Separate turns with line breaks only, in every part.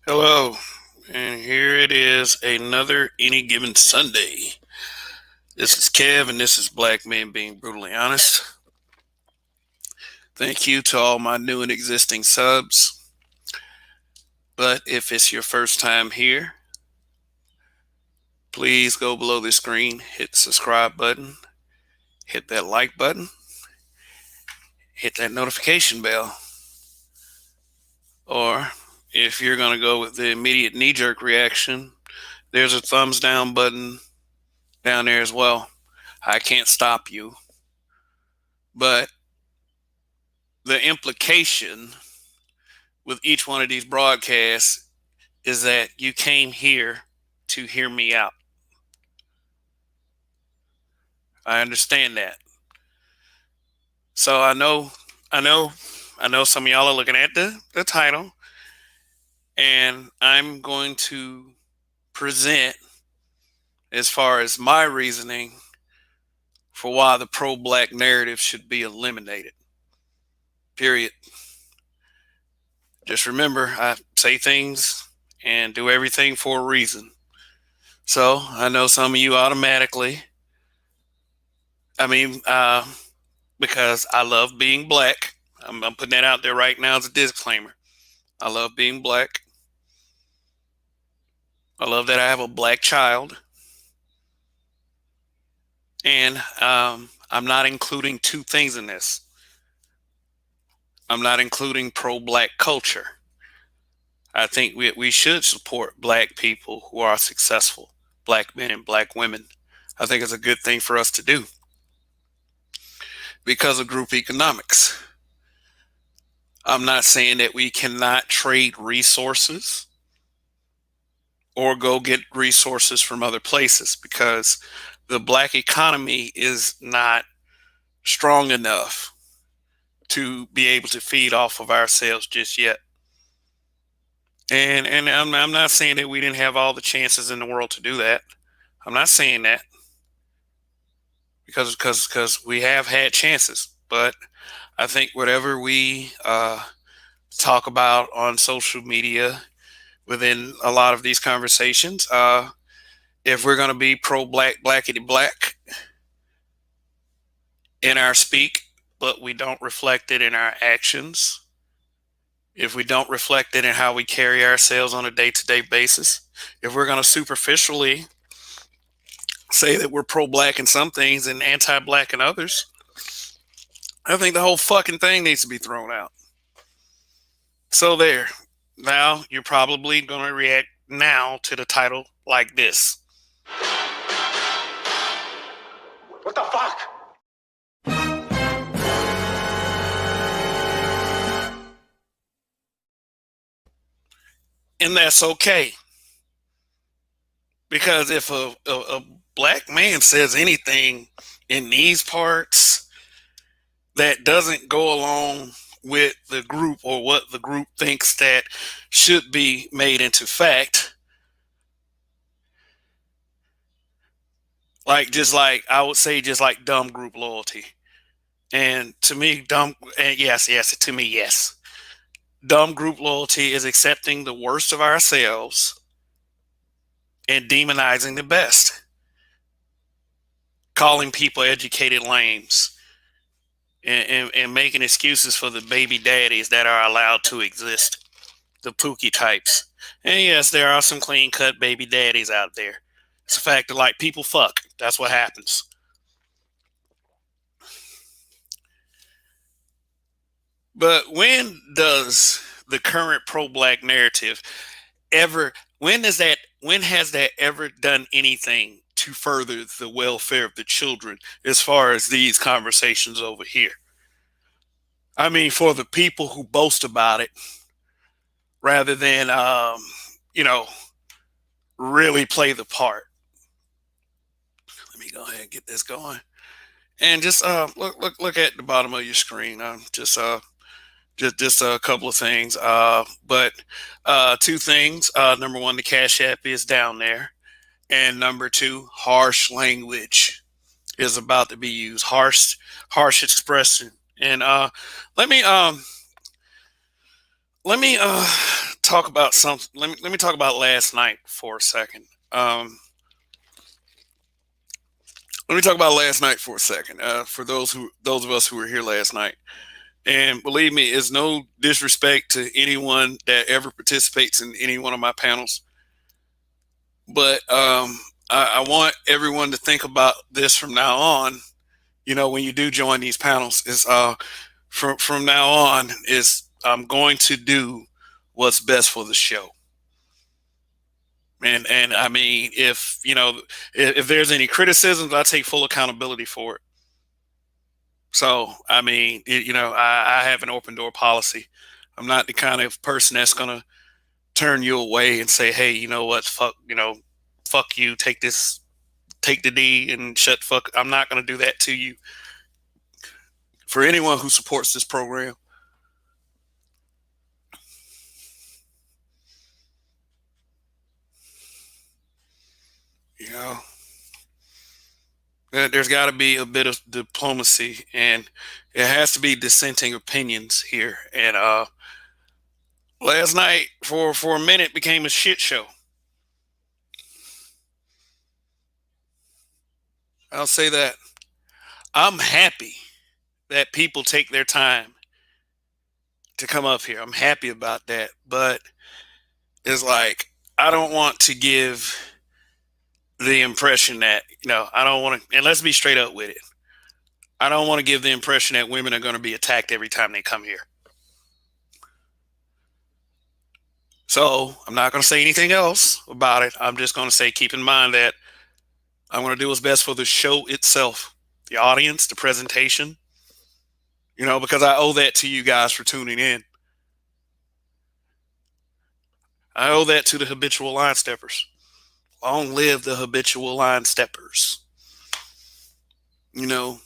Hello, and here it is another Any Given Sunday. This is Kev, and this is Black Men Being Brutally Honest. Thank you to all my new and existing subs. But if it's your first time here, please go below the screen, hit the subscribe button, hit that like button, hit that notification bell. Or if you're going to go with the immediate knee jerk reaction, there's a thumbs down button down there as well. I can't stop you. But the implication with each one of these broadcasts is that you came here to hear me out. I understand that. So I know some of y'all are looking at the title, and I'm going to present as far as my reasoning for why the pro-black narrative should be eliminated. Period. Just remember, I say things and do everything for a reason. So I know some of you automatically, because I love being black. I'm putting that out there right now as a disclaimer. I love being black. I love that I have a black child. And I'm not including two things in this. I'm not including pro-black culture. I think we should support black people who are successful, black men and black women. I think it's a good thing for us to do because of group economics. I'm not saying that we cannot trade resources or go get resources from other places, because the black economy is not strong enough to be able to feed off of ourselves just yet. And I'm not saying that we didn't have all the chances in the world to do that. I'm not saying that, because we have had chances. But I think whatever we talk about on social media within a lot of these conversations, if we're going to be pro-black, blackity black in our speak, but we don't reflect it in our actions, if we don't reflect it in how we carry ourselves on a day-to-day basis, if we're going to superficially say that we're pro-black in some things and anti-black in others, I think the whole fucking thing needs to be thrown out. So there. Now you're probably going to react now to the title like this.
What the fuck?
And that's okay. Because if a black man says anything in these parts that doesn't go along with the group or what the group thinks that should be made into fact, just like I would say, just like dumb group loyalty. And to me, yes. Dumb group loyalty is accepting the worst of ourselves and demonizing the best. Calling people educated lames and making excuses for the baby daddies that are allowed to exist, the Pookie types. And yes, there are some clean cut baby daddies out there. It's a fact that, like, people fuck. That's what happens. But when does the current pro-black narrative when has that ever done anything to further the welfare of the children as far as these conversations over here? I mean, for the people who boast about it rather than really play the part. Let me go ahead and get this going. And just look at the bottom of your screen. Just a couple of things. But two things. Number one, the Cash App is down there, and number two, harsh language is about to be used. Harsh expression. And let let me talk about something. Let me talk about last night for a second. Um, Let me talk about last night for a second. For those of us who were here last night, and believe me, it's no disrespect to anyone that ever participates in any one of my panels, but I want everyone to think about this from now on. You know, when you do join these panels, is from now on is I'm going to do what's best for the show. And I mean, if you know, if there's any criticisms, I take full accountability for it. So, I mean, I have an open door policy. I'm not the kind of person that's gonna turn you away and say, "Hey, you know what? Fuck you. Take this, take the D, and shut fuck." I'm not gonna do that to you. For anyone who supports this program, you know, there's got to be a bit of diplomacy, and it has to be dissenting opinions here. And last night, for a minute, became a shit show. I'll say that. I'm happy that people take their time to come up here. I'm happy about that. But it's like, I don't want to give the impression that, I don't want to, and let's be straight up with it. I don't want to give the impression that women are going to be attacked every time they come here. So I'm not going to say anything else about it. I'm just going to say, keep in mind that I'm going to do what's best for the show itself, the audience, the presentation, because I owe that to you guys for tuning in. I owe that to the habitual line steppers. Long live the habitual line steppers. You know,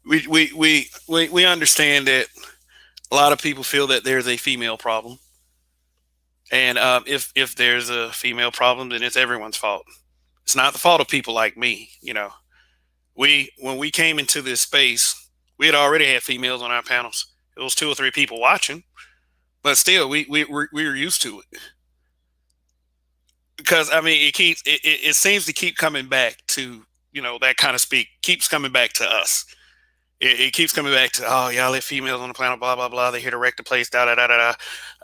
we understand that a lot of people feel that there's a female problem, and if there's a female problem, then it's everyone's fault. It's not the fault of people like me. When we came into this space, we had already had females on our panels. It was 2 or 3 people watching, but still, we were used to it. Because I mean, it seems to keep coming back to that kind of speak keeps coming back to us. It keeps coming back to, oh, y'all let females on the planet, blah blah blah. They here to wreck the place, da da da da da.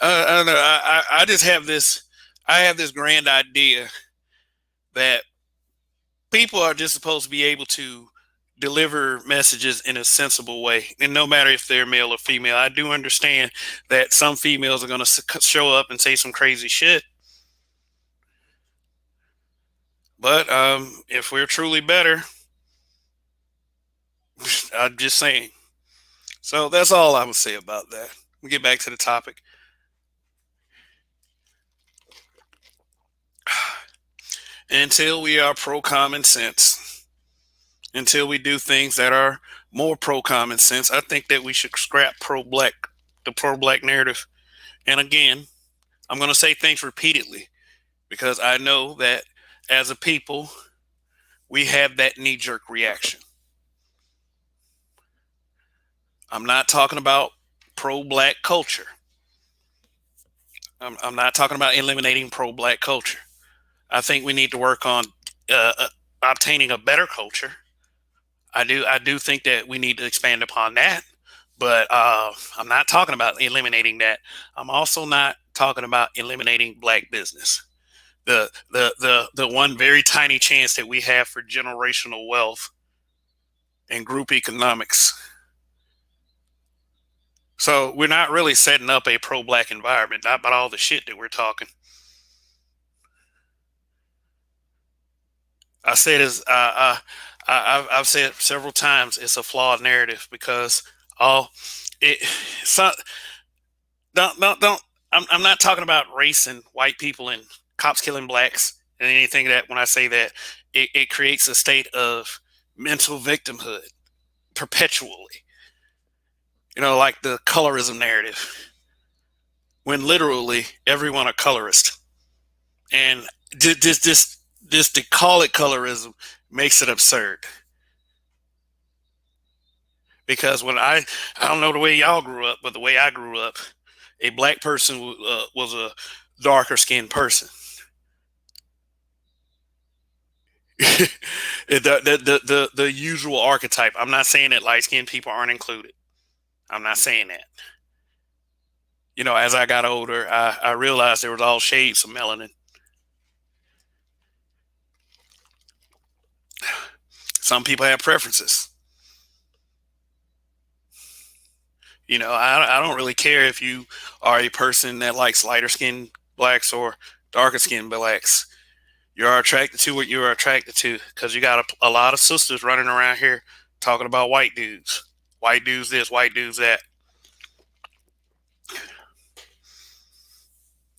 I don't know. I just have this. I have this grand idea that people are just supposed to be able to deliver messages in a sensible way, and no matter if they're male or female. I do understand that some females are going to show up and say some crazy shit. But if we're truly better, I'm just saying. So that's all I would say about that. We get back to the topic. Until we are pro common sense, until we do things that are more pro common sense, I think that we should scrap the pro black narrative. And again, I'm going to say things repeatedly because I know that as a people, we have that knee jerk reaction. I'm not talking about pro black culture. I'm not talking about eliminating pro black culture. I think we need to work on obtaining a better culture. I do think that we need to expand upon that, but I'm not talking about eliminating that. I'm also not talking about eliminating black business. The one very tiny chance that we have for generational wealth and group economics. So we're not really setting up a pro-black environment, not about all the shit that we're talking. I said is I've said several times it's a flawed narrative because all it so don't I'm not talking about race and white people and cops killing blacks and anything that when I say that it creates a state of mental victimhood perpetually. Like the colorism narrative, when literally everyone a colorist, and just to call it colorism makes it absurd. Because when I don't know the way y'all grew up, but the way I grew up, A black person was a darker skinned person. The usual archetype. I'm not saying that light skinned people aren't included. I'm not saying that. You know, as I got older, I realized there was all shades of melanin. Some people have preferences. You know, I don't really care if you are a person that likes lighter skinned blacks or darker skinned blacks. You are attracted to what you are attracted to because you got a lot of sisters running around here talking about white dudes. White dudes this, white dudes that.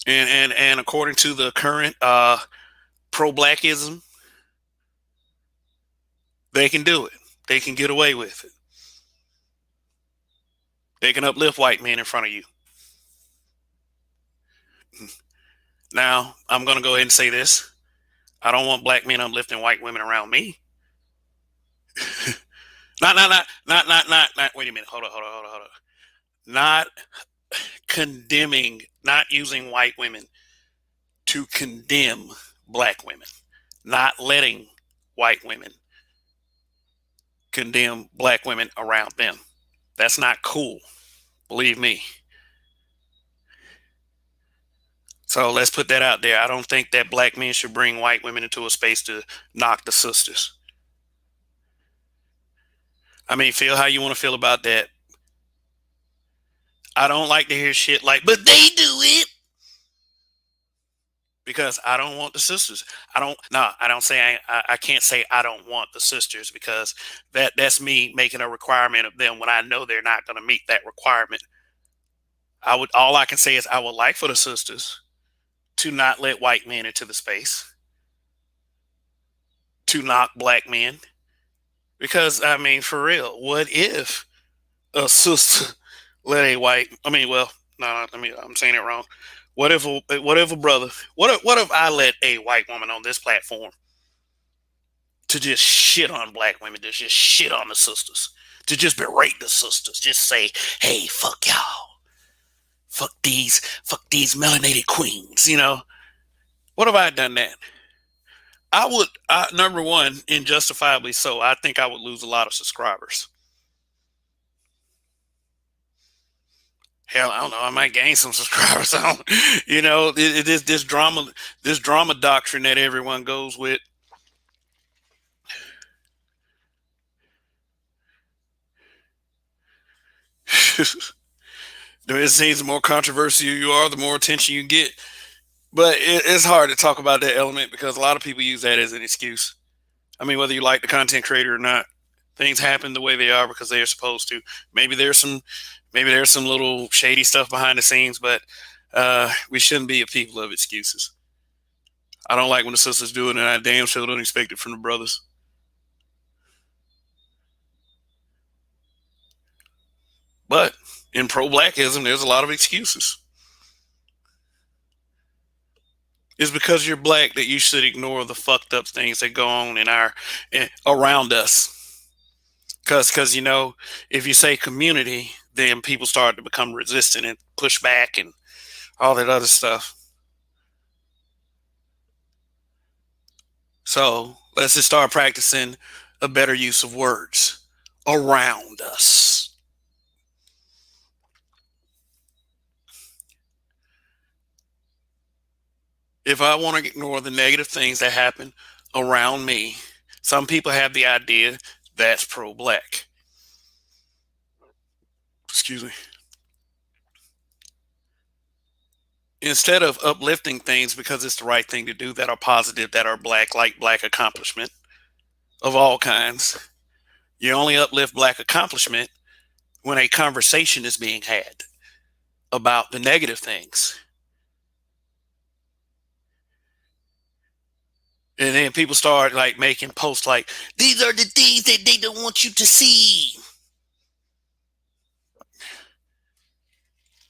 And according to the current pro-blackism, they can do it. They can get away with it. They can uplift white men in front of you. Now, I'm going to go ahead and say this. I don't want black men uplifting white women around me. Not. Wait a minute. Hold on. Not condemning, not using white women to condemn black women. Not letting white women condemn black women around them. That's not cool. Believe me. So let's put that out there. I don't think that black men should bring white women into a space to knock the sisters. I mean, feel how you want to feel about that. I don't like to hear shit like, but they do it. Because I don't want the sisters. I don't say I can't say I don't want the sisters because that's me making a requirement of them when I know they're not going to meet that requirement. All I can say is I would like for the sisters to not let white men into the space, to knock black men. Because I mean, for real, what if a sister let a white? I mean, well, no, I'm saying it wrong. What if a brother? What if I let a white woman on this platform to just shit on black women, to just shit on the sisters, to just berate the sisters, just say, "Hey, fuck y'all, fuck these melanated queens," you know? What have I done that? I would, number one, and justifiably so, I think I would lose a lot of subscribers. Hell, I don't know. I might gain some subscribers. I don't, you know, this drama doctrine that everyone goes with. It seems the more controversial you are, the more attention you get. But it's hard to talk about that element because a lot of people use that as an excuse. I mean, whether you like the content creator or not, things happen the way they are because they are supposed to. Maybe there's some little shady stuff behind the scenes, but we shouldn't be a people of excuses. I don't like when the sisters do it, and I damn sure don't expect it from the brothers. But in pro-blackism, there's a lot of excuses. It's because you're black that you should ignore the fucked up things that go on around us. Because you know, if you say community, then people start to become resistant and push back and all that other stuff. So let's just start practicing a better use of words around us. If I want to ignore the negative things that happen around me, some people have the idea that's pro-black. Excuse me. Instead of uplifting things because it's the right thing to do that are positive, that are black, like black accomplishment of all kinds, you only uplift black accomplishment when a conversation is being had about the negative things. And then people start like making posts like, these are the things that they don't want you to see.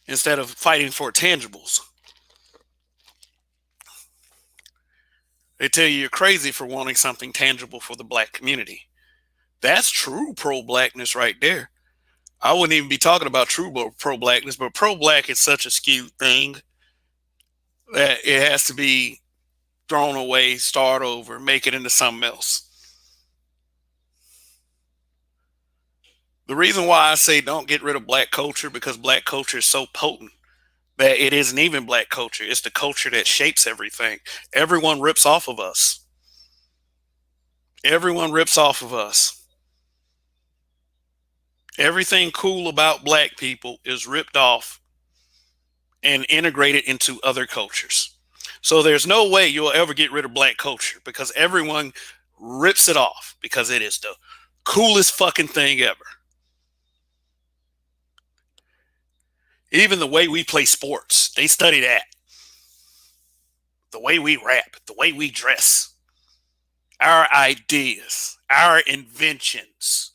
Instead of fighting for tangibles. They tell you you're crazy for wanting something tangible for the black community. That's true pro-blackness right there. I wouldn't even be talking about true pro blackness, but pro black is such a skewed thing that it has to be thrown away, start over, make it into something else. The reason why I say don't get rid of black culture, because black culture is so potent that it isn't even black culture. It's the culture that shapes everything. Everyone rips off of us. Everyone rips off of us. Everything cool about black people is ripped off and integrated into other cultures. So there's no way you'll ever get rid of black culture because everyone rips it off because it is the coolest fucking thing ever. Even the way we play sports, they study that. The way we rap, the way we dress, our ideas, our inventions.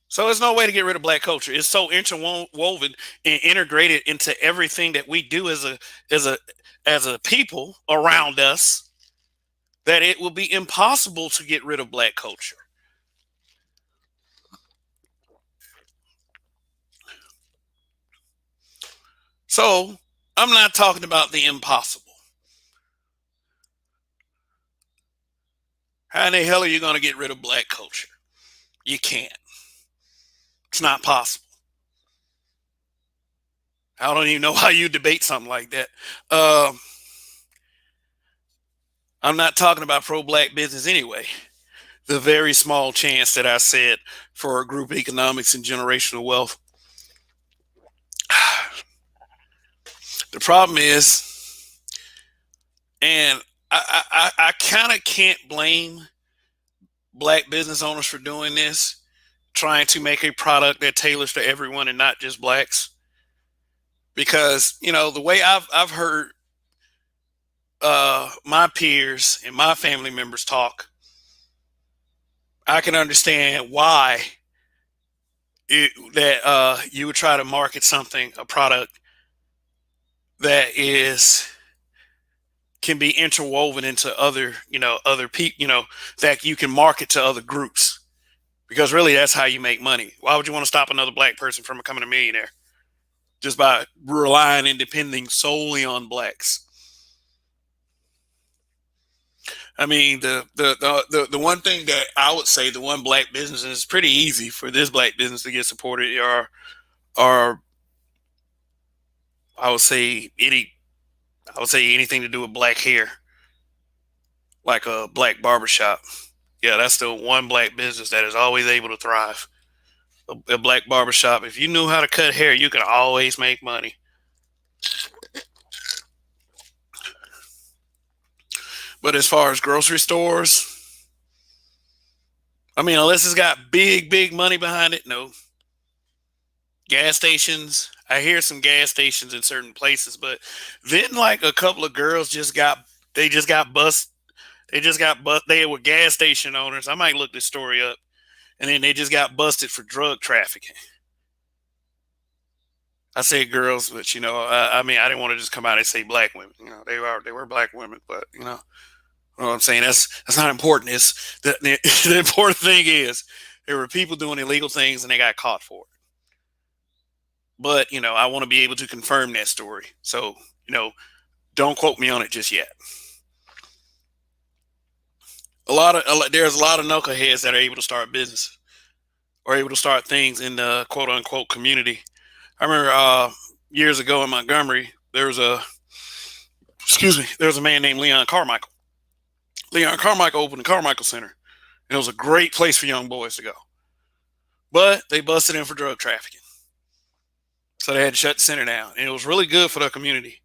So there's no way to get rid of black culture. It's so interwoven and integrated into everything that we do as a as a people around us that it will be impossible to get rid of black culture. So I'm not talking about the impossible. How in the hell are you going to get rid of black culture? You can't. It's not possible. I don't even know how you debate something like that. I'm not talking about pro black business anyway. The very small chance that I said for group economics and generational wealth. The problem is, and I kind of can't blame black business owners for doing this, trying to make a product that tailors to everyone and not just blacks. Because the way I've heard my peers and my family members talk, I can understand why that you would try to market something, a product that is can be interwoven into other other people that you can market to other groups, because really that's how you make money. Why would you want to stop another black person from becoming a millionaire just by relying and depending solely on blacks? I mean, the one thing that I would say, the one black business, and it's pretty easy for this black business to get supported, are I would say anything to do with black hair, like a black barbershop. Yeah, that's the one black business that is always able to thrive. A black barbershop. If you knew how to cut hair, you could always make money. But as far as grocery stores, I mean, unless it's got big money behind it, no. Gas stations, I hear some gas stations in certain places, but then like a couple of girls just got bust. They were gas station owners. I might look this story up. And then they just got busted for drug trafficking. I say girls, but I mean, I didn't want to just come out and say black women. They were black women, but you know what I'm saying. That's not important. It's the important thing is there were people doing illegal things and they got caught for it. But I want to be able to confirm that story. So don't quote me on it just yet. There's a lot of knuckleheads that are able to start business or able to start things in the quote unquote community. I remember years ago in Montgomery, there was a man named Leon Carmichael. Leon Carmichael opened the Carmichael Center, and it was a great place for young boys to go. But they busted him for drug trafficking, so they had to shut the center down. And it was really good for the community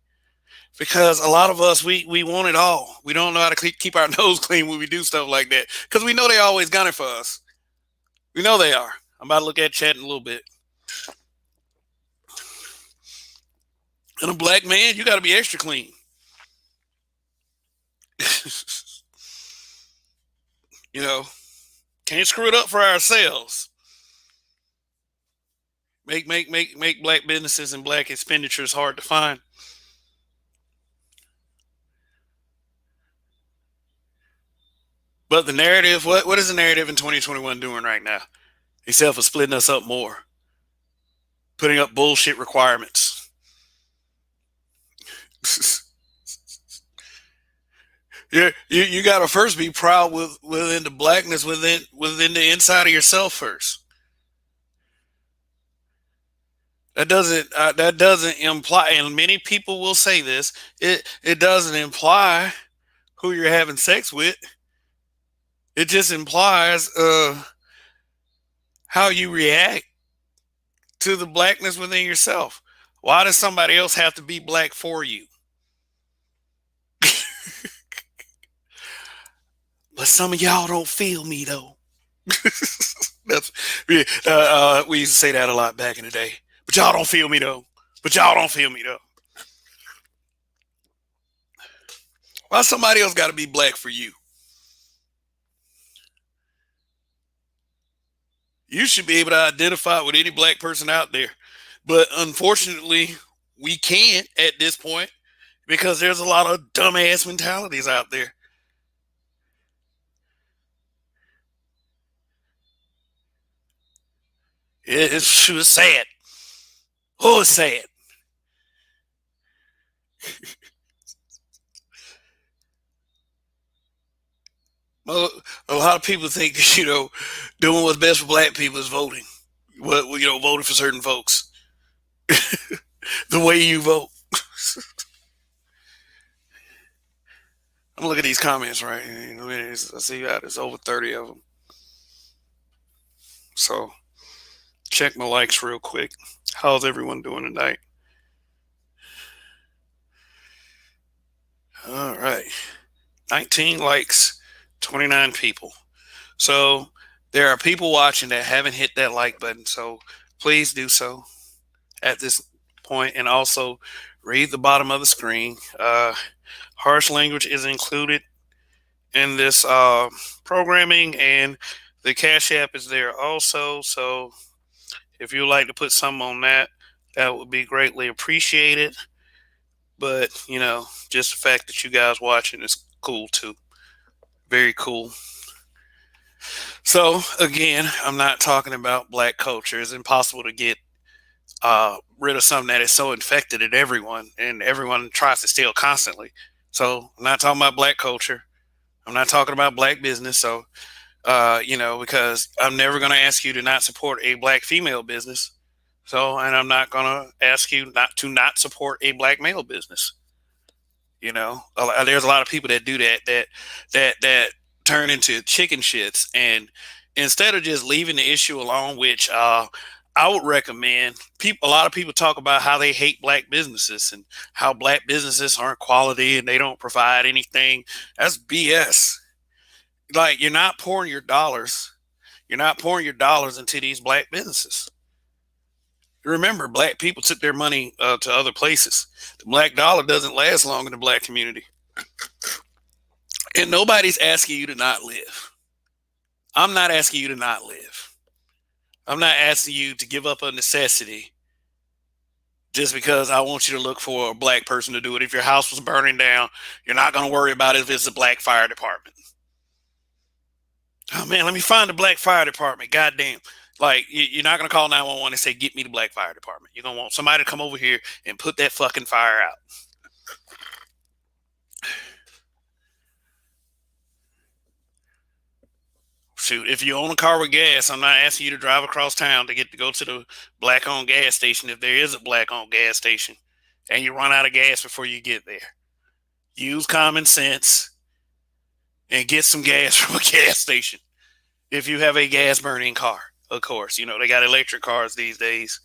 because a lot of us we want it all. We don't know how to keep our nose clean when we do stuff like that because we know they always gunning for us. We know they are. I'm about to look at chat in a little bit. And a black man, you got to be extra clean. Can't screw it up for ourselves. Make black businesses and black expenditures hard to find. But the narrative, what is the narrative in 2021 doing right now? Except for splitting us up more, putting up bullshit requirements. You got to first be proud within the blackness within the inside of yourself first. That doesn't imply, and many people will say this. It doesn't imply who you're having sex with. It just implies how you react to the blackness within yourself. Why does somebody else have to be black for you? But some of y'all don't feel me though. That's we used to say that a lot back in the day. But y'all don't feel me though. But y'all don't feel me though. Why somebody else got to be black for you? You should be able to identify with any black person out there. But unfortunately, we can't at this point because there's a lot of dumbass mentalities out there. It was sad. Oh, it's sad. Well, a lot of people think doing what's best for black people is voting. Voting for certain folks. The way you vote. I'm looking at these comments right. I see there's over 30 of them. So check my likes real quick. How's everyone doing tonight? All right. 19 likes, 29 people. So there are people watching that haven't hit that like button. So please do so at this point, and also read the bottom of the screen. Harsh language is included in this programming, and the Cash App is there also. So if you'd like to put some on that, that would be greatly appreciated. But just the fact that you guys watching is cool too. Very cool. So again, I'm not talking about black culture. It's impossible to get rid of something that is so infected in everyone, and everyone tries to steal constantly. So I'm not talking about black culture. I'm not talking about black business. So because I'm never going to ask you to not support a black female business. So, and I'm not going to ask you not support a black male business. There's a lot of people that do that turn into chicken shits, and instead of just leaving the issue alone, which I would recommend. A lot of people talk about how they hate black businesses and how black businesses aren't quality and they don't provide anything. That's BS. Like, you're not pouring your dollars. You're not pouring your dollars into these black businesses. Remember, black people took their money to other places. The black dollar doesn't last long in the black community. And nobody's asking you to not live. I'm not asking you to not live. I'm not asking you to give up a necessity just because I want you to look for a black person to do it. If your house was burning down, you're not going to worry about it if it's a black fire department. Oh man, let me find the black fire department. Goddamn. Like, you're not going to call 911 and say, get me the black fire department. You're going to want somebody to come over here and put that fucking fire out. Shoot, if you own a car with gas, I'm not asking you to drive across town to go to the black-owned gas station if there is a black-owned gas station and you run out of gas before you get there. Use common sense and get some gas from a gas station if you have a gas-burning car. Of course, they got electric cars these days.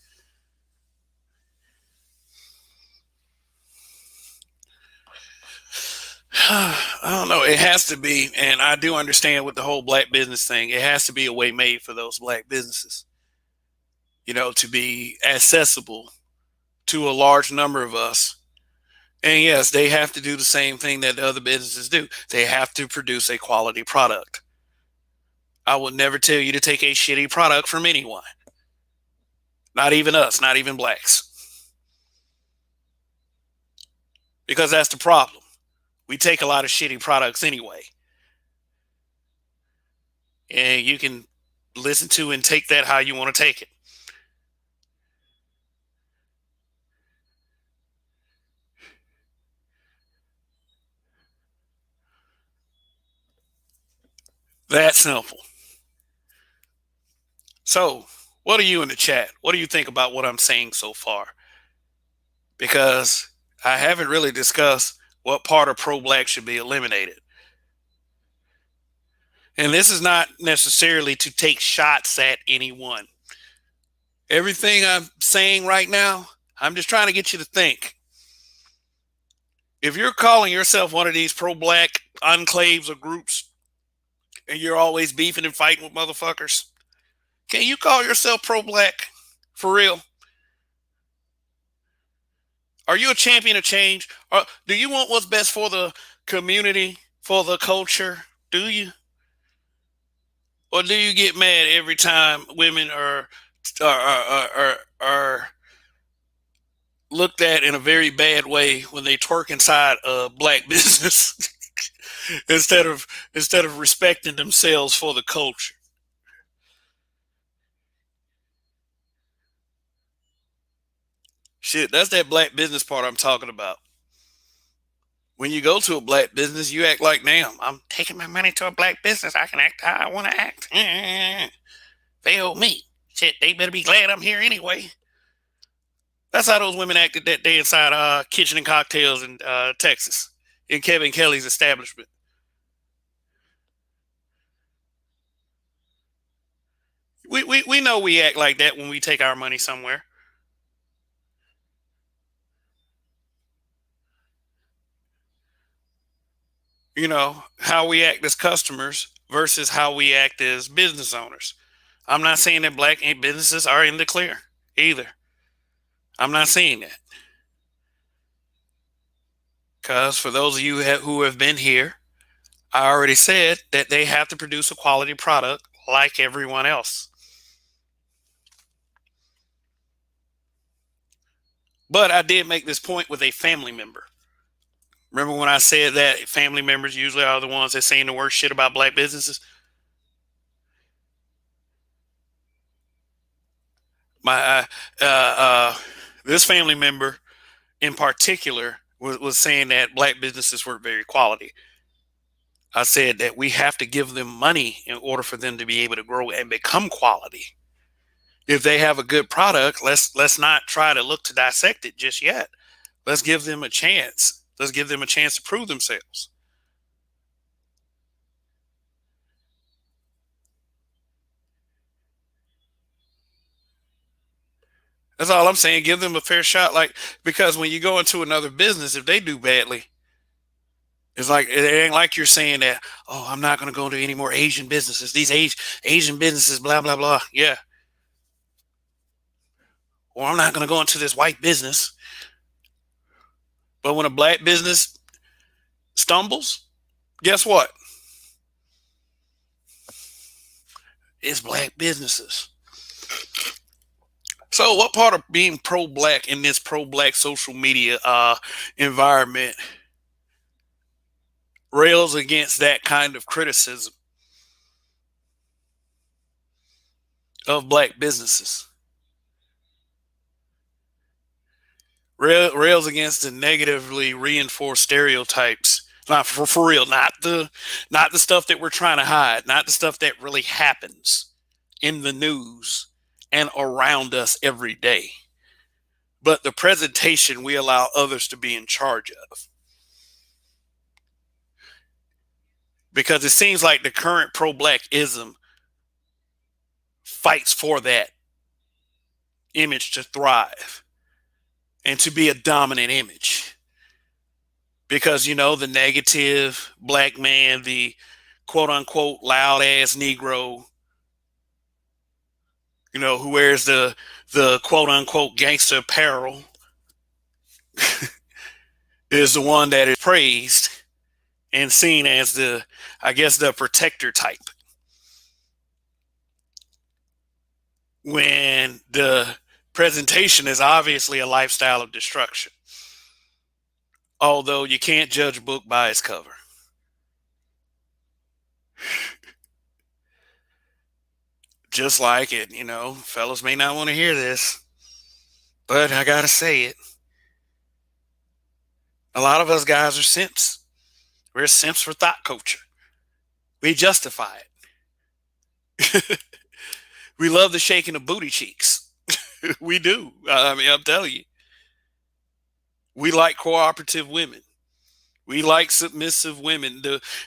I don't know. It has to be, and I do understand with the whole black business thing, it has to be a way made for those black businesses, to be accessible to a large number of us. And yes, they have to do the same thing that the other businesses do. They have to produce a quality product. I would never tell you to take a shitty product from anyone. Not even us, not even blacks. Because that's the problem. We take a lot of shitty products anyway. and you can listen to and take that how you want to take it. That simple. So, what are you in the chat? What do you think about what I'm saying so far? Because I haven't really discussed what part of pro black should be eliminated. And this is not necessarily to take shots at anyone. Everything I'm saying right now, I'm just trying to get you to think. If you're calling yourself one of these pro black enclaves or groups and you're always beefing and fighting with motherfuckers, can you call yourself pro black? For real? Are you a champion of change? Or do you want what's best for the community, for the culture? Do you? Or do you get mad every time women are looked at in a very bad way when they twerk inside a black business instead of respecting themselves for the culture? Shit, that's that black business part I'm talking about. When you go to a black business, you act like, damn, I'm taking my money to a black business. I can act how I want to act. Fail me. Shit, they better be glad I'm here anyway. That's how those women acted that day inside Kitchen and Cocktails in Texas, in Kevin Kelly's establishment. We know we act like that when we take our money somewhere. You know, how we act as customers versus how we act as business owners. I'm not saying that black businesses are in the clear either. I'm not saying that. Because for those of you who have been here, I already said that they have to produce a quality product like everyone else. But I did make this point with a family member. Remember when I said that family members usually are the ones that saying the worst shit about black businesses? My this family member in particular was saying that black businesses were very quality. I said that we have to give them money in order for them to be able to grow and become quality. If they have a good product, let's not try to look to dissect it just yet. Let's give them a chance. Let's give them a chance to prove themselves. That's all I'm saying. Give them a fair shot. Like, because when you go into another business, if they do badly, it's like it ain't like you're saying that, oh, I'm not gonna go into any more Asian businesses. These Asian businesses, blah blah blah. Yeah. Or I'm not gonna go into this white business. But when a black business stumbles, guess what? It's black businesses. So, what part of being pro-black in this pro-black social media environment rails against that kind of criticism of black businesses? Rails against the negatively reinforced stereotypes. Not for real, not the stuff that we're trying to hide, not the stuff that really happens in the news and around us every day, but the presentation we allow others to be in charge of. Because it seems like the current pro-blackism fights for that image to thrive and to be a dominant image. Because, you know, the negative black man, the quote unquote loud ass Negro, you know, who wears the quote unquote gangster apparel is the one that is praised and seen as the, I guess, the protector type. When the presentation is obviously a lifestyle of destruction. Although you can't judge a book by its cover. just like it. You know, fellas may not want to hear this, but I gotta say it. A lot of us guys are simps. We're simps for thought culture. We justify it. We love the shaking of booty cheeks. We do. I mean, I'm telling you. We like cooperative women. We like submissive women.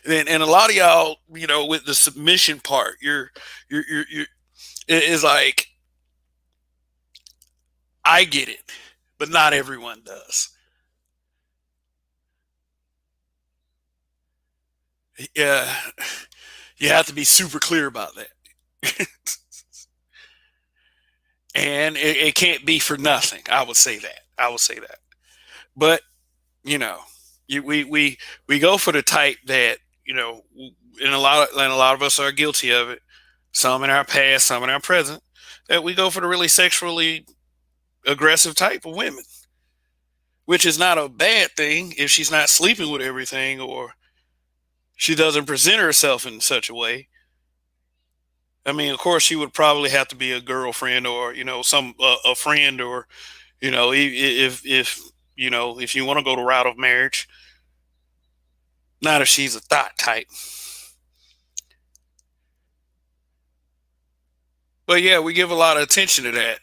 And a lot of y'all, you know, with the submission part, you're it is like, I get it, but not everyone does. Yeah, you have to be super clear about that. And it can't be for nothing. I would say that. I would say that. But you know, we go for the type that, you know, and a lot of us are guilty of it. Some in our past, some in our present. That we go for the really sexually aggressive type of women, which is not a bad thing if she's not sleeping with everything or she doesn't present herself in such a way. I mean, of course, she would probably have to be a girlfriend or, you know, some a friend, or, you know, if you know, if you want to go the route of marriage, not if she's a thought type. But yeah, we give a lot of attention to that.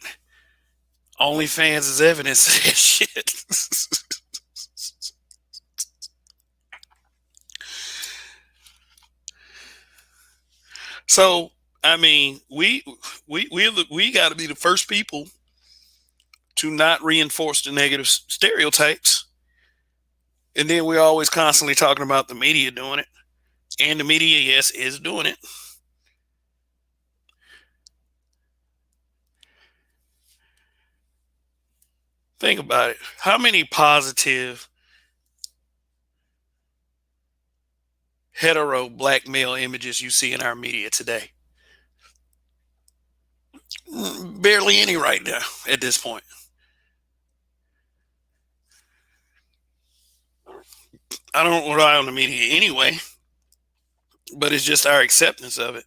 OnlyFans is evidence of that shit. So I mean, we got to be the first people to not reinforce the negative stereotypes, and then we're always constantly talking about the media doing it, and the media, yes, is doing it. Think about it. How many positive hetero black male images you see in our media today? Barely any right now at this point. I don't rely on the media anyway, but it's just our acceptance of it.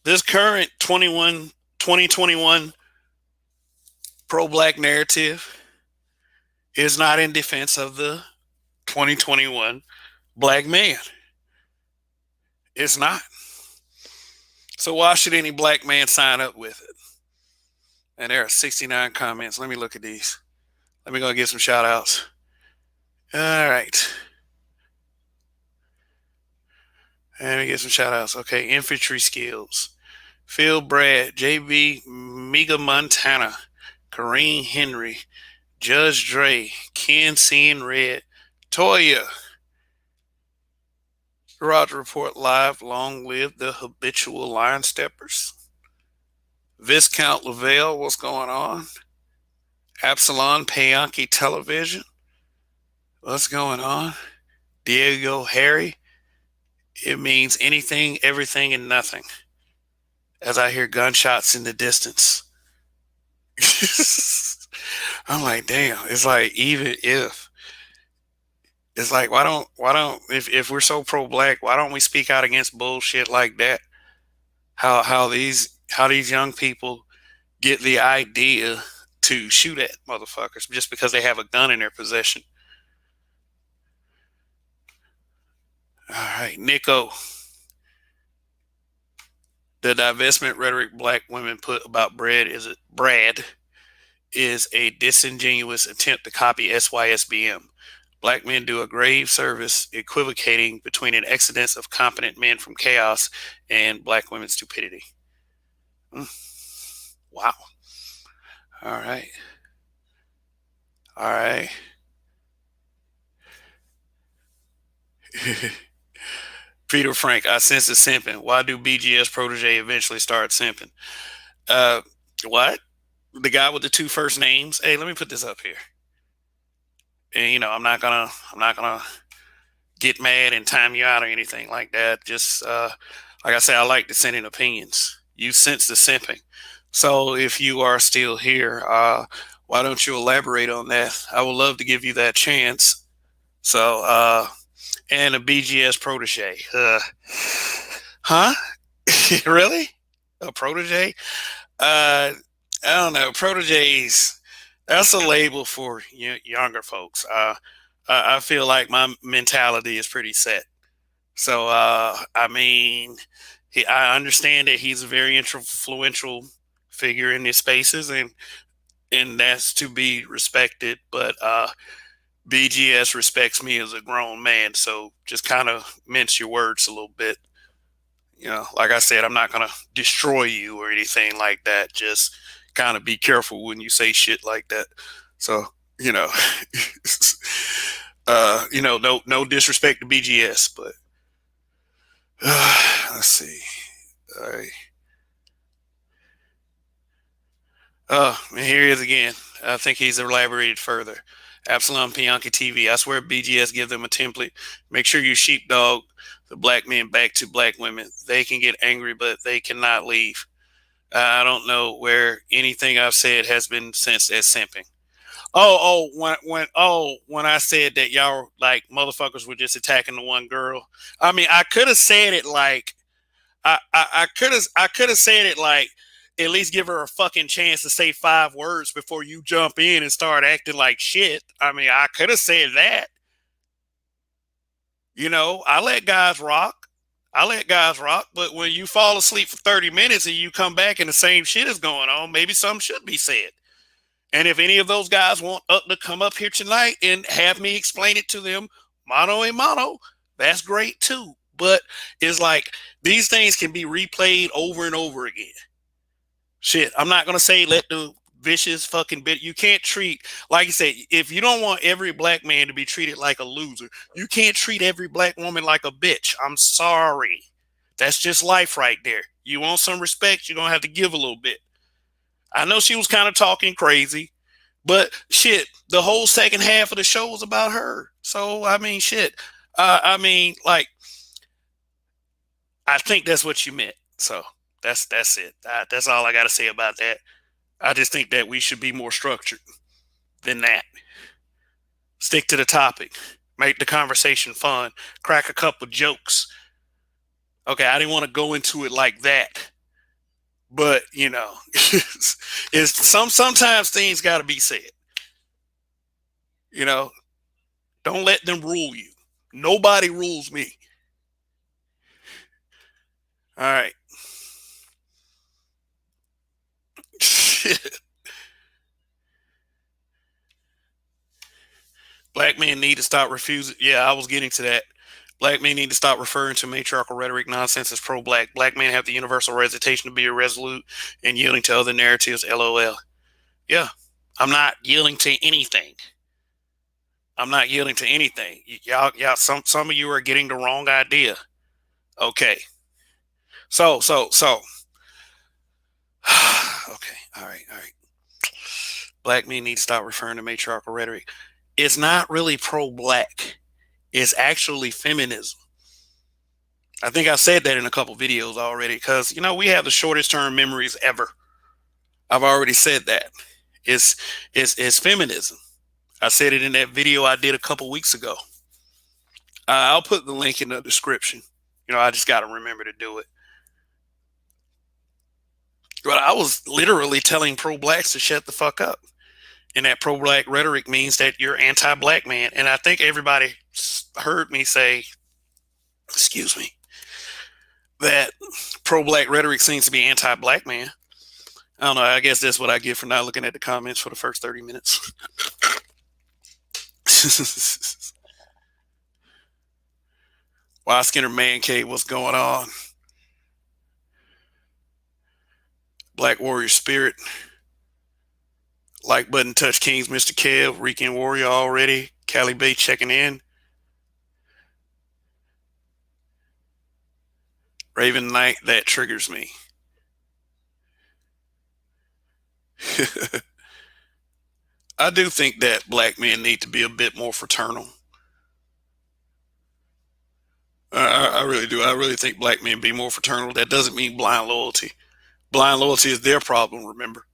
This current 2021 pro black narrative is not in defense of the 2021 black man. It's not. So why should any black man sign up with it? And there are 69 comments. Let me look at these. Let me go get some shout outs. All right. Let me get some shout outs. Okay. Infantry skills. Phil Brad, JB Miga Montana, Kareem Henry, Judge Dre, Ken Seeing Red, Toya, Roger Report Live, long live the habitual line steppers. Viscount Lavelle, what's going on? Absalon Payanki Television, what's going on? Diego Harry, it means anything, everything, and nothing. As I hear gunshots in the distance. I'm like, damn, it's like, even if. It's like, why don't if we're so pro black, why don't we speak out against bullshit like that? How these young people get the idea to shoot at motherfuckers just because they have a gun in their possession. All right, Nico. The divestment rhetoric black women put about Brad is a disingenuous attempt to copy SYSBM. Black men do a grave service equivocating between an exodus of competent men from chaos and black women's stupidity. Wow. All right. All right. Peter Frank, I sense the simping. Why do BGS protege eventually start simping? Uh, what? The guy with the two first names. Hey, let me put this up here. And you know, I'm not gonna get mad and time you out or anything like that. Just like I say, I like dissenting opinions. You sense the simping. So if you are still here, why don't you elaborate on that? I would love to give you that chance. So and a BGS protege. Huh? Really? A protege? Uh, I don't know. Proteges. That's a label for younger folks. I feel like my mentality is pretty set. So, I mean, I understand that he's a very influential figure in these spaces, and that's to be respected. But BGS respects me as a grown man, so just kind of mince your words a little bit. Like I said, I'm not gonna destroy you or anything like that. Just kind of be careful when you say shit like that. So, you know, no disrespect to BGS, but let's see. All right. And here he is again. I think he's elaborated further. Absalom Pianki TV. I swear BGS give them a template. Make sure you sheepdog the black men back to black women. They can get angry, but they cannot leave. I don't know where anything I've said has been sensed as simping. When I said that y'all like motherfuckers were just attacking the one girl. I mean, I could have said it like I could have said it like at least give her a fucking chance to say 5 words before you jump in and start acting like shit. I mean, I could have said that. I let guys rock. But when you fall asleep for 30 minutes and you come back and the same shit is going on, maybe something should be said. And if any of those guys want to come up here tonight and have me explain it to them, mano a mano, that's great too. But it's like these things can be replayed over and over again. Shit, I'm not gonna say let the vicious fucking bit. You can't treat, like you said, if you don't want every black man to be treated like a loser, you can't treat every black woman like a bitch. I'm sorry. That's just life right there. You want some respect, you're gonna have to give a little bit. I know she was kind of talking crazy, but shit, the whole second half of the show was about her. So I mean, shit. Like, I think that's what you meant. So that's it. That's all I got to say about that. I just think that we should be more structured than that. Stick to the topic. Make the conversation fun. Crack a couple jokes. Okay, I didn't want to go into it like that, but it's sometimes things got to be said. You know, don't let them rule you. Nobody rules me. All right. Black men need to stop refusing. Yeah, I was getting to that. Black men need to stop referring to matriarchal rhetoric nonsense as pro-black. Black men have the universal reputation to be irresolute and yielding to other narratives. LOL. Yeah, I'm not yielding to anything. I'm not yielding to anything. Y'all. Some of you are getting the wrong idea. Okay. So. Okay. All right. Black men need to stop referring to matriarchal rhetoric. It's not really pro-black. It's actually feminism. I think I said that in a couple videos already because we have the shortest term memories ever. I've already said that. It's feminism. I said it in that video I did a couple weeks ago. I'll put the link in the description. I just got to remember to do it. But I was literally telling pro-blacks to shut the fuck up. And that pro-black rhetoric means that you're anti-black man. And I think everybody heard me say, excuse me, that pro-black rhetoric seems to be anti-black man. I don't know. I guess that's what I get for not looking at the comments for the first 30 minutes. Why Skinner Man Cave? What's going on? Black Warrior Spirit. Like button touch Kings, Mr. Kev, Weekend Warrior already. Cali Bay checking in. Raven Knight, that triggers me. I do think that black men need to be a bit more fraternal. I really do. I really think black men be more fraternal. That doesn't mean blind loyalty. Blind loyalty is their problem, remember?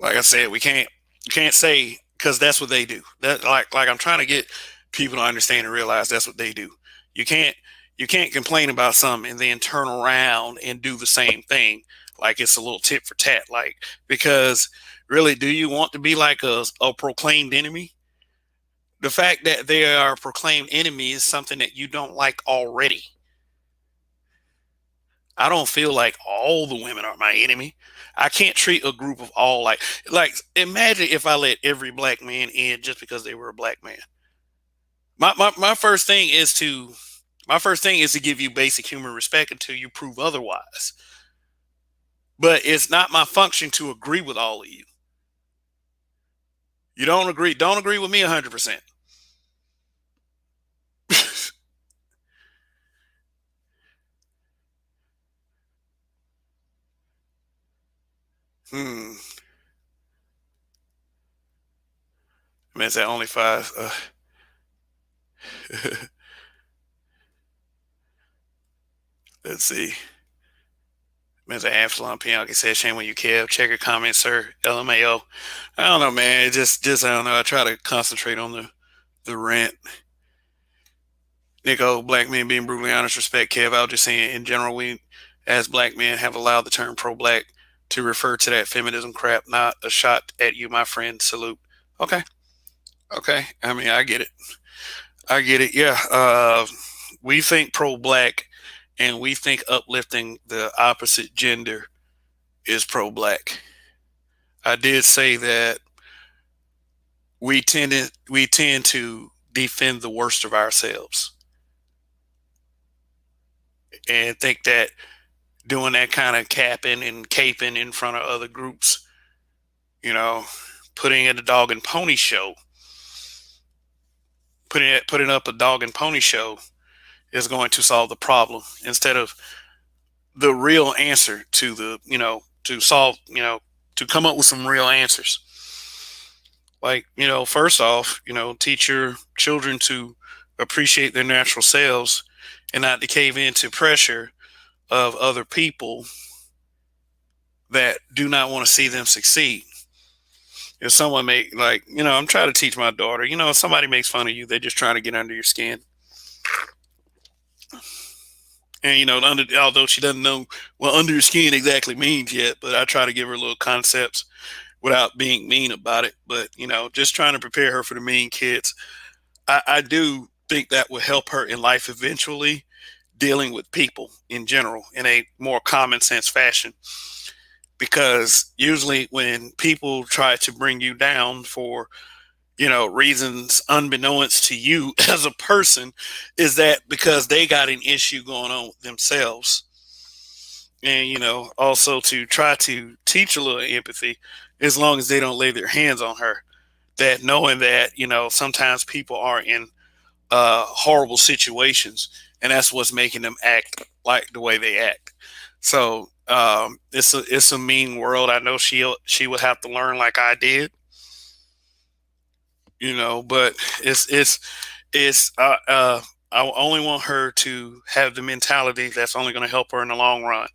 Like I said, you can't say because that's what they do. That like I'm trying to get people to understand and realize that's what they do. You can't you can't complain about something and then turn around and do the same thing like it's a little tit for tat. Like, because really, do you want to be like a proclaimed enemy? The fact that they are a proclaimed enemy is something that you don't like already. I don't feel like all the women are my enemy. I can't treat a group of all like imagine if I let every black man in just because they were a black man. My first thing is to give you basic human respect until you prove otherwise. But it's not my function to agree with all of you. You don't agree with me 100%. Hmm. I mean, is that only five? Let's see. Mr. Absalom Pianki says, shame when you care. Check your comments, sir. LMAO. I don't know, man. I don't know. I try to concentrate on the rant. Nico, black men being brutally honest, respect, Kev. I was just saying, in general, we as black men have allowed the term pro-black to refer to that feminism crap. Not a shot at you, my friend. Salute. Okay. Okay. I mean, I get it. I get it. Yeah. We think pro-black, and we think uplifting the opposite gender is pro-black. I did say that we tend to defend the worst of ourselves and think that doing that kind of capping and caping in front of other groups, you know, putting in a dog and pony show, putting up a dog and pony show is going to solve the problem instead of the real answer to to solve, to come up with some real answers. Like, first off, teach your children to appreciate their natural selves and not to cave into pressure of other people that do not want to see them succeed. If someone I'm trying to teach my daughter, if somebody makes fun of you, they're just trying to get under your skin. And, although she doesn't know what under your skin exactly means yet, but I try to give her little concepts without being mean about it. But, just trying to prepare her for the mean kids. I do think that will help her in life eventually, dealing with people in general in a more common sense fashion. Because usually when people try to bring you down for, reasons unbeknownst to you as a person, is that because they got an issue going on with themselves. And, also to try to teach a little empathy as long as they don't lay their hands on her. That knowing that, sometimes people are in horrible situations, and that's what's making them act like the way they act. So it's a mean world. I know she would have to learn like I did, but I only want her to have the mentality that's only going to help her in the long run,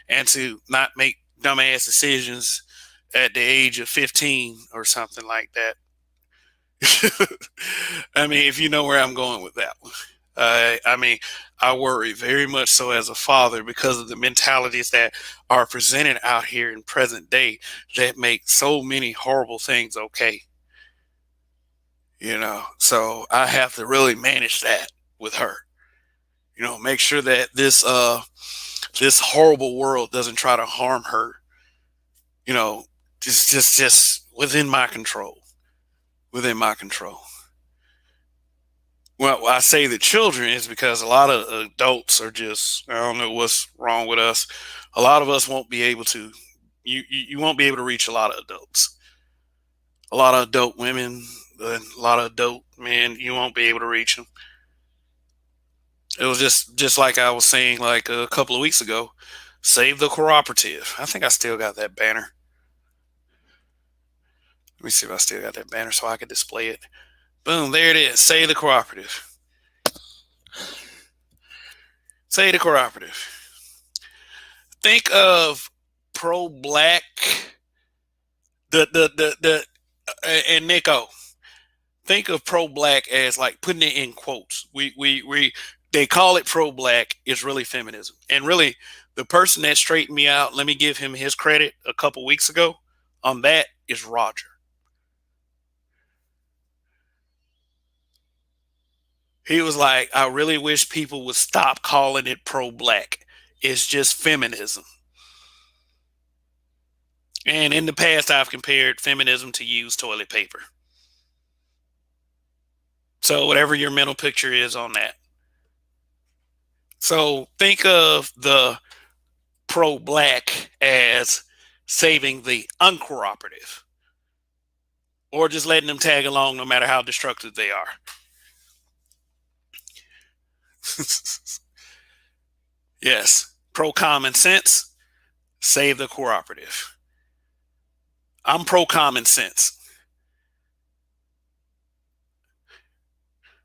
and to not make dumbass decisions at the age of 15 or something like that. I mean, if you know where I'm going with that one. I mean, I worry very much so as a father because of the mentalities that are presented out here in present day that make so many horrible things okay. So I have to really manage that with her. Make sure that this horrible world doesn't try to harm her. Just within my control. Within my control. Well, I say the children is because a lot of adults are just, I don't know what's wrong with us. A lot of us won't be able to, you won't be able to reach a lot of adults. A lot of adult women, a lot of adult men, you won't be able to reach them. It was just like I was saying like a couple of weeks ago. Save the cooperative. I think I still got that banner. Let me see if I still got that banner so I can display it. Boom, there it is. Save the cooperative. Save the cooperative. Think of pro-black. And Nico, think of pro-black as like putting it in quotes. We They call it pro-black. It's really feminism. And really, the person that straightened me out, let me give him his credit a couple weeks ago on that, is Roger. He was like, I really wish people would stop calling it pro-black. It's just feminism. And in the past, I've compared feminism to used toilet paper. So whatever your mental picture is on that. So think of the pro-black as saving the uncooperative, or just letting them tag along no matter how destructive they are. Yes, pro common sense, save the cooperative. I'm pro common sense.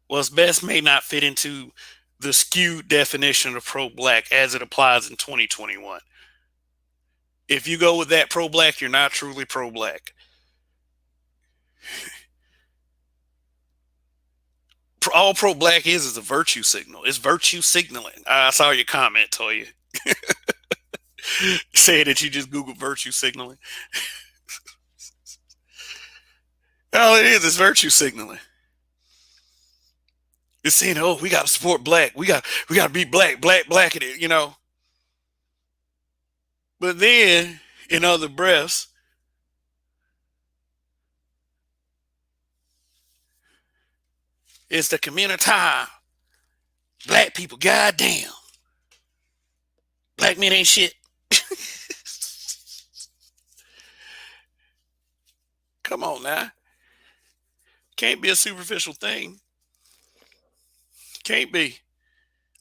What's best may not fit into the skewed definition of pro black as it applies in 2021. If you go with that pro black, you're not truly pro black. All pro black is a virtue signal. It's virtue signaling. I saw your comment, Toya. Say that you just Googled virtue signaling. All it is virtue signaling. It's saying, oh, we got to support black. We got to be black at it, you know. But then, in other breaths, it's the community. Black people, goddamn. Black men ain't shit. Come on now. Can't be a superficial thing. Can't be.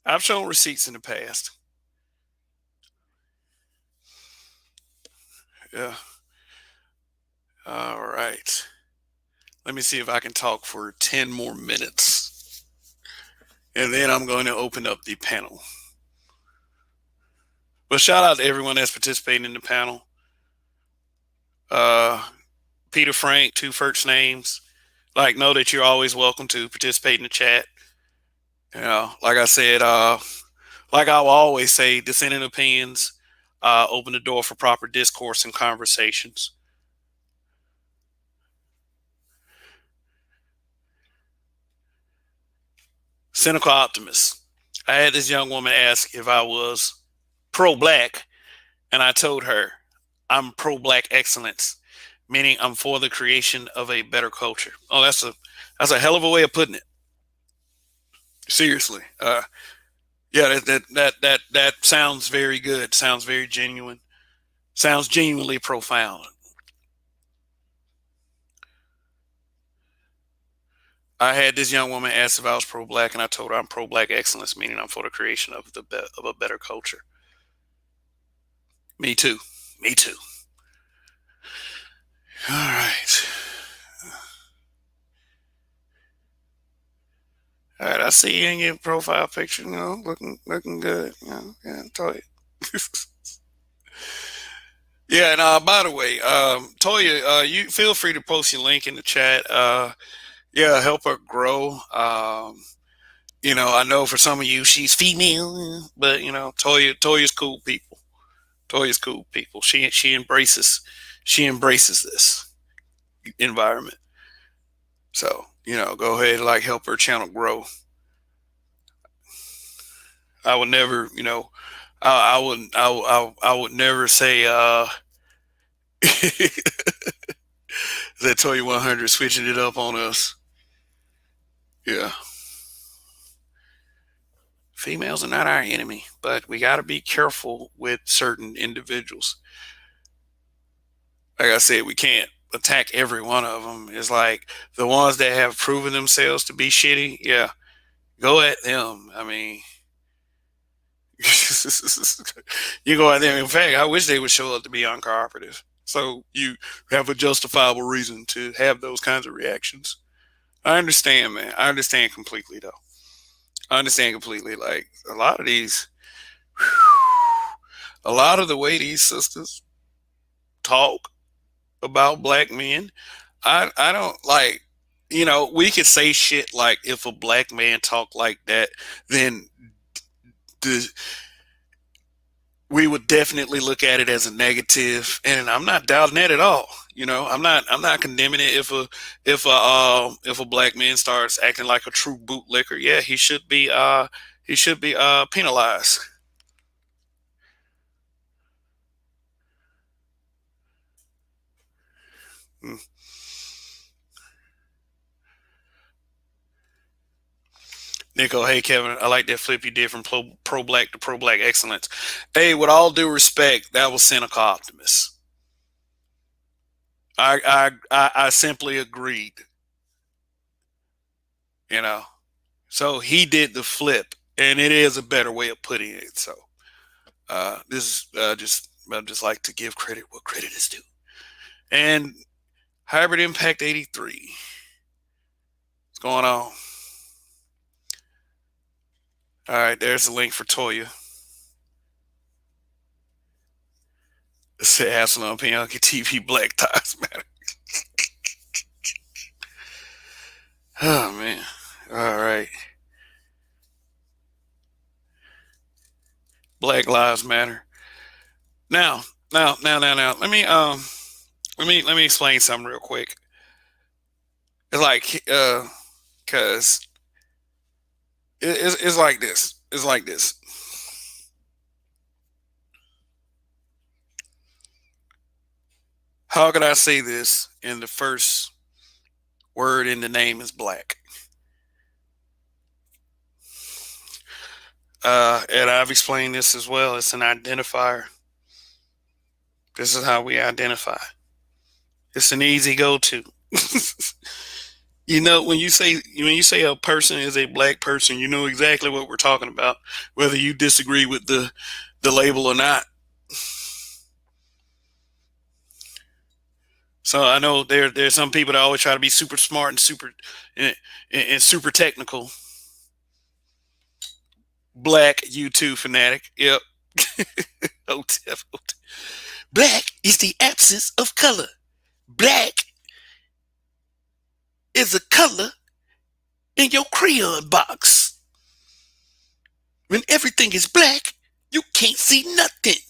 I've shown receipts in the past. Yeah. All right. Let me see if I can talk for 10 more minutes. And then I'm going to open up the panel. But shout out to everyone that's participating in the panel. Peter Frank, two first names. Like, know that you're always welcome to participate in the chat. You know, like I said, like I will always say, dissenting opinions open the door for proper discourse and conversations. Cynical optimist. I had this young woman ask if I was pro-black, and I told her I'm pro-black excellence, meaning I'm for the creation of a better culture. Oh, that's a hell of a way of putting it. Seriously. Yeah, that sounds very good. Sounds very genuine. Sounds genuinely profound. I had this young woman ask if I was pro-black, and I told her I'm pro-black excellence, meaning I'm for the creation of a better culture. Me too. Me too. All right. All right, I see you in your profile picture, you know, looking good. You know, yeah, Toya. Yeah, and by the way, Toya, you feel free to post your link in the chat. Yeah, help her grow. You know, I know for some of you she's female, but you know, Toya's cool people. Toya's cool people. She embraces this environment. So, you know, go ahead and like help her channel grow. I would never, you know, I would never say that Toya 100 switching it up on us. Yeah. Females are not our enemy, but we got to be careful with certain individuals. Like I said, we can't attack every one of them. It's like the ones that have proven themselves to be shitty. Yeah, go at them. I mean, you go at them. In fact, I wish they would show up to be uncooperative. So you have a justifiable reason to have those kinds of reactions. I understand, man. I understand completely, though. I understand completely. Like a lot of these, a lot of the way these sisters talk about black men, I don't like. we could say shit like, if a black man talk like that, then the we would definitely look at it as a negative, and I'm not doubting that at all. I'm not condemning it. If a black man starts acting like a true bootlicker, yeah, he should be penalized. Mm. Nico, hey Kevin, I like that flip you did from pro black to pro black excellence. Hey, with all due respect, that was cynical optimist. I simply agreed. You know, so he did the flip, and it is a better way of putting it. So this is just I just like to give credit what credit is due. And Hybrid Impact 83. What's going on? All right, there's the link for Toya. It said Absalom Pianki TV Black Ties Matter. Oh man. All right. Black Lives Matter. Now. Let me explain something real quick. It's like cause it's like this. It's like this. How could I say this? And the first word in the name is black. And I've explained this as well. It's an identifier. This is how we identify. It's an easy go-to. When you say a person is a black person, you know exactly what we're talking about, whether you disagree with the label or not. So I know there's some people that always try to be super smart and super technical. Black U2 fanatic. Yep. Hotep. Black is the absence of color. Black is a color in your crayon box. When everything is black, you can't see nothing.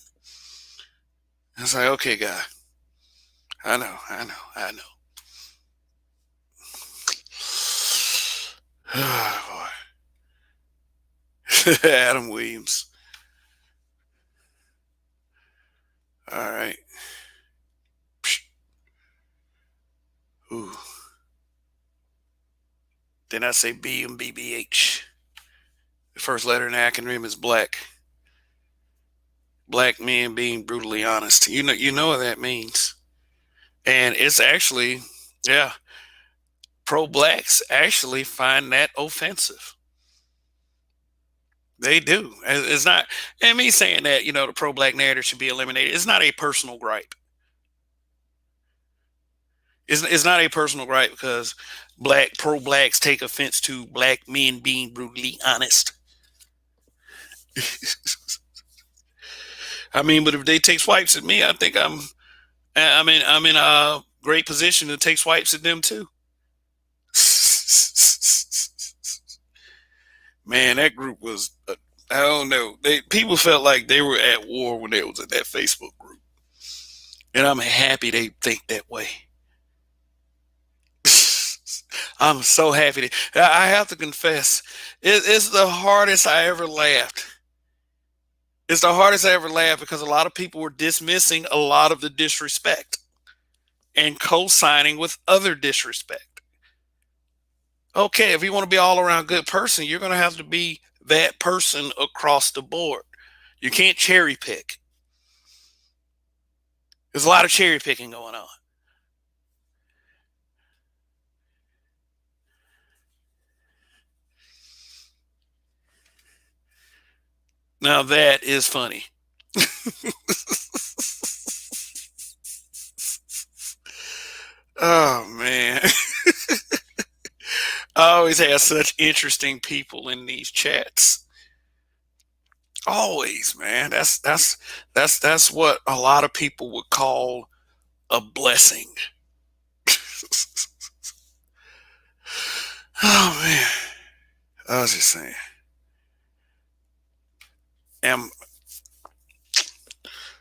I was like, okay, guy. I know. Oh, boy. Adam Williams. All right. Ooh. Then I say B and BBH. The first letter in the acronym is black. Black men being brutally honest. You know what that means. And it's actually, yeah, pro blacks actually find that offensive. They do. It's not, and me saying that, the pro black narrative should be eliminated. It's not a personal gripe. It's not a personal gripe because pro blacks take offense to black men being brutally honest. I mean, but if they take swipes at me, I think I'm in a great position to take swipes at them too. Man, that group was I don't know. People felt like they were at war when they was in that Facebook group, and I'm happy they think that way. I'm so happy. I have to confess, it's the hardest I ever laughed. It's the hardest I ever laughed because a lot of people were dismissing a lot of the disrespect and co-signing with other disrespect. Okay, if you want to be all around good person, you're going to have to be that person across the board. You can't cherry pick. There's a lot of cherry picking going on. Now that is funny. Oh man. I always have such interesting people in these chats. Always, man. That's what a lot of people would call a blessing. Oh man, I was just saying. Um,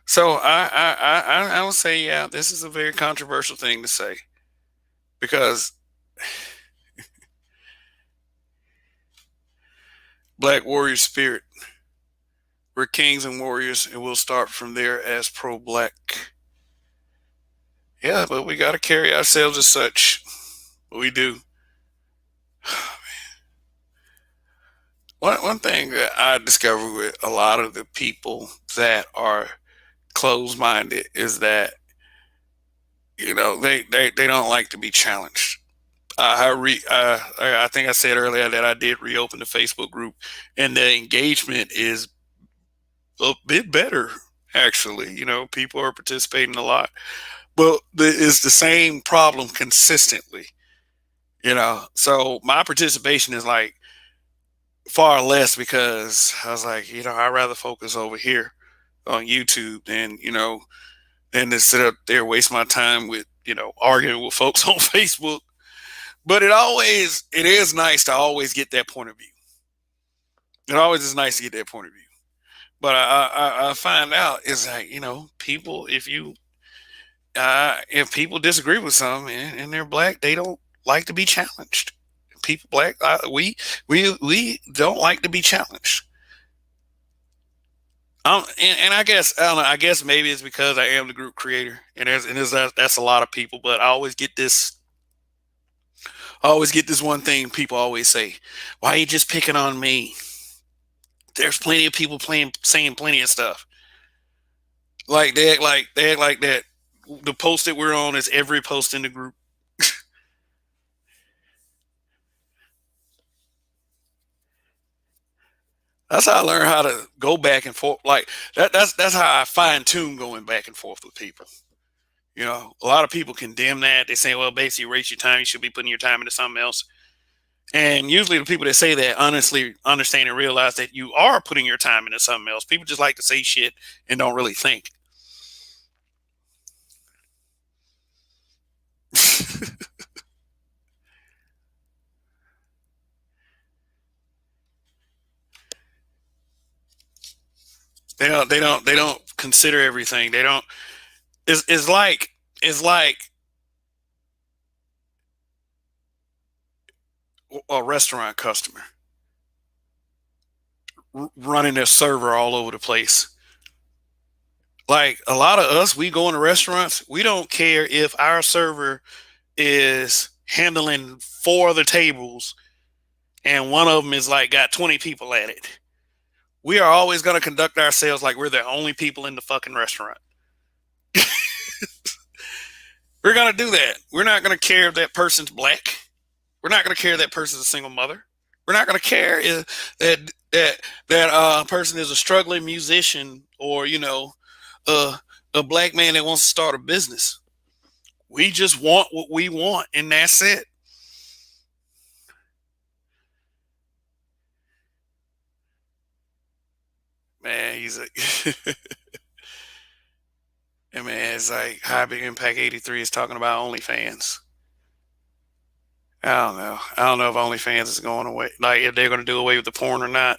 so I would say, yeah, this is a very controversial thing to say because Black Warrior Spirit, we're kings and warriors, and we'll start from there as pro-black. Yeah, but we got to carry ourselves as such. We do. One thing that I discovered with a lot of the people that are closed minded is that they don't like to be challenged. I think I said earlier that I did reopen the Facebook group, and the engagement is a bit better. Actually, people are participating a lot, but it's the same problem consistently. So my participation is like far less because I was like, I'd rather focus over here on YouTube than to sit up there waste my time with arguing with folks on Facebook. But it is nice to always get that point of view. It always is nice to get that point of view. But I find out is like people if people disagree with something and they're black, they don't like to be challenged. People black, we don't like to be challenged. And I don't know. I guess maybe it's because I am the group creator, and that's a lot of people. But I always get this one thing people always say: "Why are you just picking on me?" There's plenty of people saying plenty of stuff. Like they act like that. The post that we're on is every post in the group. That's how I learn how to go back and forth. Like that's how I fine tune going back and forth with people. A lot of people condemn that. They say, well, basically, you waste your time. You should be putting your time into something else. And usually, the people that say that honestly understand and realize that you are putting your time into something else. People just like to say shit and don't really think. They don't consider everything. They don't. It's like a restaurant customer running their server all over the place. Like a lot of us, we go into restaurants, we don't care if our server is handling four other tables and one of them is like got 20 people at it. We are always going to conduct ourselves like we're the only people in the fucking restaurant. We're going to do that. We're not going to care if that person's black. We're not going to care if that person's a single mother. We're not going to care if that person is a struggling musician or a black man that wants to start a business. We just want what we want, and that's it. Man, he's like, and man, it's like High Big Impact 83 is talking about OnlyFans. I don't know. I don't know if OnlyFans is going away, like if they're going to do away with the porn or not.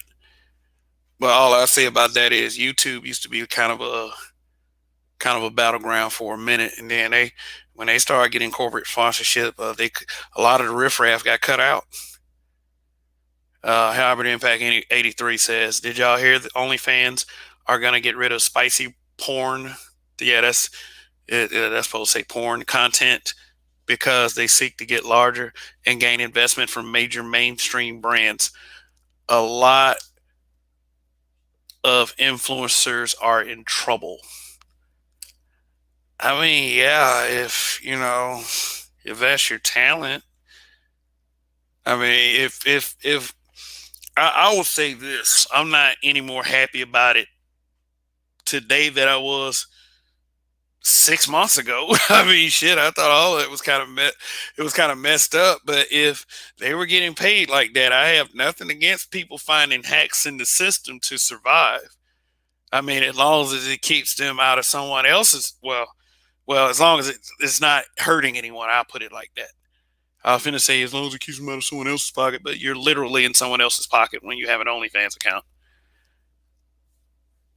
But all I say about that is YouTube used to be kind of a battleground for a minute, and then when they started getting corporate sponsorship, a lot of the riffraff got cut out. Hybrid Impact 83 says, "Did y'all hear that OnlyFans are gonna get rid of spicy porn? Yeah, that's supposed to say porn content because they seek to get larger and gain investment from major mainstream brands. A lot of influencers are in trouble." I mean, yeah, if that's your talent. I mean, if I will say this, I'm not any more happy about it today than I was 6 months ago. I mean, shit, I thought all of it was it was kind of messed up. But if they were getting paid like that, I have nothing against people finding hacks in the system to survive. I mean, as long as it keeps them out of someone else's, as long as it's not hurting anyone, I'll put it like that. I was finna say as long as it keeps them out of someone else's pocket, but you're literally in someone else's pocket when you have an OnlyFans account.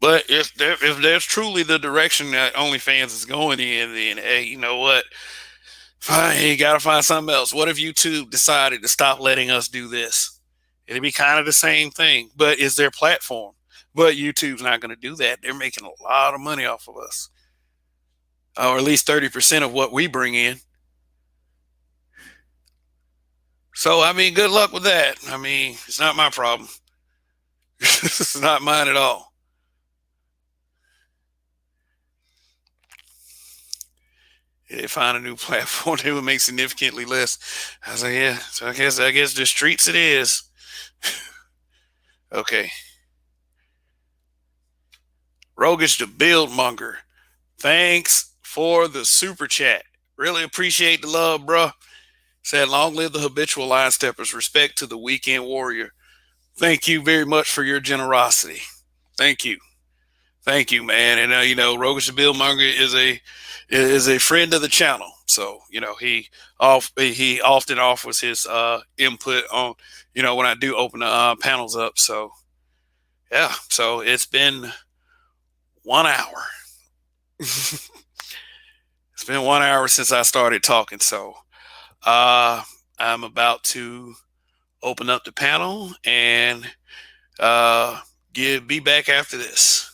But if there's truly the direction that OnlyFans is going in, then hey, you know what? Fine, you gotta find something else. What if YouTube decided to stop letting us do this? It'd be kind of the same thing, but it's their platform. But YouTube's not going to do that. They're making a lot of money off of us, or at least 30% of what we bring in. So, I mean, good luck with that. I mean, it's not my problem. It's not mine at all. If they find a new platform, they would make significantly less. I was like, yeah. So I guess the streets it is. Okay. Rogish the Build Monger. Thanks for the super chat. Really appreciate the love, bro. Said, long live the habitual line steppers. Respect to the weekend warrior. Thank you very much for your generosity. Thank you. Thank you, man. And, Rogish the Build Monger is a friend of the channel. So, he often offers his input on, when I do open the panels up. So, yeah. So it's been 1 hour. It's been 1 hour since I started talking. So, I'm about to open up the panel and be back after this.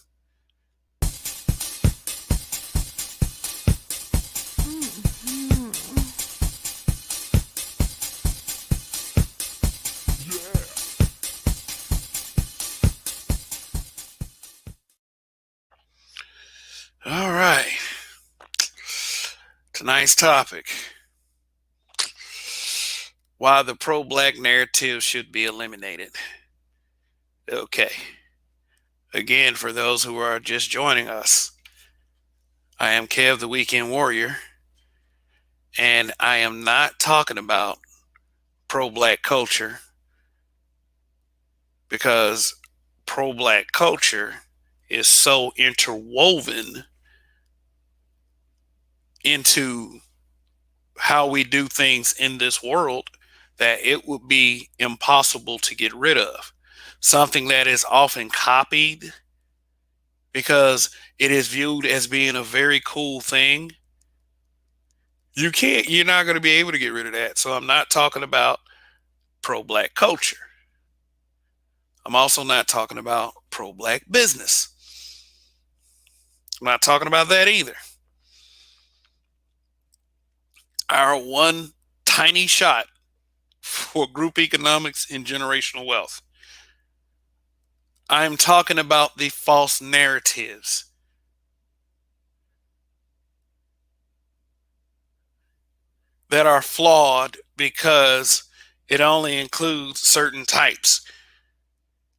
All right. Tonight's topic: why the pro-black narrative should be eliminated. Okay. Again, for those who are just joining us, I am Kev the Weekend Warrior, and I am not talking about pro-black culture, because pro-black culture is so interwoven into how we do things in this world that it would be impossible to get rid of. Something that is often copied because it is viewed as being a very cool thing. You're not going to be able to get rid of that. So I'm not talking about pro-black culture. I'm also not talking about pro-black business. I'm not talking about that either. Our one tiny shot for group economics and generational wealth. I'm talking about the false narratives. That are flawed because it only includes certain types.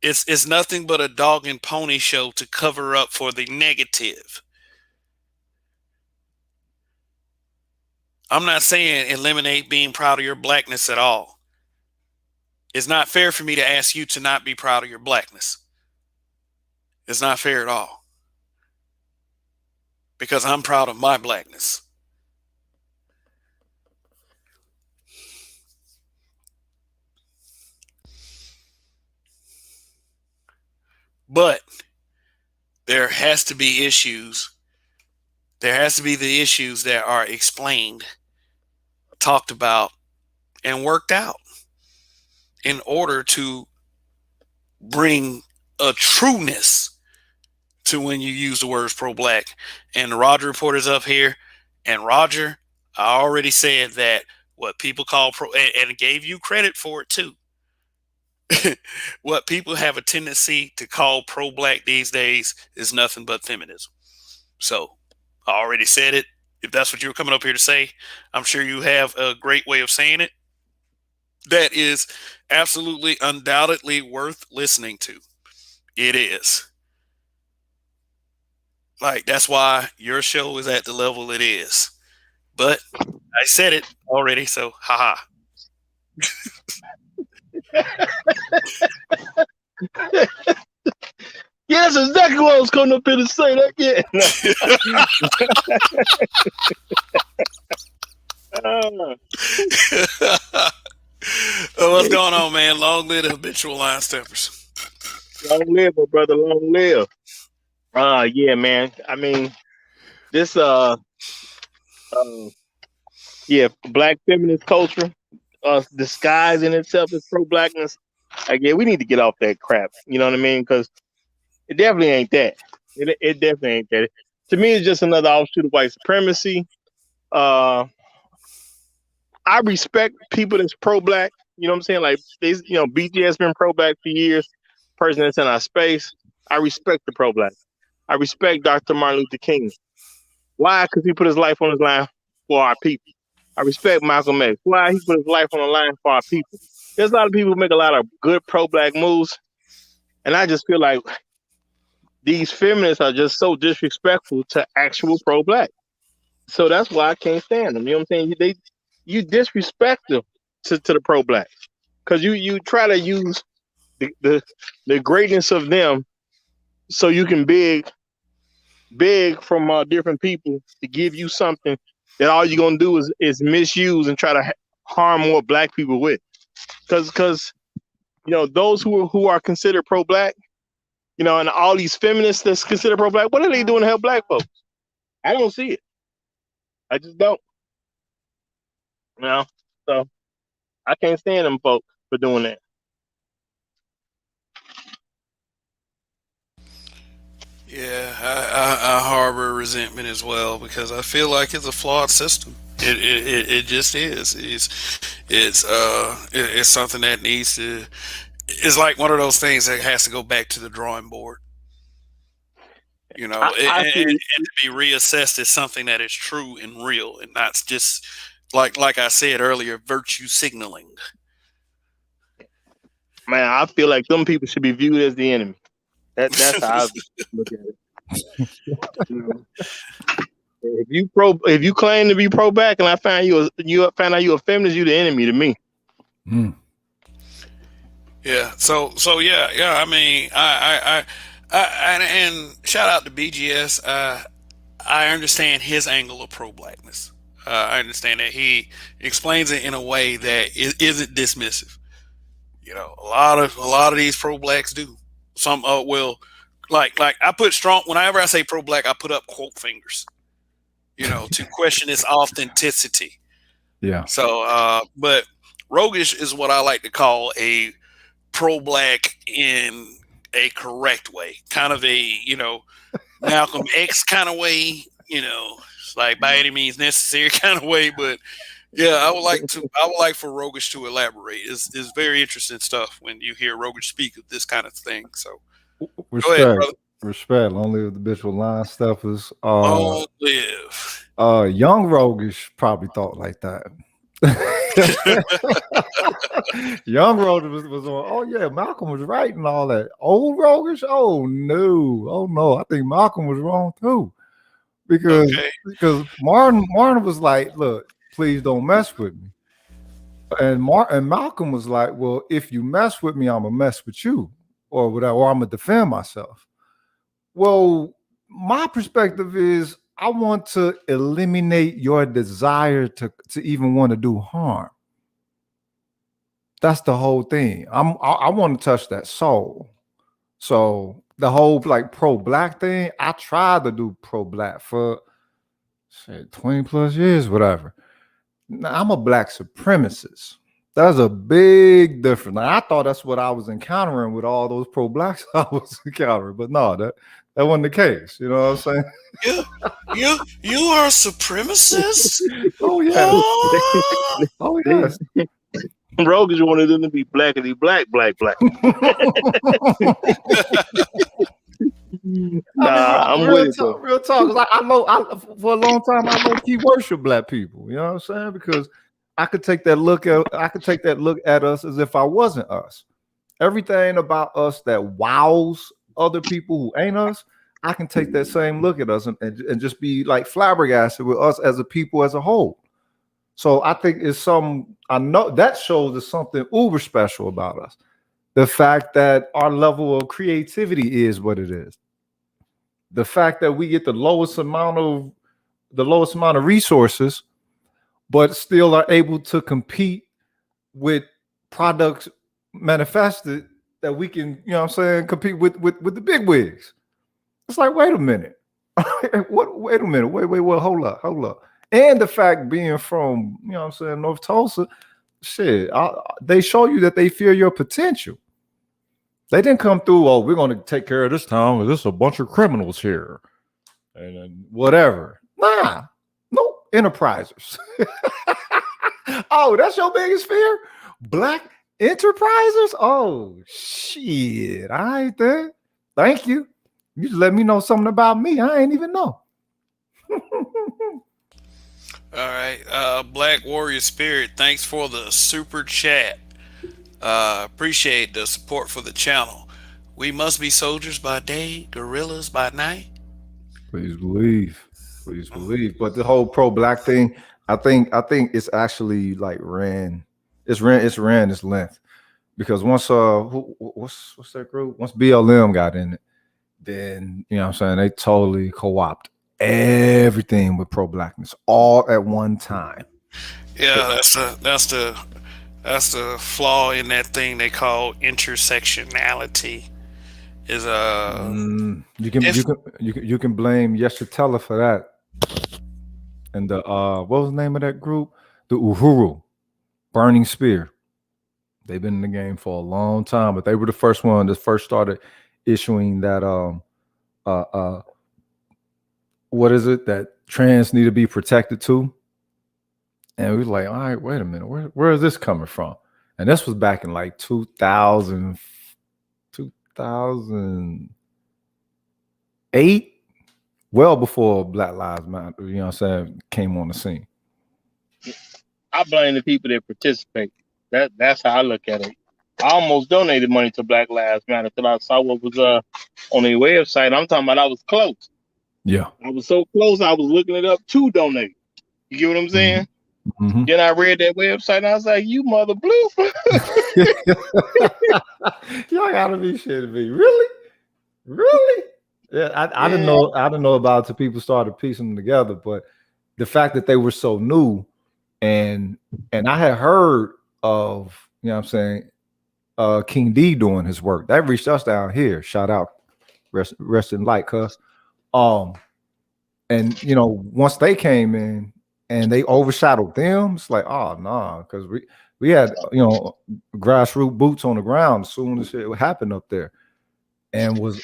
It's nothing but a dog and pony show to cover up for the negative. I'm not saying eliminate being proud of your blackness at all. It's not fair for me to ask you to not be proud of your blackness. It's not fair at all. Because I'm proud of my blackness. But there has to be issues. There has to be the issues that are explained, talked about, and worked out in order to bring a trueness to when you use the words pro-black. And the Roger Report is up here. And Roger, I already said that what people call and gave you credit for it too. What people have a tendency to call pro-black these days is nothing but feminism. So I already said it. If that's what you were coming up here to say, I'm sure you have a great way of saying it that is absolutely, undoubtedly worth listening to. It is. Like, that's why your show is at the level it is. But I said it already, so haha.
Yeah, that's exactly what I was coming up here to say. That, yeah.
What's going on, man? Long live the habitual line steppers.
Long live, my brother. Long live. Yeah, man. I mean, this yeah, black feminist culture, disguised in itself as pro-blackness. Like, yeah, we need to get off that crap. You know what I mean? Because it definitely ain't that. It definitely ain't that. To me, it's just another offshoot of white supremacy. I respect people that's pro-black. You know what I'm saying? Like, BG has been pro-black for years. Person that's in our space. I respect the pro-black. I respect Dr. Martin Luther King. Why? Because he put his life on his line for our people. I respect Malcolm X. Why? He put his life on the line for our people. There's a lot of people who make a lot of good pro-black moves, and I just feel like these feminists are just so disrespectful to actual pro-black. So that's why I can't stand them. You know what I'm saying? You disrespect them to the pro-black because you try to use the greatness of them so you can beg from different people to give you something that all you're gonna do is misuse and try to harm more black people with. Because those who are considered pro-black, and all these feminists that's considered pro-black, what are they doing to help black folks? I don't see it. I just don't. So I can't stand them folks for doing that.
Yeah, I harbor resentment as well because I feel like it's a flawed system. It just is. It's something that needs to. It's like one of those things that has to go back to the drawing board. And to be reassessed as something that is true and real, and not just like I said earlier, virtue signaling.
Man, I feel like them people should be viewed as the enemy. That's how I look at it. If you claim to be pro-black and I find you found out you're a feminist, you're the enemy to me.
Mm.
Yeah. So yeah. I mean, I and shout out to BGS. I understand his angle of pro-blackness. I understand that he explains it in a way that isn't dismissive. A lot of these pro-blacks do. Some will, like I put strong. Whenever I say pro-black, I put up quote fingers. To question its authenticity.
Yeah.
So, but roguish is what I like to call a pro-black in a correct way, kind of a Malcolm X kind of way. It's like by any means necessary kind of way. But yeah, I would like for Roguish to elaborate. It's very interesting stuff when you hear Roguish speak of this kind of thing. So
respect,
go ahead, brother.
Respect. Long live the habitual line steppers.
Long live.
Young Roguish probably thought like that. Young Roguish was on. Oh yeah, Malcolm was right and all that. Old Roguish, oh no, I think Malcolm was wrong too, because Martin was like, look, please don't mess with me, and Malcolm was like, well, if you mess with me, I'm gonna mess with you, or whatever, or I'm gonna defend myself. Well, my perspective is I want to eliminate your desire to even want to do harm. That's the whole thing. I want to touch that soul. So the whole like pro-black thing, I tried to do pro-black for 20 plus years, whatever. Now, I'm a black supremacist. That's a big difference. Now, I thought that's what I was encountering with all those pro-blacks I was encountering, but no, that wasn't the case. You know what I'm saying?
You are a supremacist?
Oh yeah. Oh yes.
Roguish wanted them to be blackity black. I'm with it.
Real talk. For a long time, I low-key worship black people. You know what I'm saying? Because I could take that look at us as if I wasn't us. Everything about us that wows other people who ain't us, I can take that same look at us and just be like flabbergasted with us as a people as a whole. So I think I know that shows there's something uber special about us. The fact that our level of creativity is what it is. The fact that we get the lowest amount of resources but still are able to compete with products manifested that we can, you know what I'm saying, compete with the big wigs. It's like, wait a minute. Wait a minute. Wait, hold up. And the fact being from, you know what I'm saying, North Tulsa, shit, they show you that they fear your potential. They didn't come through, oh, we're going to take care of this town. There's a bunch of criminals here. And whatever. Nah. Nope. Enterprisers. Oh, that's your biggest fear? Black enterprisers? Oh, shit. I ain't there. Thank you. You just let me know something about me. I ain't even know.
All right. Black Warrior Spirit, thanks for the super chat. Appreciate the support for the channel. We must be soldiers by day, guerrillas by night.
Please believe. But the whole pro-black thing, I think it's actually like ran its length. Because once what's that group? Once BLM got in it, then you know what I'm saying, they totally co-opt everything with pro-blackness all at one time.
Yeah, that's the flaw in that thing they call intersectionality. Is
you can blame Yeshitela for that. And the what was the name of that group? The Uhuru Burning Spear. They've been in the game for a long time, but they were the first one that first started issuing that what is it that trans need to be protected too? And we was like, all right, wait a minute, where is this coming from? And this was back in like 2008, well before Black Lives Matter, you know what I'm saying, came on the scene.
I blame the people that participate. That's how I look at it. I almost donated money to Black Lives Matter until I saw what was on their website. I'm talking about I was close.
Yeah.
I was so close, I was looking it up to donate. You get what I'm saying?
Mm-hmm.
Then I read that website and I was like, you mother blue.
Y'all gotta be shitting me. Really? Yeah, I didn't know about it till people started piecing them together, but the fact that they were so new and I had heard of, you know what I'm saying, King D doing his work. That reached us down here. Shout out, rest in light, cuz. And you know, once they came in and they overshadowed them, it's like, oh no, because we had, you know, grassroots boots on the ground as soon as it happened up there, and it was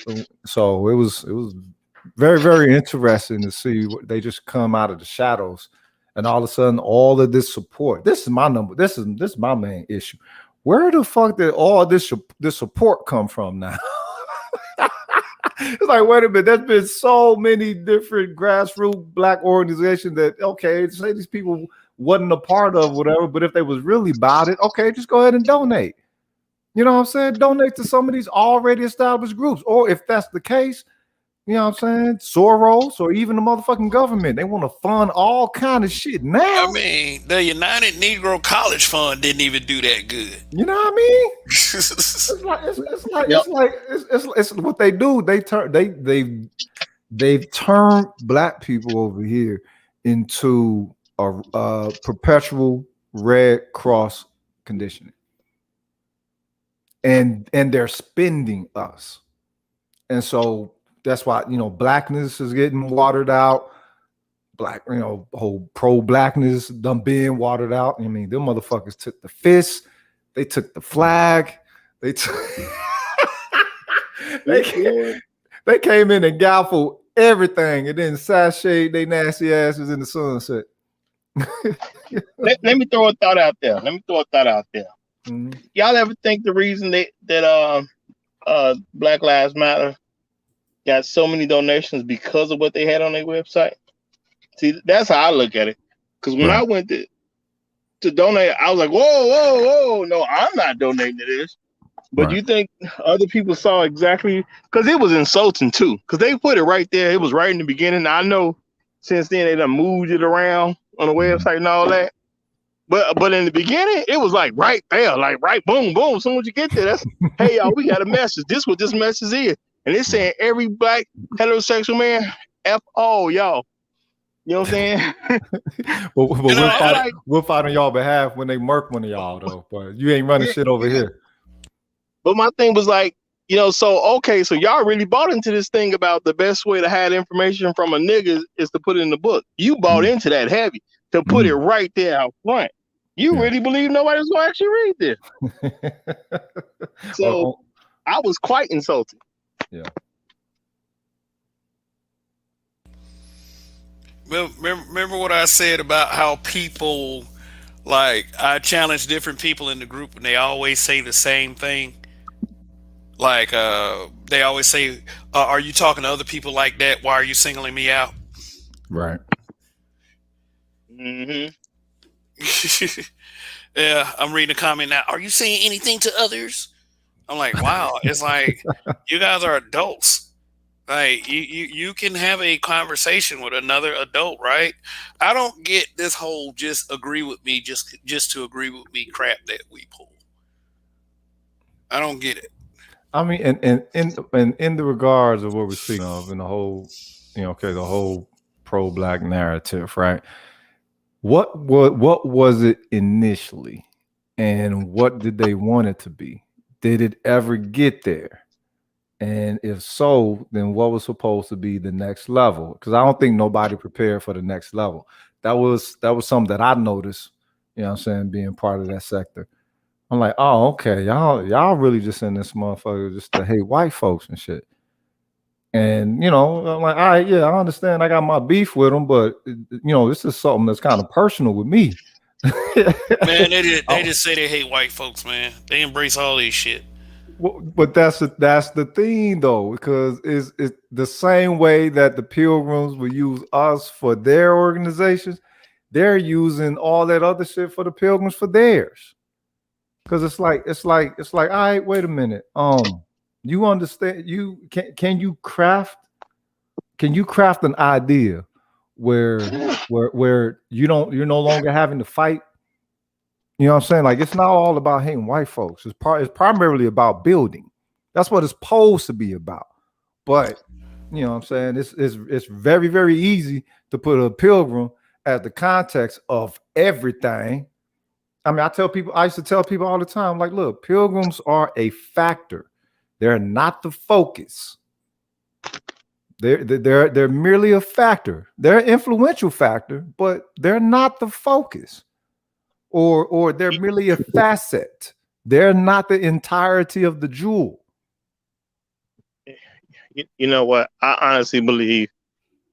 very, very interesting to see what they just come out of the shadows, and all of a sudden, all of this support. This is my number. This is my main issue. Where the fuck did all this support come from now? It's like, wait a minute, there's been so many different grassroots black organizations that, okay, say these people wasn't a part of whatever, but if they was really about it, okay, just go ahead and donate. You know what I'm saying? Donate to some of these already established groups. Or if that's the case, you know what I'm saying, Soros or even the motherfucking government, they want to fund all kind of shit now.
I mean, the United Negro College Fund didn't even do that good.
You know what I mean? It's what they do. They've turned black people over here into a perpetual Red Cross conditioning, and they're spending us, and so that's why, you know, blackness is getting watered out. Black, you know, whole pro-blackness done being watered out. I mean, them motherfuckers took the fist, they took the flag, they came in and gaffled everything and then sashayed they nasty asses in the sunset.
let me throw a thought out there. Mm-hmm. Y'all ever think the reason that Black Lives Matter got so many donations because of what they had on their website? See, that's how I look at it. Because when I went to donate, I was like, whoa, no, I'm not donating to this. But you think other people saw exactly, because it was insulting too. Because they put it right there. It was right in the beginning. I know since then they done moved it around on the website and all that. But in the beginning, it was like right there, like right, boom, boom. As soon as you get there, that's, hey, y'all, we got a message. This what this message is. And it's saying every black heterosexual man, F all y'all. You know what I'm saying?
But
You know,
we'll fight on y'all behalf when they murk one of y'all though. But you ain't running shit over here.
But my thing was like, you know, so okay, so y'all really bought into this thing about the best way to hide information from a nigga is to put it in the book. You bought into that heavy to put it right there out front. You really believe nobody's gonna actually read this? So I was quite insulted.
Yeah.
Well, remember what I said about how people, like, I challenge different people in the group and they always say the same thing. Like, they always say, are you talking to other people like that? Why are you singling me out?
Right.
Mm-hmm.
Yeah, I'm reading a comment now. Are you saying anything to others? I'm like, wow. It's like, you guys are adults. Like, you can have a conversation with another adult, right? I don't get this whole just agree with me just to agree with me crap that we pull. I don't get it.
I mean, and in the regards of what we're speaking of, in the whole, the whole pro-black narrative, right? What was it initially, and what did they want it to be? Did it ever get there? And if so, then what was supposed to be the next level? Because I don't think nobody prepared for the next level. That was something that I noticed, you know what I'm saying, being part of that sector. I'm like, oh, okay, y'all really just in this motherfucker just to hate white folks and shit. And, I'm like, all right, yeah, I understand I got my beef with them, but, this is something that's kind of personal with me.
Man, they just say they hate white folks, man. They embrace all this shit.
But that's the thing, though, because it's the same way that the Pilgrims will use us for their organizations. They're using all that other shit for the Pilgrims for theirs. Because it's like, all right, wait a minute. You understand? Can you craft an idea where you're no longer having to fight? You know what I'm saying? Like, it's not all about hating white folks. It's primarily about building. That's what it's supposed to be about. But you know what I'm saying? It's very, very easy to put a pilgrim as the context of everything. I mean, I used to tell people all the time, like, look, pilgrims are a factor. They're not the focus. They're merely a factor. They're an influential factor, but they're not the focus. Or they're merely a facet. They're not the entirety of the jewel.
You know what? I honestly believe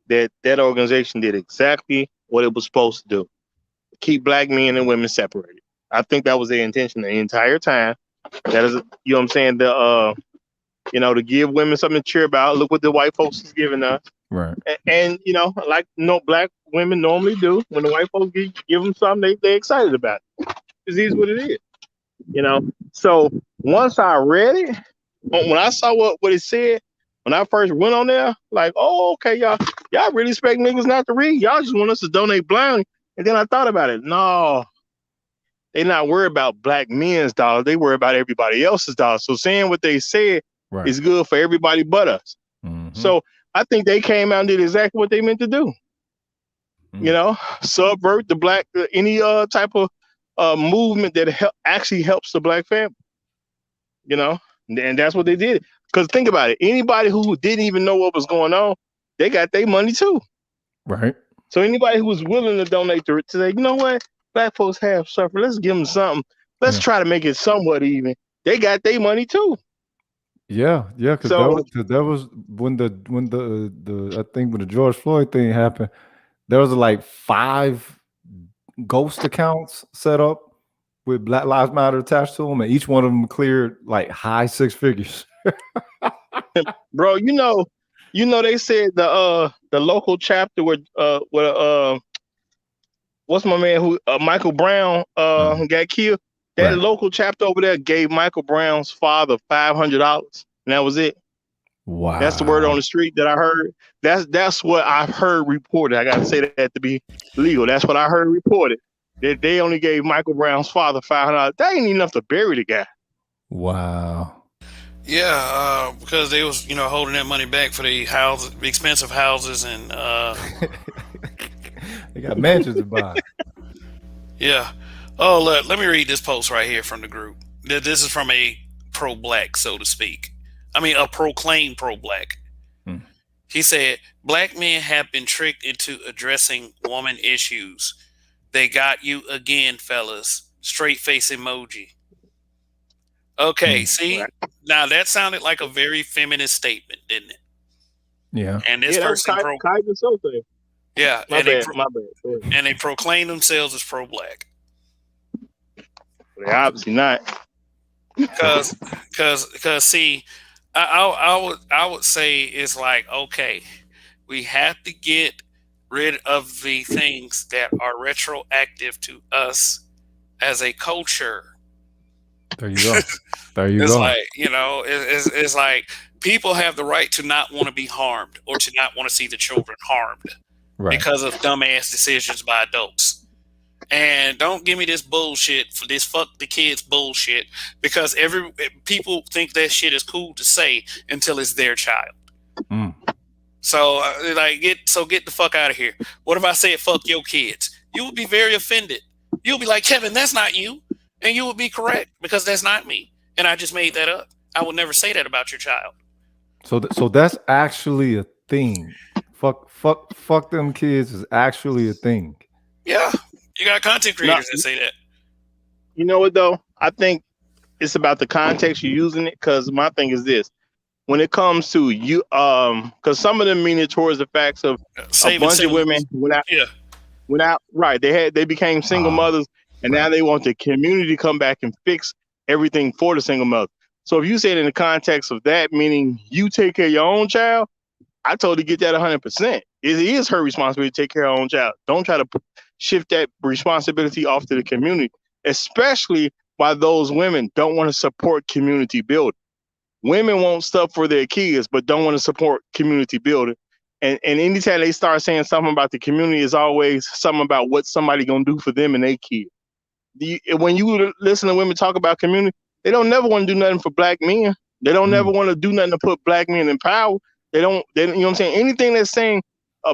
that organization did exactly what it was supposed to do. Keep black men and women separated. I think that was their intention the entire time. That is, you know what I'm saying? To give women something to cheer about. Look what the white folks is giving us.
Right.
And like black women normally do, when the white folks give them something, they're excited about it. It is what it is. So once I read it, when I saw what it said, when I first went on there, like, oh, okay, y'all really expect niggas not to read? Y'all just want us to donate blindly. And then I thought about it. No, they're not worried about black men's dollars. They worry about everybody else's dollars. So saying what they said is good for everybody but us. Mm-hmm. So I think they came out and did exactly what they meant to do. Mm-hmm. Subvert the black, any type of movement that actually helps the black family. And that's what they did. Because think about it. Anybody who didn't even know what was going on, they got their money too.
Right.
So anybody who was willing to donate to say, you know what, black folks have suffered. Let's give them something. Let's try to make it somewhat even. They got their money too.
Yeah, because that was when the I think when the George Floyd thing happened, there was like 5 ghost accounts set up with Black Lives Matter attached to them, and each one of them cleared like high 6 figures.
Bro, they said the local chapter with what's my man who Michael Brown got killed. That local chapter over there gave Michael Brown's father $500, and that was it.
Wow,
that's the word on the street that I heard. That's what I've heard reported. I gotta say that to be legal. That's what I heard reported. That they only gave Michael Brown's father $500. That ain't enough to bury the guy.
Wow.
Yeah, because they was holding that money back for the expensive houses, and
They got mansions to buy.
Yeah. Oh, look, let me read this post right here from the group. This is from a pro-black, so to speak. I mean, a proclaimed pro-black. He said, "Black men have been tricked into addressing woman issues. They got you again, fellas. Straight face emoji." Okay, see? Now that sounded like a very feminist statement, didn't it?
Yeah.
And this
that was
person
Kaiser Soze.
yeah,
My
and
bad. My bad. Go ahead.
and they proclaim themselves as pro-black.
They're obviously not.
Cause see, I would say it's like, okay, we have to get rid of the things that are retroactive to us as a culture.
There you go. There you
It's
go.
like, you know, it's like people have the right to not want to be harmed or to not want to see the children harmed because of dumbass decisions by adults. And don't give me this bullshit for this fuck the kids bullshit, because people think that shit is cool to say until it's their child. So get the fuck out of here. What if I said fuck your kids? You would be very offended. You'll be like, Kevin, that's not you. And you would be correct, because that's not me. And I just made that up. I would never say that about your child.
So that's actually a thing. Fuck them kids is actually a thing.
Yeah. You got content creators that say that.
You know what though? I think it's about the context you're using it. Because my thing is this: when it comes to you, because some of them mean it towards the facts of a bunch of women went out. Right? They became single mothers, and now they want the community to come back and fix everything for the single mother. So if you say it in the context of that, meaning you take care of your own child, I totally get that 100%. It is her responsibility to take care of her own child. Don't try to shift that responsibility off to the community, especially while those women don't want to support community building. Women want stuff for their kids, but don't want to support community building. And anytime they start saying something about the community, is always something about what somebody gonna do for them and their kids. When you listen to women talk about community, they don't never want to do nothing for black men. They don't never want to do nothing to put black men in power. They you know what I'm saying? Anything that's saying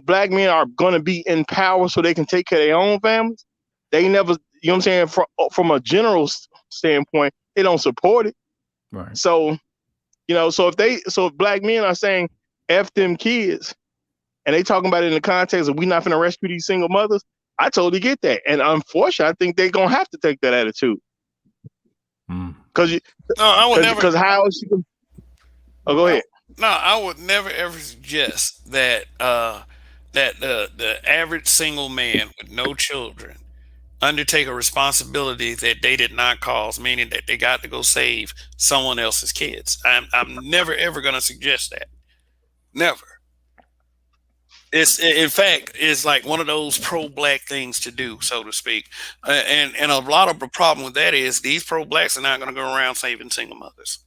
black men are going to be in power so they can take care of their own families, they never, you know what I'm saying, from a general standpoint, they don't support it.
Right.
So, so if black men are saying F them kids, and they talking about it in the context of we not finna rescue these single mothers, I totally get that. And unfortunately, I think they're going to have to take that attitude. Because
I would never.
Because how is she going to... Oh, go ahead.
No, I would never ever suggest that the average single man with no children undertake a responsibility that they did not cause, meaning that they got to go save someone else's kids. I'm never ever going to suggest that. Never. In fact, it's like one of those pro-black things to do, so to speak. And a lot of the problem with that is these pro-blacks are not going to go around saving single mothers.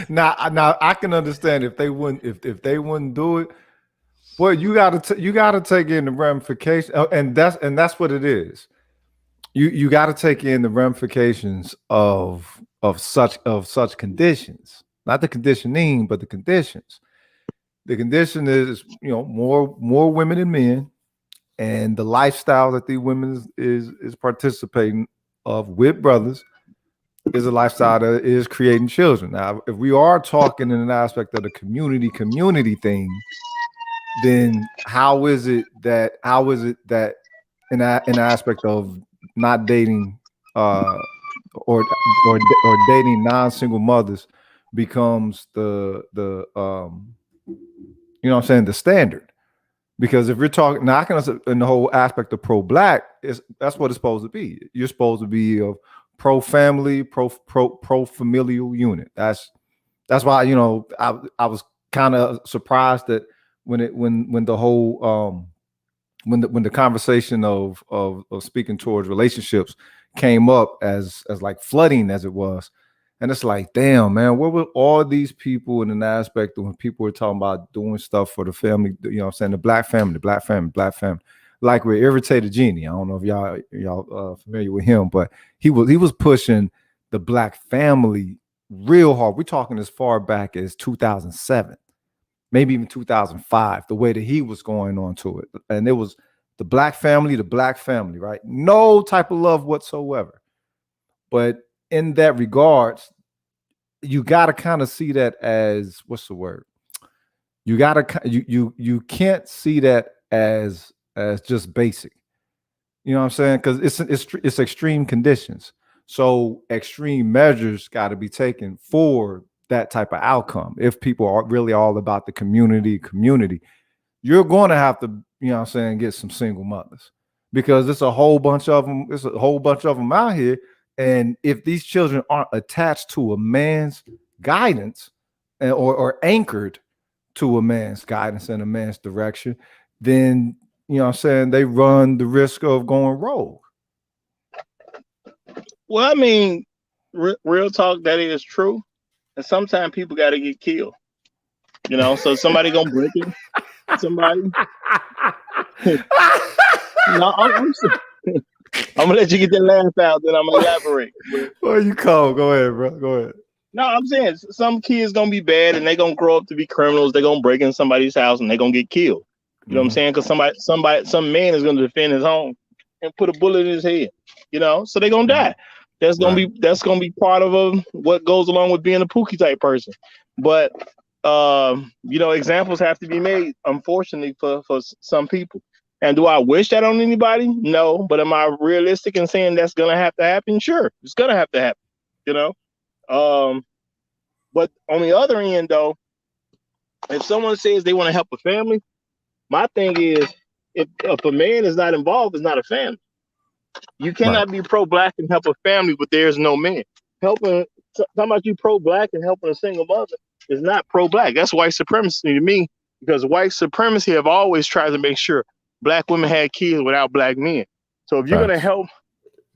Now I can understand if they wouldn't do it. Boy, you gotta take in the ramifications, and that's what it is. You got to take in the ramifications of such conditions, not the conditioning, but the conditions. The condition is, more women than men, and the lifestyle that the women is participating of with brothers is a lifestyle that is creating children. Now, if we are talking in an aspect of the community thing, then how is it that in an aspect of not dating or dating non-single mothers becomes the the standard? Because if you're talking now, I can in the whole aspect of pro-black, that's what it's supposed to be. You're supposed to be a pro-family, pro-familial unit. That's why I was kind of surprised that when the whole when the conversation of speaking towards relationships came up as like flooding as it was. And it's like, damn, man, where were all these people in an aspect of when people were talking about doing stuff for the family, the black family, like we're Irritated Genie. I don't know if y'all familiar with him, but he was pushing the black family real hard. We're talking as far back as 2007, maybe even 2005, the way that he was going on to it. And it was the black family, right? No type of love whatsoever. But in that regards, you got to kind of see that as, what's the word? You got to you can't see that as just basic. You know what I'm saying? Because it's extreme conditions. So extreme measures got to be taken for that type of outcome. If people are really all about the community, you're going to have to, you know what I'm saying, get some single mothers, because it's a whole bunch of them. It's a whole bunch of them out here. And if these children aren't attached to a man's guidance or anchored to a man's guidance and a man's direction, then, you know what I'm saying, they run the risk of going rogue.
Well, I mean, real talk, that is true. And sometimes people got to get killed. You know, so somebody gonna break it. Somebody. No, I'm gonna let you get that laugh out, then I'm gonna elaborate.
Well, you call. Go ahead, bro. Go ahead.
No, I'm saying some kids gonna be bad and they gonna grow up to be criminals. They're gonna break in somebody's house and they're gonna get killed. You know what I'm saying? Because some man is gonna defend his home and put a bullet in his head. You know, so they're gonna die. That's gonna be part of what goes along with being a Pookie type person. But you know, examples have to be made, unfortunately, for some people. And do I wish that on anybody? No. But am I realistic in saying that's gonna have to happen? Sure, it's gonna have to happen. You know. But on the other end, though, if someone says they want to help a family, my thing is, if a man is not involved, it's not a family. You cannot be pro-black and help a family, but there's no man. Talking about you pro-black and helping a single mother is not pro-black. That's white supremacy to me, because white supremacy have always tried to make sure black women had kids without black men. So if you're going to help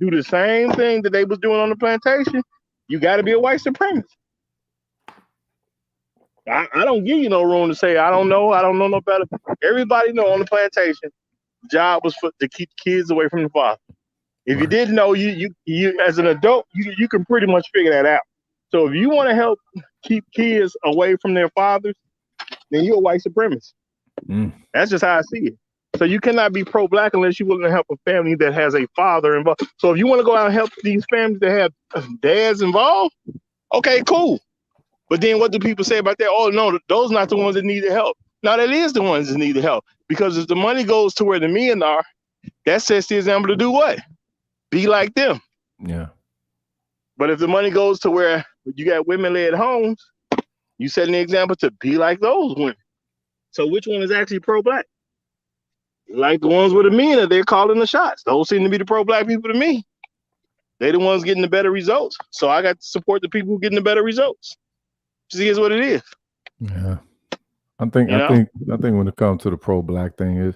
do the same thing that they was doing on the plantation, you got to be a white supremacist. I don't give you no room to say, I don't know no better. Everybody know on the plantation, job was to keep kids away from the father. If you didn't know, you as an adult, you can pretty much figure that out. So if you want to help keep kids away from their fathers, then you're a white supremacist. That's just how I see it. So you cannot be pro-black unless you're willing to help a family that has a father involved. So if you want to go out and help these families that have dads involved, okay, cool. But then what do people say about that? Oh, no, those not the ones that need the help. No, that is the ones that need the help. Because if the money goes to where the men are, that sets the example to do what? Be like them.
Yeah.
But if the money goes to where you got women-led homes, you setting the example to be like those women. So which one is actually pro-black? Like the ones with the men, they're calling the shots. Those seem to be the pro-black people to me. They're the ones getting the better results. So I got to support the people who getting the better results. Just is what it is.
Yeah. I think when it comes to the pro-black thing,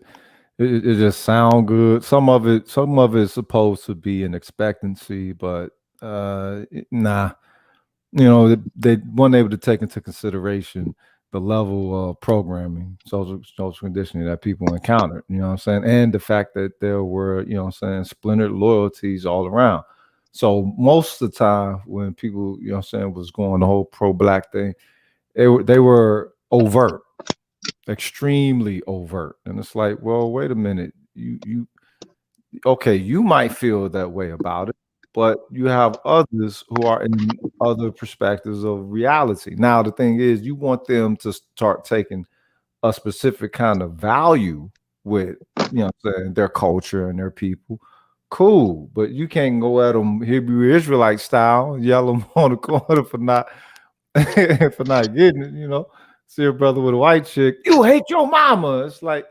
it just sound good. Some of it is supposed to be an expectancy, but nah. You know, they weren't able to take into consideration the level of programming, social conditioning that people encountered, you know what I'm saying? And the fact that there were, you know what I'm saying, splintered loyalties all around. So most of the time when people, you know what I'm saying, was going the whole pro-black thing, they were overt, extremely overt. And it's like, well, wait a minute. You might feel that way about it, but you have others who are in other perspectives of reality. Now, the thing is, you want them to start taking a specific kind of value with, you know what I'm saying, their culture and their people. Cool, but you can't go at them Hebrew Israelite style, yell them on the corner for not getting it, you know. See a brother with a white chick, you hate your mama. It's like,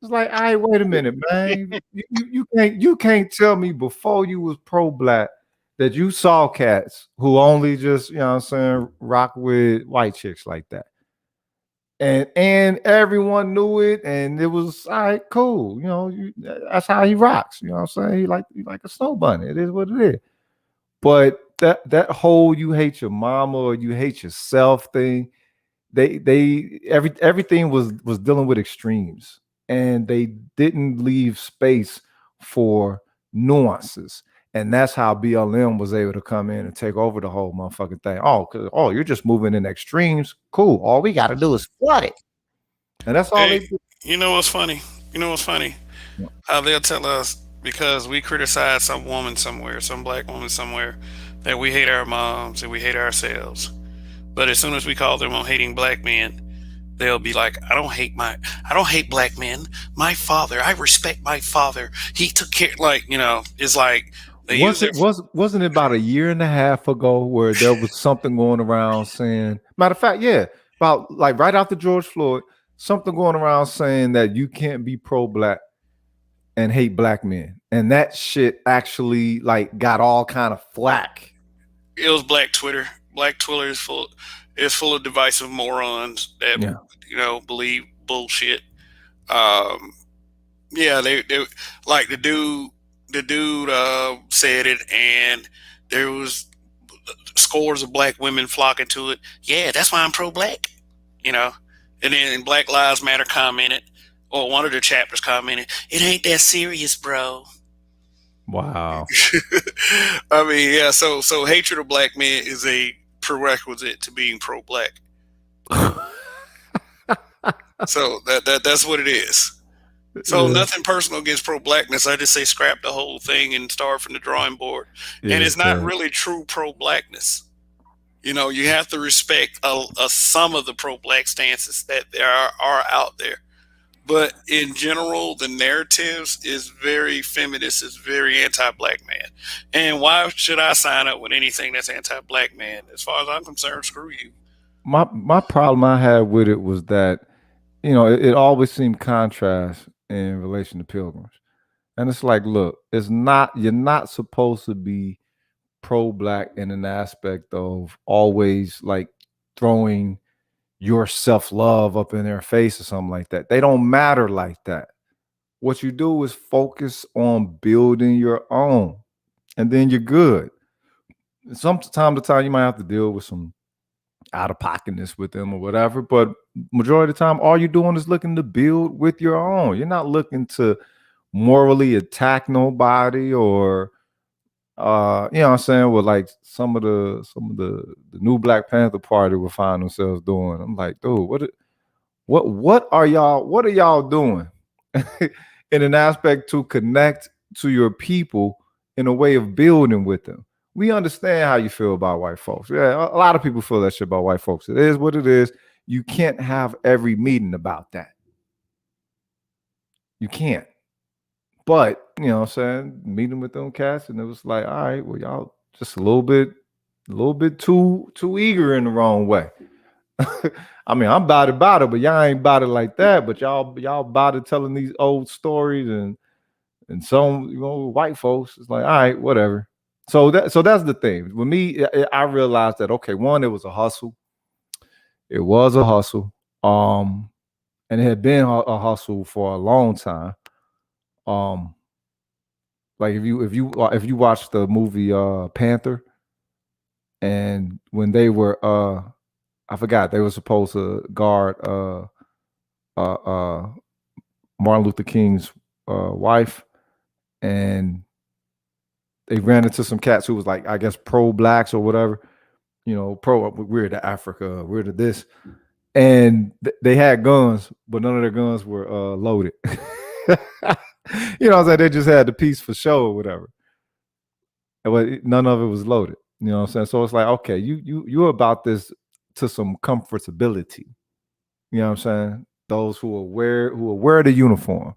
all right, wait a minute, man. You can't tell me before you was pro-black that you saw cats who only just, you know what I'm saying, rock with white chicks like that. And everyone knew it, and it was all right, cool. You know, that's how he rocks. You know what I'm saying? He like a snow bunny. It is what it is. But that whole you hate your mama or you hate yourself thing, everything was dealing with extremes. And they didn't leave space for nuances. And that's how BLM was able to come in and take over the whole motherfucking thing. Oh, you're just moving in extremes. Cool. All we got to do is flood it. And that's all they do.
You know what's funny? How they'll tell us because we criticize some woman somewhere, some black woman somewhere, that we hate our moms and we hate ourselves. But as soon as we call them on hating black men, they'll be like, I don't hate black men. My father, I respect my father. He took care, like, it's like they use it.
Wasn't it about a year and a half ago where there was something going around saying, matter of fact, yeah, about like right after George Floyd, something going around saying that you can't be pro-black and hate black men, and that shit actually like got all kind of flack.
It was Black Twitter. Black Twitter is full of divisive morons that believe bullshit. Yeah, they like the dude said it, and there was scores of black women flocking to it. Yeah, that's why I'm pro-black. And then Black Lives Matter commented, or one of the chapters commented, "It ain't that serious, bro."
Wow.
I mean, yeah. So hatred of black men is a prerequisite to being pro-black. So that's what it is. So nothing personal against pro-blackness. I just say scrap the whole thing and start from the drawing board. And it's not really true pro-blackness. You have to respect some of the pro-black stances that there are out there. But in general, the narratives is very feminist, is very anti-black man. And why should I sign up with anything that's anti-black man? As far as I'm concerned, screw you.
My problem I had with it was that, it always seemed contrast in relation to pilgrims. And it's like, look, you're not supposed to be pro-black in an aspect of always like throwing your self-love up in their face or something like that. They don't matter like that. What you do is focus on building your own, and then you're good. Some time to time you might have to deal with some out-of-pocketness with them or whatever, but majority of the time all you're doing is looking to build with your own. You're not looking to morally attack nobody or what I'm saying, with like some of the new Black Panther Party will find themselves doing. I'm like, dude, what are y'all doing in an aspect to connect to your people in a way of building with them? We understand how you feel about white folks. Yeah, a lot of people feel that shit about white folks. It is what it is. You can't have every meeting about that. You can't. But, what I'm saying, meeting with them cats, and it was like, all right, well, y'all just a little bit too eager in the wrong way. I mean, I'm about it, but y'all ain't about it like that. But y'all about it telling these old stories and some, white folks. It's like, all right, whatever. So that's the thing. With me, I realized that, okay, one, it was a hustle. It was a hustle. And it had been a hustle for a long time. Like if you watch the movie Panther, and when they were I forgot, they were supposed to guard Martin Luther King's wife, and they ran into some cats who was like, I guess, pro-blacks or whatever, we're to Africa, we're to this, and they had guns, but none of their guns were loaded. What I'm saying? They just had the piece for show or whatever. But none of it was loaded. You know what I'm saying? So it's like, okay, you're about this to some comfortability. You know what I'm saying? Those who wear the uniform,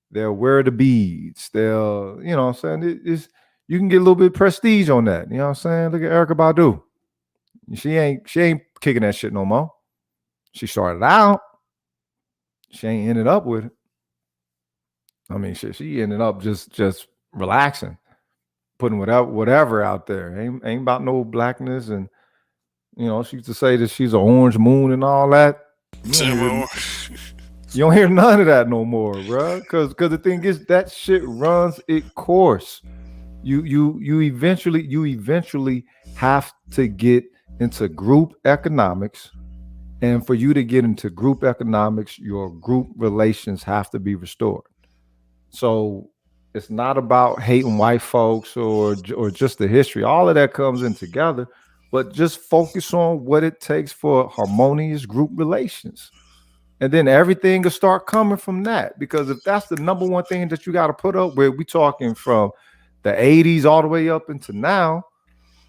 they'll wear the beads, they'll, what I'm saying? You can get a little bit of prestige on that. You know what I'm saying? Look at Erykah Badu. She ain't kicking that shit no more. She started out. She ain't ended up with it. I mean, she ended up just relaxing, putting whatever out there. Ain't about no blackness, and she used to say that she's an orange moon and all that. You don't hear none of that no more, bro. Because the thing is, that shit runs its course. You eventually have to get into group economics, and for you to get into group economics, your group relations have to be restored. So it's not about hating white folks or just the history. All of that comes in together, but just focus on what it takes for harmonious group relations. And then everything will start coming from that. Because if that's the number one thing that you got to put up with, we talking from the 80s all the way up into now.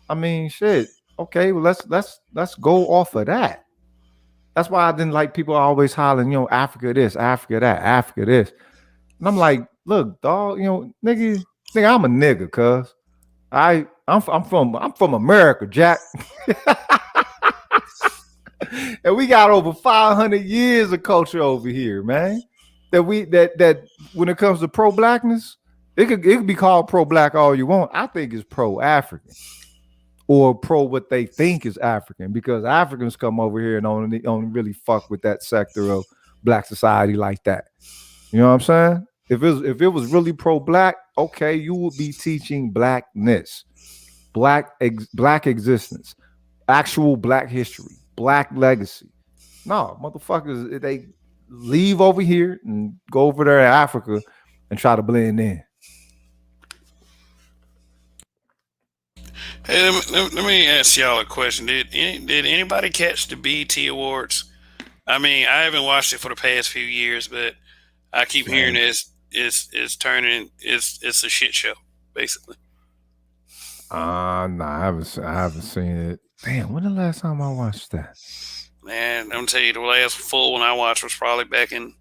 I mean, shit. Okay, well, let's go off of that. That's why I didn't like people always hollering, Africa this, Africa that, Africa this. And I'm like, look, dog, nigga, I'm a nigga, cuz. I'm from America, Jack. And we got over 500 years of culture over here, man. That when it comes to pro-blackness, it could be called pro-black all you want. I think it's pro-African or pro what they think is African, because Africans come over here and only really fuck with that sector of black society like that. You know what I'm saying? If it was really pro-black, okay, you would be teaching blackness, black existence, actual black history, black legacy. No, motherfuckers, they leave over here and go over there in Africa and try to blend in.
Hey, let me ask y'all a question. Did anybody catch the BET Awards? I mean, I haven't watched it for the past few years, but I keep hearing it's a shit show, basically.
No, I haven't seen it. Damn, when the last time I watched that?
Man, I'm gonna tell you, the last full one I watched was probably back in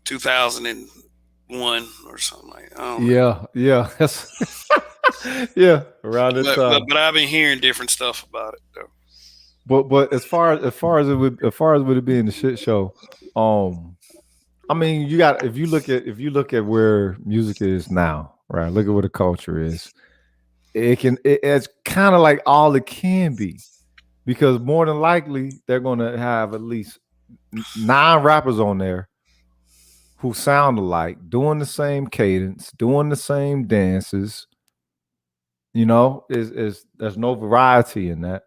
2001 or something like that.
Yeah. Yeah, around this time.
But I've been hearing different stuff about it though.
But as far as with it being the shit show, I mean, if you look at where music is now, right? Look at where the culture is. It's kind of like all it can be, because more than likely they're gonna have at least 9 rappers on there who sound alike, doing the same cadence, doing the same dances. Is there's no variety in that.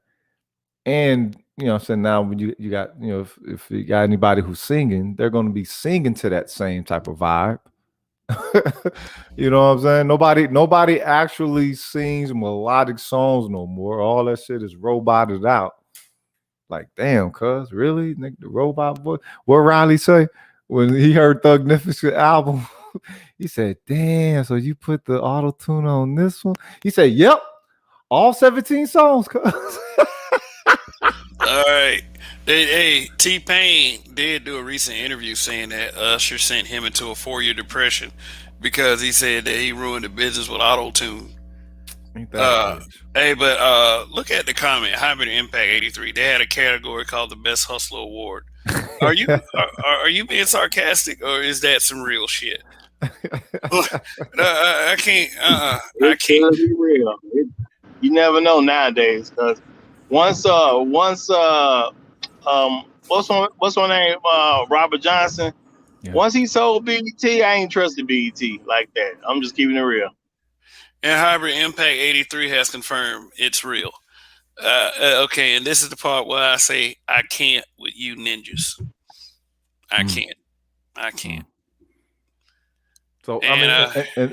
And so now when you got, if you got anybody who's singing, they're going to be singing to that same type of vibe. You know what I'm saying? Nobody actually sings melodic songs no more. All that shit is roboted out. Like, damn, cuz, really? Nigga, the robot voice. What Riley say when he heard Thugnificent album? He said, damn, so you put the auto-tune on this one? He said, yep, all 17 songs, cuz.
All right. Hey, T-Pain did do a recent interview saying that Usher sent him into a 4-year depression because he said that he ruined the business with auto-tune. Hey, but look at the comment. Hybrid Impact 83. They had a category called the Best Hustler Award. Are you being sarcastic, or is that some real shit? I can't. I can't
be real. You never know nowadays, because once what's her name? Robert Johnson. Yeah. Once he sold BET, I ain't trusted BET like that. I'm just keeping it real.
And Hybrid Impact 83 has confirmed it's real. Okay, and this is the part where I say I can't with you ninjas. I can't.
So I mean,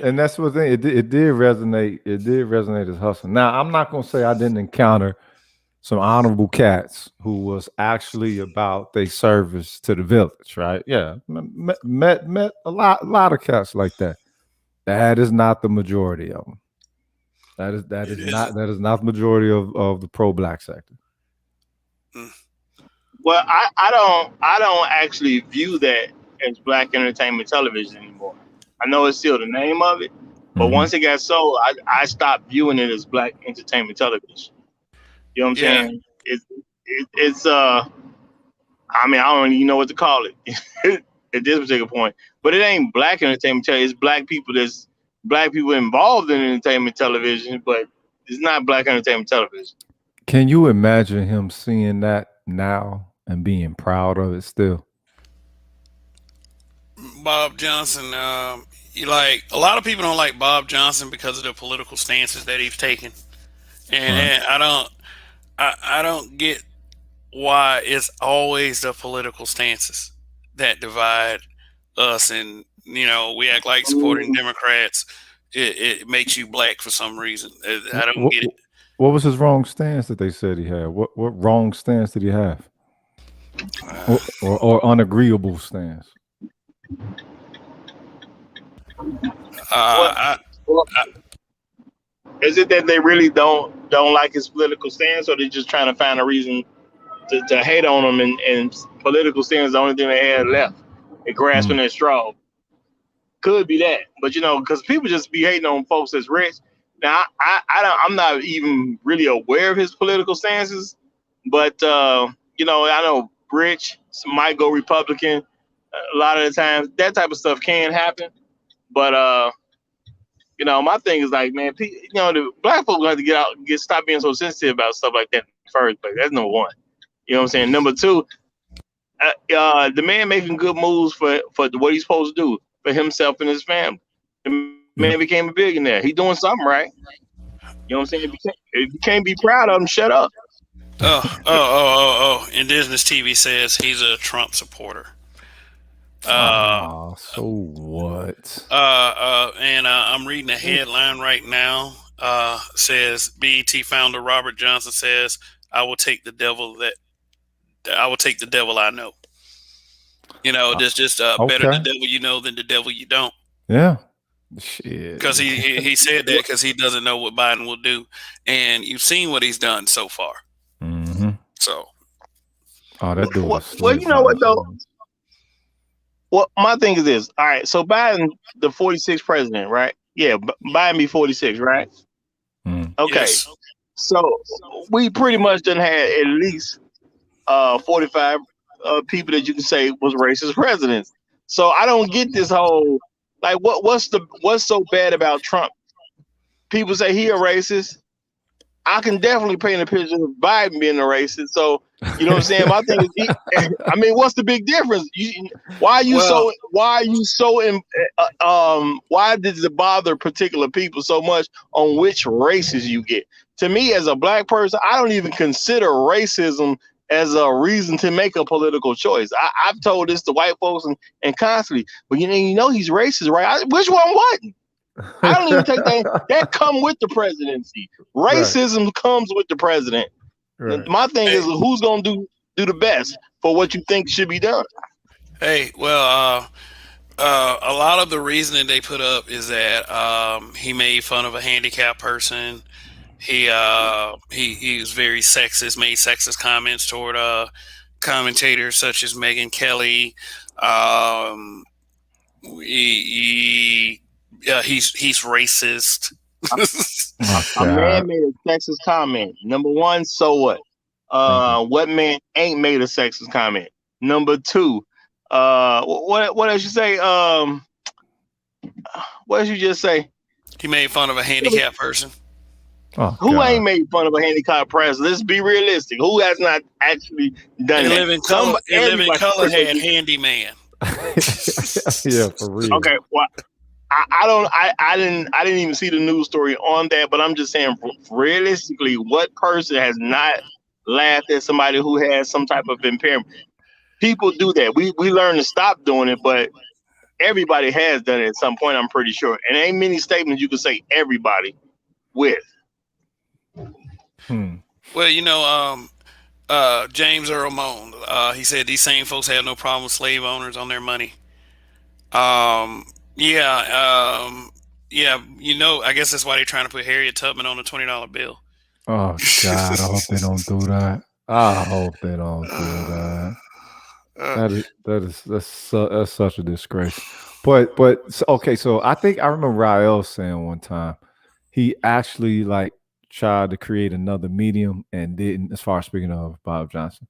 and that's what thing. It did resonate. It did resonate as hustle. Now I'm not gonna say I didn't encounter some honorable cats who was actually about their service to the village, right? Yeah, met a lot of cats like that. That is not the majority of them. That is not the majority of the pro-black sector.
Well, I don't actually view that as black entertainment television anymore. I know it's still the name of it, but once it got sold, I stopped viewing it as black entertainment television. You know what I'm saying? It's I mean, I don't even know what to call it at this particular point. But it ain't black entertainment television. It's black people involved in entertainment television, but it's not black entertainment television.
Can you imagine him seeing that now and being proud of it still?
Bob Johnson, like a lot of people don't like Bob Johnson because of the political stances that he's taken, and I don't get why it's always the political stances that divide us, and we act like supporting Democrats. It makes you black for some reason. I don't get it.
What was his wrong stance that they said he had? What wrong stance did he have? or unagreeable stance.
What?
I,
Well, is it that they really don't like his political stance, or they're just trying to find a reason to hate on him, and political stance is the only thing they had left? They grasping at straw. Could be that, but because people just be hating on folks that's rich. Now, I'm not even really aware of his political stances, but I know rich might go Republican. A lot of the times, that type of stuff can happen. But my thing is like, man, the black folks have to stop being so sensitive about stuff like that in the first place. That's number one. You know what I'm saying? Number two, the man making good moves for what he's supposed to do for himself and his family. The man became a billionaire. He doing something right. You know what I'm saying? If you can't be proud of him, shut up.
Indigenous TV says he's a Trump supporter.
So what?
And I'm reading a headline right now. Says BET founder Robert Johnson says, "I will take the devil I know." There's just better the devil you know than the devil you don't.
Yeah. Shit.
Because he said that because he doesn't know what Biden will do, and you've seen what he's done so far.
Mm-hmm.
So,
that dude.
Well, you know what though? Well, my thing is this. All right, so Biden, the 46th president, right? Yeah, Biden be 46, right? Okay,
yes.
So we pretty much done had at least 45 people that you can say was racist presidents. So I don't get this whole like what's so bad about Trump? People say he a racist. I can definitely paint a picture of Biden being a racist. So you know what I'm saying? My thing is, what's the big difference? Why does it bother particular people so much on which races you get? To me, as a black person, I don't even consider racism as a reason to make a political choice. I've told this to white folks and constantly, but he's racist, right? Which one wasn't? I don't even take that. That come with the presidency. Racism comes with the president. Right. My thing is, who's gonna do the best for what you think should be done?
Hey, well, a lot of the reasoning they put up is that he made fun of a handicapped person. He was very sexist, made sexist comments toward commentators such as Megyn Kelly. He's racist.
A man made a sexist comment. Number one, so what? What man ain't made a sexist comment? Number two, what else you say? What did you just say?
He made fun of a handicapped person.
Who ain't made fun of a handicapped person? Let's be realistic. Who has not actually done that?
Living color had handyman.
Yeah, for real.
Okay, well, I didn't even see the news story on that, but I'm just saying, realistically, what person has not laughed at somebody who has some type of impairment? People do that. We learn to stop doing it, but everybody has done it at some point, I'm pretty sure. And ain't many statements you can say everybody with.
Well, James Earl Moan, he said these same folks have no problem with slave owners on their money. I guess that's why they're trying to put Harriet Tubman on a $20 bill.
Oh God, I hope they don't do that. I hope they don't do that. That's such a disgrace. But okay, so I think I remember Rael saying one time he actually tried to create another medium and didn't, as far as speaking of Bob Johnson,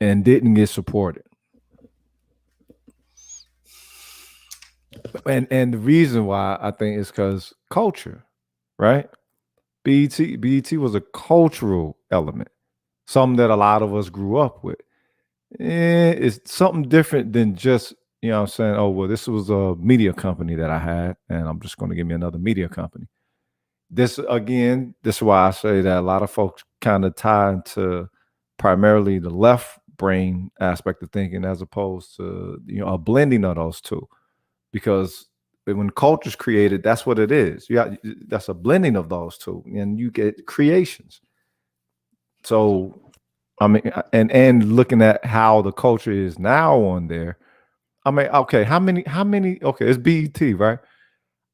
and didn't get supported. And the reason why I think is because culture, right? BET was a cultural element, something that a lot of us grew up with. It's something different than just, I'm saying, oh, well, this was a media company that I had, and I'm just going to give me another media company. This is why I say that a lot of folks kind of tie into primarily the left brain aspect of thinking as opposed to, a blending of those two. Because when culture's created, that's what it is. That's a blending of those two, and you get creations. So I mean, and looking at how the culture is now on there. I mean, okay, how many? Okay, it's BET, right?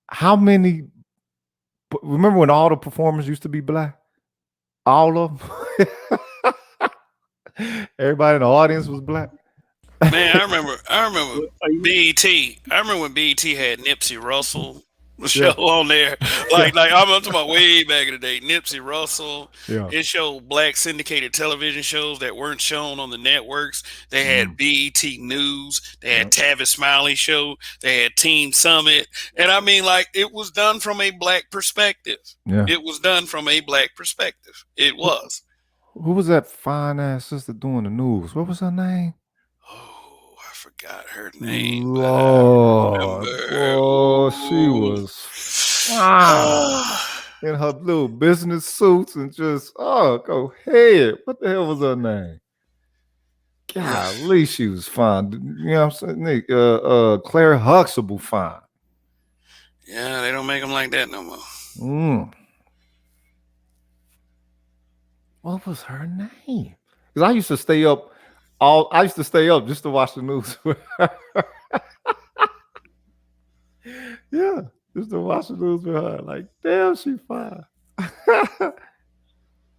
How many? Remember when all the performers used to be black? All of them. Everybody in the audience was black.
Man, I remember BET. I remember when BET had Nipsey Russell show on there. Like I'm talking about way back in the day. Nipsey Russell.
Yeah.
It showed black syndicated television shows that weren't shown on the networks. They had BET News. They had Tavis Smiley show. They had Teen Summit. And I mean, like, it was done from a black perspective.
Yeah.
It was done from a black perspective. It was.
Who was that fine ass sister doing the news? What was her name?
Oh, I forgot her name.
Lord, oh, she was fine in her little business suits and just go ahead. What the hell was her name? Golly, she was fine. You know what I'm saying? Nick, Claire Huxtable fine.
Yeah, they don't make them like that no more.
What was her name? Because I used to stay up just to watch the news. Yeah, just to watch the news with her. Like, damn, she fine.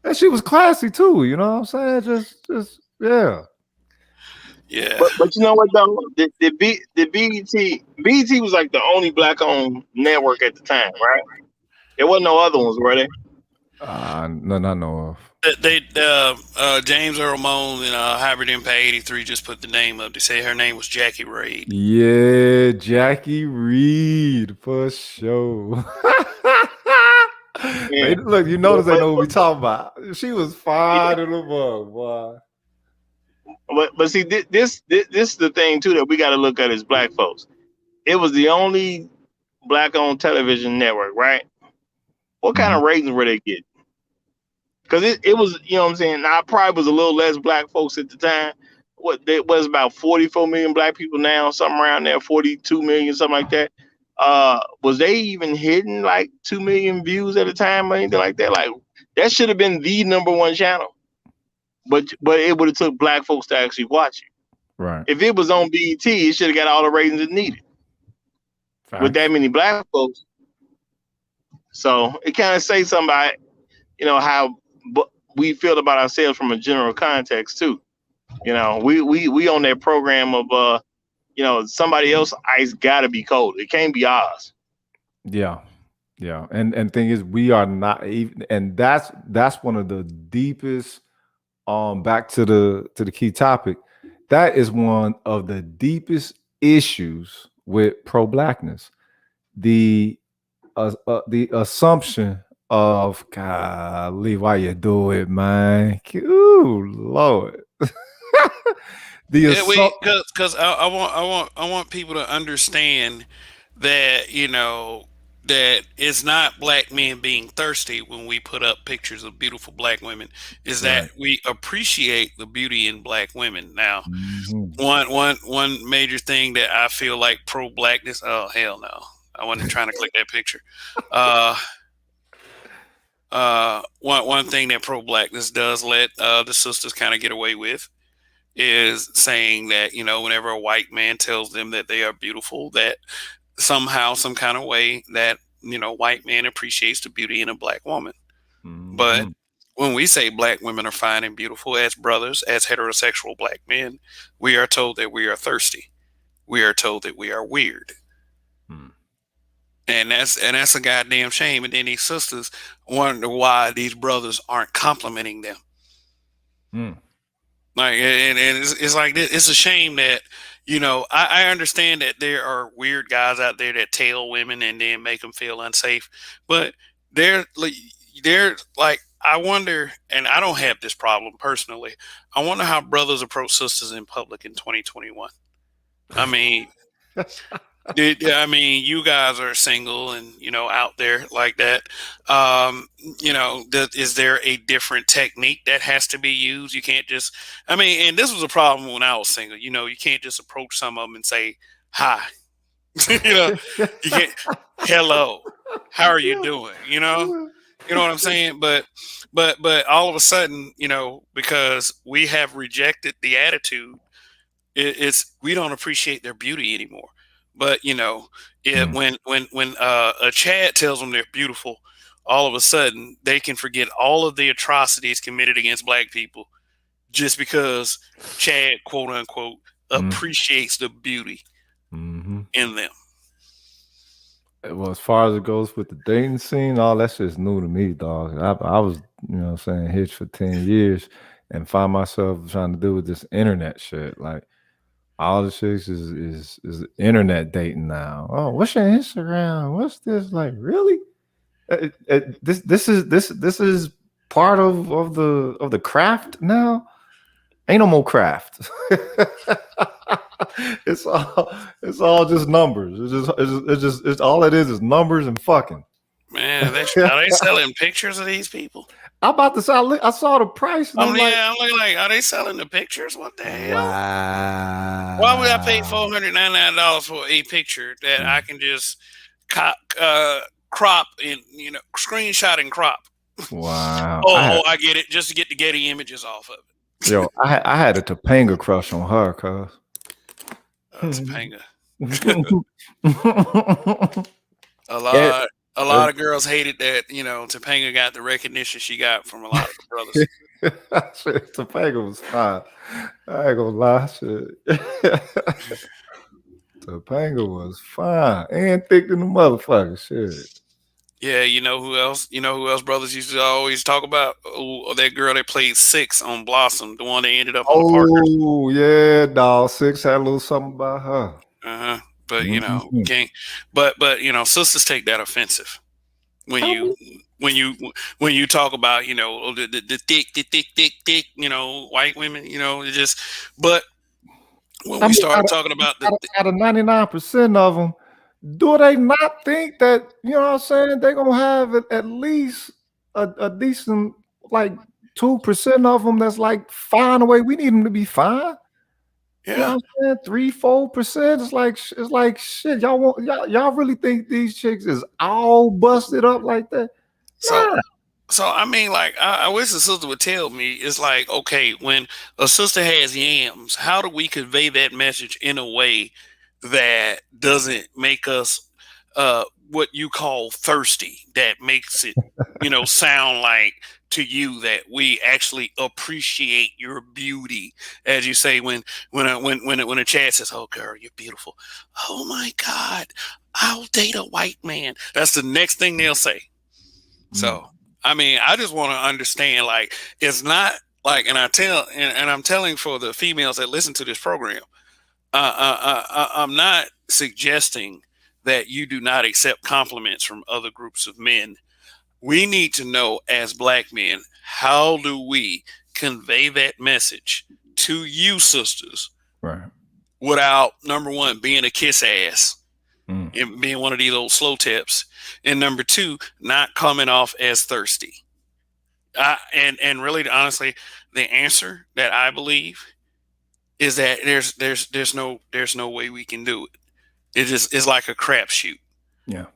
And she was classy too, you know what I'm saying? Just yeah.
Yeah.
But you know what though? The BET was like the only black owned network at the time, right? There wasn't no other ones, were there?
None I know of.
They James Earl Moan and Hybrid Impact 83 just put the name up. They say her name was Jackie Reed.
Yeah, Jackie Reed for sure.
Yeah.
Look, you notice they know what we talking about. She was fine in the mug, boy.
But see, this is the thing too that we got to look at as black folks. It was the only black-owned television network, right? What kind of ratings were they getting? Because it was, you know what I'm saying? I probably was a little less black folks at the time. There was about 44 million black people now, something around there, 42 million, something like that. Was they even hitting like 2 million views at a time or anything like that? Like, that should have been the #1 channel. But it would have took black folks to actually watch it.
Right.
If it was on BET, it should have got all the ratings it needed.
Fact.
With that many black folks. So it kind of says something about, you know, how we feel about ourselves from a general context too. You know, we on that program of you know, somebody else ice gotta be cold. It can't be ours.
Yeah. Yeah. And thing is, we are not even, and that's one of the deepest, back to the key topic. That is one of the deepest issues with pro-blackness. The assumption of, golly, why you do it, man? Ooh, Lord.
Because I want people to understand that, you know, that it's not black men being thirsty when we put up pictures of beautiful black women. Is that we appreciate the beauty in black women. Now, one major thing that I feel like pro-blackness. Oh hell no! I wasn't trying to click that picture. One thing that pro-blackness does let the sisters kind of get away with is saying that, you know, whenever a white man tells them that they are beautiful, that somehow, some kind of way, that, you know, white man appreciates the beauty in a black woman. But when we say black women are fine and beautiful, as brothers, as heterosexual black men, we are told that we are thirsty. We are told that we are weird. And that's a goddamn shame. And then these sisters wonder why these brothers aren't complimenting them. Like, and it's like this. It's a shame that, you know, I understand that there are weird guys out there that tail women and then make them feel unsafe, but they're like, I wonder, and I don't have this problem personally, I wonder how brothers approach sisters in public in 2021. I mean, you guys are single and, you know, out there like that. You know, is there a different technique that has to be used? You can't just, and this was a problem when I was single. You know, you can't just approach some of them and say, hi. You know, you can't, hello, how are you doing? You know, You know what I'm saying? But all of a sudden, you know, because we have rejected the attitude, it's we don't appreciate their beauty anymore. But you know, when a Chad tells them they're beautiful, all of a sudden they can forget all of the atrocities committed against black people just because Chad, quote unquote, appreciates the beauty in them.
Well, as far as it goes with the dating scene, all that shit's new to me, dog. I was, you know what I'm saying, hitched for 10 years and find myself trying to deal with this internet shit. Like all the chicks is internet dating now. Oh, what's your Instagram? What's this? Like, really? This is part of the craft now. Ain't no more craft. It's all just numbers. It's all it is numbers and fucking.
Man, are they selling pictures of these people?
I'm about to say I saw the price. And
I'm looking like, are they selling the pictures? What the hell?
Wow.
Why would I pay $499 for a picture that I can just crop and screenshot and crop?
Wow.
I get it. Just to get the Getty images off of it.
Yo, I had a Topanga crush on her, cuz.
Topanga. A lot of girls hated that, Topanga got the recognition she got from a lot of brothers.
Shit, Topanga was fine. I ain't gonna lie, shit. Topanga was fine and thick than the motherfucker, shit.
Yeah, you know who else? You know who else brothers used to always talk about? Oh, that girl that played Six on Blossom, the one that ended up on Parker.
Oh, yeah, dog. Six had a little something about her.
But can't. But sisters take that offensive when you talk about the thick white women. It just. But when we start talking about
out of 99% of them. Do they not think that, what I'm saying, they're going to have at least a decent, like, 2% of them that's, like, fine the way we need them to be fine?
Yeah.
You know what I'm saying? 3-4%. It's like shit. Y'all really think these chicks is all busted up like that?
So I mean, like, I wish the sister would tell me. It's like, okay, when a sister has yams, how do we convey that message in a way that doesn't make us what you call thirsty, that makes it sound like to you that we actually appreciate your beauty, as you say when a Chad says, "Oh girl, you're beautiful," "Oh my God, I'll date a white man," that's the next thing they'll say. So I mean, I just want to understand, like, it's not like, and I'm telling for the females that listen to this program, I'm not suggesting that you do not accept compliments from other groups of men. We need to know, as black men, how do we convey that message to you sisters,
right, without,
number one, being a kiss ass and being one of these old slow tips, and number two, not coming off as thirsty. And really, honestly, the answer that I believe is that there's no way we can do it. It's like a crapshoot.
Yeah.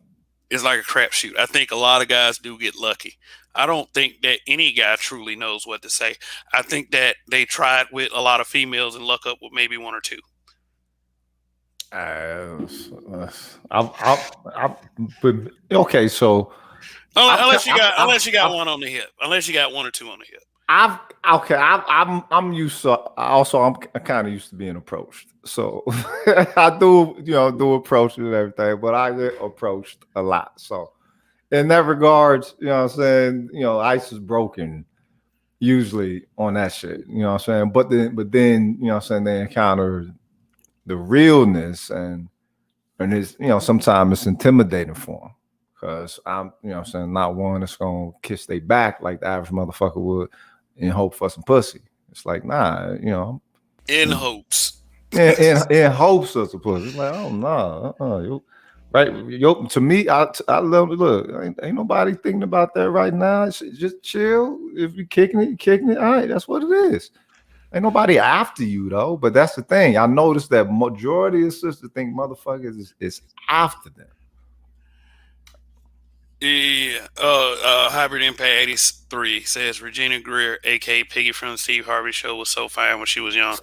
It's like a crapshoot. I think a lot of guys do get lucky. I don't think that any guy truly knows what to say. I think that they tried with a lot of females and luck up with maybe one or two.
Okay, so
unless you got one on the hip, unless you got one or two on the hip.
I'm used to. Also, I'm kind of used to being approached. So I do approach and everything, but I get approached a lot. So in that regards, what I'm saying, ice is broken usually on that shit. You know what I'm saying? But then what I'm saying, they encounter the realness and it's, sometimes it's intimidating for them because I'm, what I'm saying, not one that's gonna kiss their back like the average motherfucker would in hope for some pussy. It's like, nah,
in hopes.
In hopes of some pussy. It's like, oh no, right? To me, I love it. Look, ain't nobody thinking about that right now. Just chill. If you're kicking it, you're kicking it. All right, that's what it is. Ain't nobody after you though. But that's the thing. I noticed that majority of sisters think motherfuckers is after them.
Yeah. Hybrid Impact 83 says Regina Greer, aka Piggy from the Steve Harvey Show, was so fine when she was young.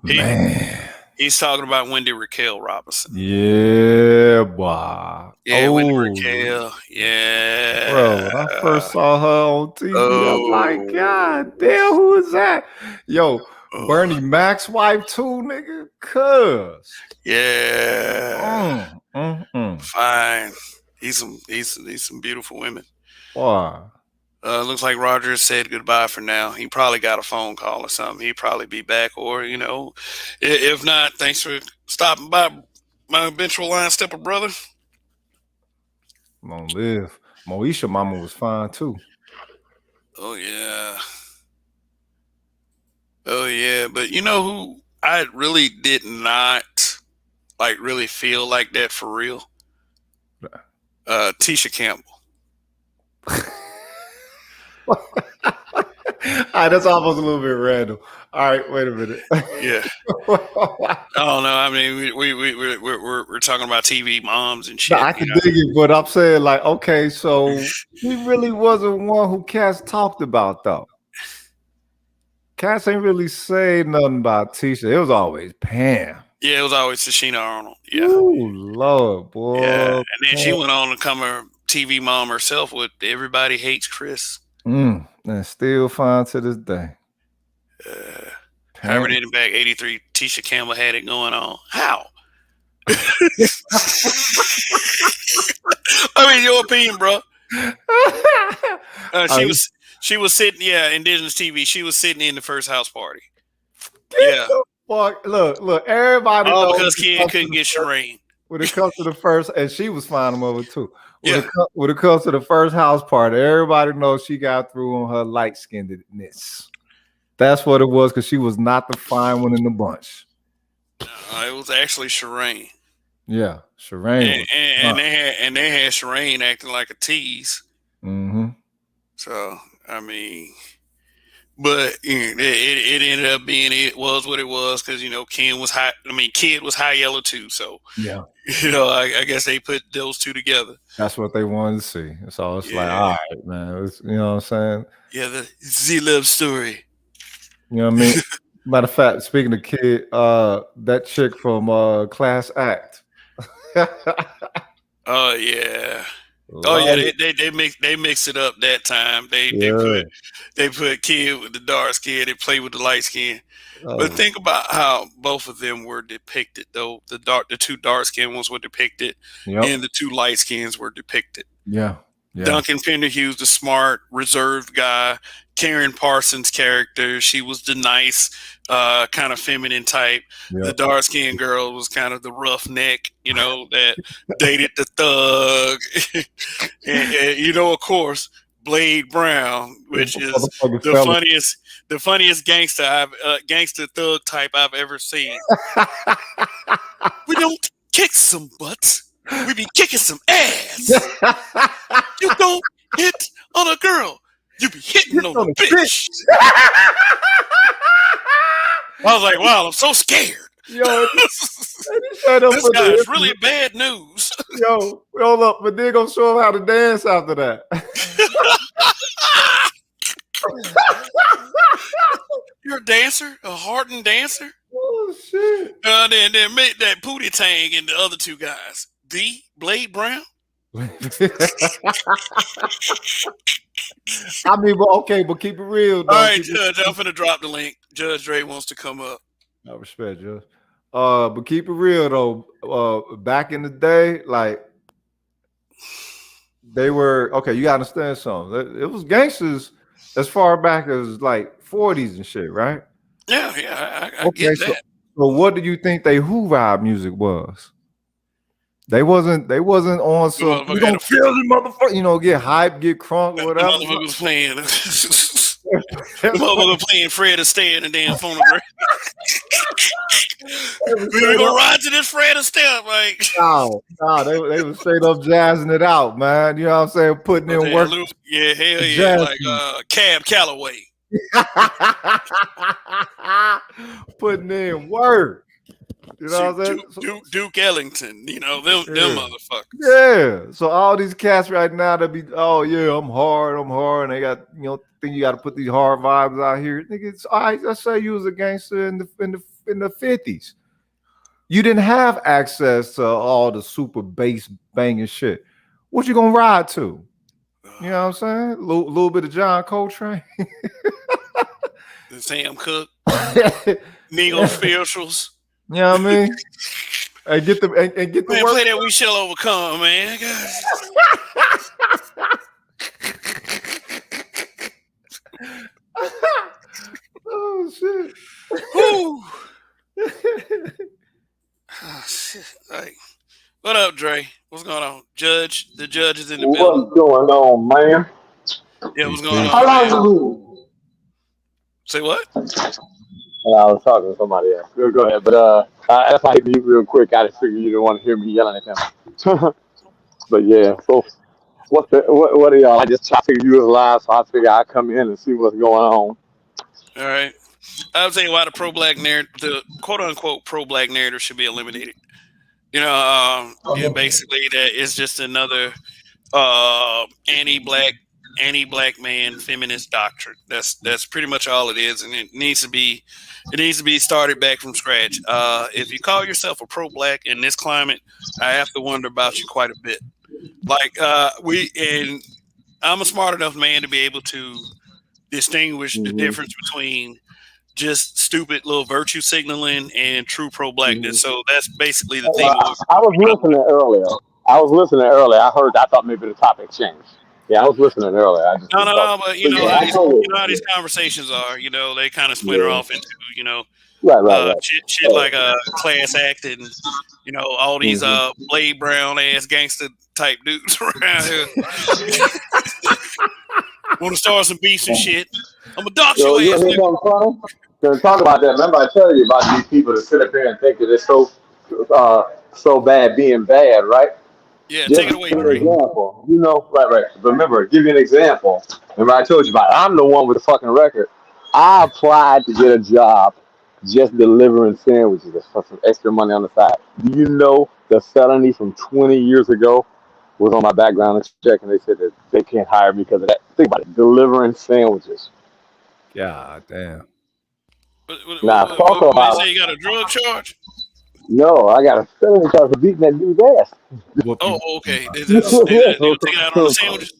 Man.
He's talking about Wendy Raquel Robinson.
Yeah, boy.
Yeah, Wendy Raquel. Yeah.
Bro, when I first saw her on TV, I'm like, God damn, who is that? Yo, Bernie Mac's wife too, nigga. Cuz.
Yeah. Fine. He's some beautiful women.
Wow.
Looks like Roger said goodbye for now. He probably got a phone call or something. He'd probably be back, or if not, thanks for stopping by, my eventual line stepper brother.
Long live. Moesha mama was fine too.
Oh yeah. Oh yeah. But you know who I really did not really feel like that for real? Tisha Campbell.
All right, that's almost a little bit random. All right, wait a minute.
Yeah. I don't know. I mean, we're talking about TV moms and shit.
No, I can dig it, but I'm saying like, okay, so he really wasn't one who Cass talked about though. Cass ain't really say nothing about Tisha. It was always Pam.
Yeah, it was always Tashina Arnold. Yeah.
Ooh, Lord, boy.
Yeah. And then she went on to become a TV mom herself with Everybody Hates Chris.
And still fine to this day.
Hybrid Impact 83, Tisha Campbell had it going on. How? I mean, your opinion, bro. She was sitting, Indigenous TV. She was sitting in the first house party. Yeah.
Look, everybody
knows because Kid couldn't get Shireen.
When it comes to the first, and she was fine over too. When it comes to the first house party, everybody knows she got through on her light-skinnedness. That's what it was, because she was not the fine one in the bunch.
It was actually Shireen.
Yeah, Shireen.
And they had Shireen acting like a tease.
Mm-hmm.
So I mean, but it ended up being it was what it was, because Ken was high. I mean, Kid was high yellow too. So
yeah,
I guess they put those two together.
That's what they wanted to see. So it's like, all right, man. You know what I'm saying?
Yeah, the Z-Love story.
You know what I mean? Matter of fact, speaking of Kid, that chick from Class Act.
Oh yeah. Oh yeah, they mixed it up that time. They put Kid with the dark skin, they played with the light skin. But think about how both of them were depicted though. The two dark skinned ones were depicted, and the two light skins were depicted.
Yeah.
Duncan Fenderhughes, the smart, reserved guy. Karen Parsons' character, she was the nice, kind of feminine type. Yep. The dark-skinned girl was kind of the roughneck, that dated the thug. and of course, Blade Brown, which is the funniest gangster thug type I've ever seen. We don't kick some butts. We be kicking some ass. You don't hit on a girl. You be hitting on a bitch. I was like, wow, I'm so scared.
Yo,
this guy is really bad news.
Yo, hold up, but they're gonna show him how to dance after that.
You're a dancer, a hardened dancer.
Oh shit!
Then make that Pootie Tang and the other two guys. The Blade Brown.
I mean, but keep it real. Though.
All right, Judge, I'm finna drop the link. Judge Dre wants to come up.
I respect Judge. But keep it real though. Back in the day, like they were okay. You gotta understand something. It was gangsters as far back as like 40s and shit, right?
Yeah, I get that.
So what do you think they hoorah music was? They wasn't on some. We don't feel the motherfucker. Get hype, get crunk, whatever.
The motherfucker was playing. The motherfucker playing Fred Astaire in the damn phonograph. We gonna ride to this Fred Astaire, like.
No, they was straight up jazzing it out, man. You know what I'm saying? Putting in work.
Yeah, hell yeah, like Cab Calloway.
Putting in work. You know what I'm saying?
Duke Ellington, you know, them motherfuckers.
Yeah. So all these cats right now that be, oh yeah, I'm hard, and they got, you know, think you got to put these hard vibes out here. Nigga, it's all right. Let's say you was a gangster in the 50s. You didn't have access to all the super bass banging shit. What you gonna ride to? You know what I'm saying? A little bit of John Coltrane.
Sam Cooke. Negro spirituals.
You know what I mean? And get the work.
Play that We Shall Overcome, man.
Oh shit.
Oh shit. Like, what up, Dre? What's going on? The judge is in the building.
What's going on, man?
Yeah, what's going on?
How long you?
Say what?
I was talking to somebody else. Go ahead, but if I hit you real quick, I just figured you didn't want to hear me yelling at him. But yeah, so what are y'all? I figured you was live, so I figured I'd come in and see what's going on.
All right. I'll tell you why the quote unquote pro black narrative should be eliminated. You know, basically that is just another anti-black man feminist doctrine. That's pretty much all it is, and it needs to be started back from scratch. If you call yourself a pro-black in this climate, I have to wonder about you quite a bit. Like I'm a smart enough man to be able to distinguish the difference between just stupid little virtue signaling and true pro-blackness. So that's basically the thing.
I was listening earlier. I thought maybe the topic changed. Yeah, I was listening earlier.
No, but you know how these conversations are. You know, they kind of splinter off into, you know,
right.
Shit like class act and, you know, all these Blade Brown ass gangster type dudes around here. Want to start some beefs and shit? I'm gonna dox your ass.
Gonna talk about that. Remember, I tell you about these people that sit up here and think that it's so bad being bad, right?
Yeah, take it away, Dre.
Example, you know, right. Remember, give you an example. Remember, I told you about it. I'm the one with the fucking record. I applied to get a job just delivering sandwiches for some extra money on the side. Do you know the felony from 20 years ago was on my background check, and they said that they can't hire me because of that? Think about it, delivering sandwiches.
God damn.
Talk about.
Say you got a drug charge?
No, I got a felony charge for beating that dude's ass.
Oh, okay. They take it out on the sandwiches?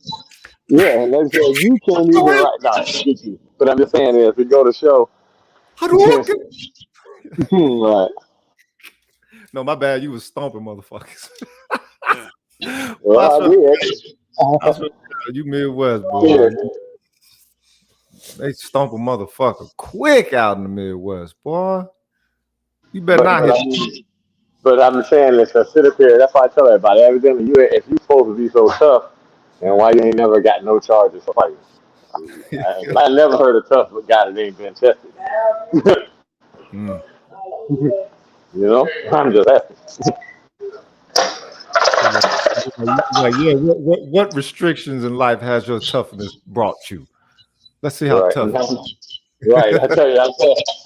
Yeah, and they said you can't even right now. But I'm just saying, if you go to show. Right.
No, my bad. You was stomping motherfuckers.
Well, I did.
You Midwest, boy. Yeah. They stomp a motherfucker quick out in the Midwest, boy. You better not hit.
But I'm saying this, I sit up here. That's why I tell everybody. Evidently, if you supposed to be so tough, then why you ain't never got no charges for fighting? I never heard a tough guy that ain't been tested. You know, I'm just asking.
What restrictions in life has your toughness brought you? Let's see how tough.
Right, I tell you,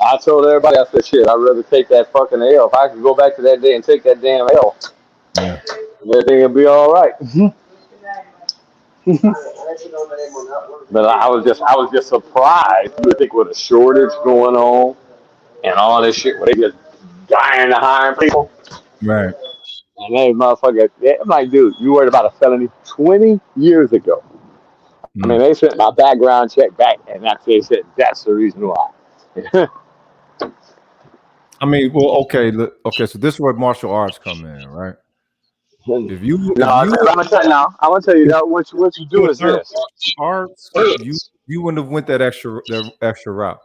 I told everybody, I said, shit, I'd rather take that fucking L. If I could go back to that day and take that damn L, everything would be all right. But I was just surprised. You would think with a shortage going on and all this shit, where they just dying to hire people.
Right.
And they motherfucker, I'm like, dude, you worried about a felony 20 years ago. I mean, they sent my background check back, and they said that's the reason why.
I mean, well, okay. So this is where martial arts come in, right? I'm gonna tell you that what you do is this. Arts, you wouldn't have went that extra route.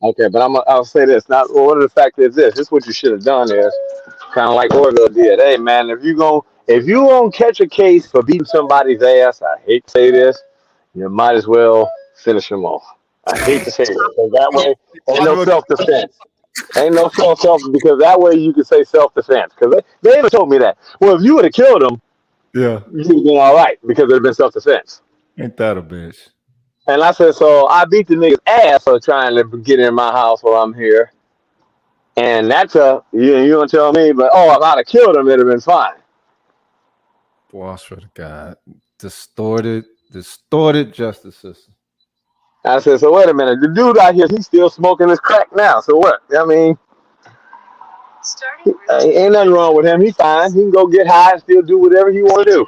Okay, but I'll say this. Now, one of the facts is this. This is what you should have done is kind of like Orville did. Hey, man, if you gonna catch a case for beating somebody's ass, I hate to say this, you might as well finish them off. I hate to say it, because that way ain't no self-defense. Ain't no self because that way you can say self-defense. Because they even told me that. Well, if you would have killed him, you would have been all right because it would have been self-defense.
Ain't that a bitch?
And I said, so I beat the nigga's ass for trying to get in my house while I'm here. And that's you gonna tell me, but if I'd have killed him, it'd have been fine.
Boy, I swear to God, distorted justice system.
I said, so wait a minute, the dude out here, he's still smoking his crack now. So what? I mean, ain't nothing wrong with him. He's fine. He can go get high and still do whatever he want to do.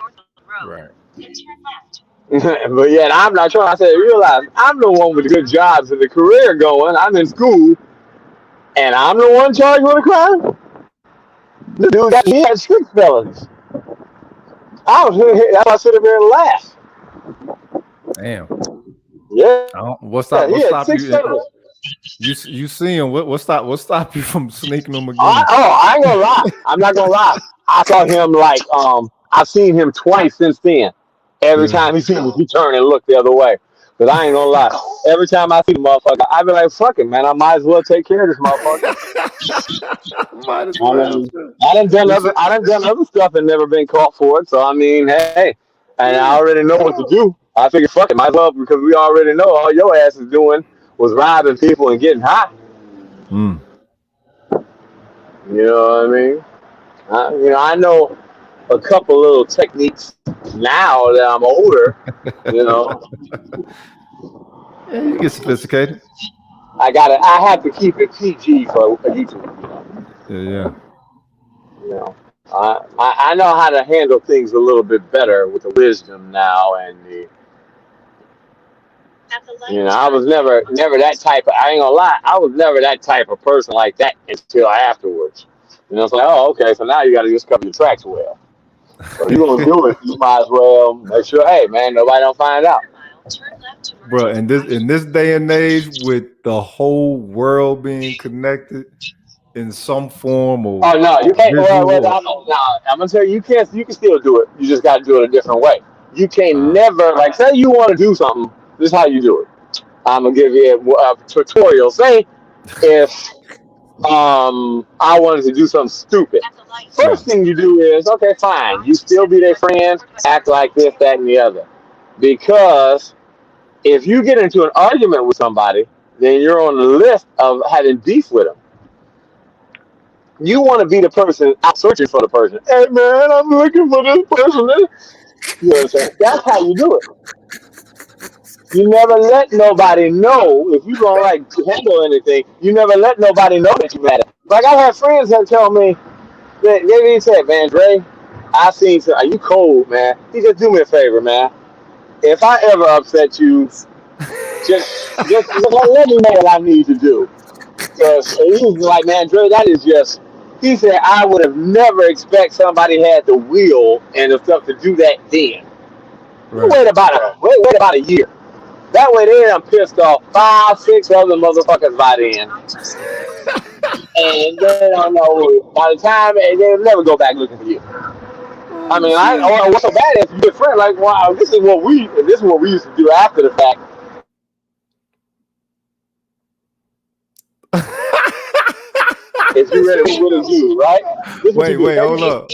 Right.
But yet I'm not trying. I said, realize I'm the one with the good jobs and the career going. I'm in school, and I'm the one charged with a crime. The dude got me had 6 felonies. I sit up here and laugh.
Damn.
Yeah.
What stop
six
you?
felonies.
You see him? What stop you from sneaking him again?
I ain't gonna lie. I'm not gonna lie. I saw him I've seen him twice since then. Every time he sees me, he turn and look the other way. But I ain't gonna lie. Every time I see the motherfucker, I be like, fuck it, man. I might as well take care of this motherfucker.
Might as well.
I done done other stuff and never been caught for it. So I mean, hey, and I already know what to do. I figured, fuck it, might as well, because we already know all your ass is doing was robbing people and getting high.
Mm.
You know what I mean? I know a couple little techniques now that I'm older.
Yeah, you get sophisticated.
I have to keep it PG for YouTube.
Yeah.
I know how to handle things a little bit better with the wisdom now and the. I was never that type of. I ain't gonna lie. I was never that type of person like that until afterwards. It's like, oh, okay. So now you got to just cover your tracks well. So if you're gonna do it, you might as well make sure, hey man, nobody don't find out.
Bro, in this day and age, with the whole world being connected in some form or
no, you can't. I'm gonna tell you, you can't. You can still do it. You just got to do it a different way. You can't never say you want to do something. This is how you do it. I'm gonna give you a tutorial. Say if I wanted to do something stupid. First thing you do is, okay, fine. You still be their friend, act like this, that, and the other. Because if you get into an argument with somebody, then you're on the list of having beef with them. You want to be the person out searching for the person. Hey, man, I'm looking for this person. You know what I'm saying? That's how you do it. You never let nobody know if you don't handle anything. You never let nobody know that you mad at. Like I have friends that tell me, they said, man, Dre, I seen some. Are you cold, man? You just do me a favor, man. If I ever upset you, just let me know what I need to do. Because he was like, man, Dre, that is just. He said, I would have never expect somebody had the will and the stuff to do that then. Right. Wait about a year. That way they done pissed off 5, 6 other motherfuckers by then. And they don't know, by the time, they'll never go back looking for you. I mean, what's so bad if you're a friend, like, wow, this is what we used to do after the fact. If you ready to what do, right?
Wait, hold up.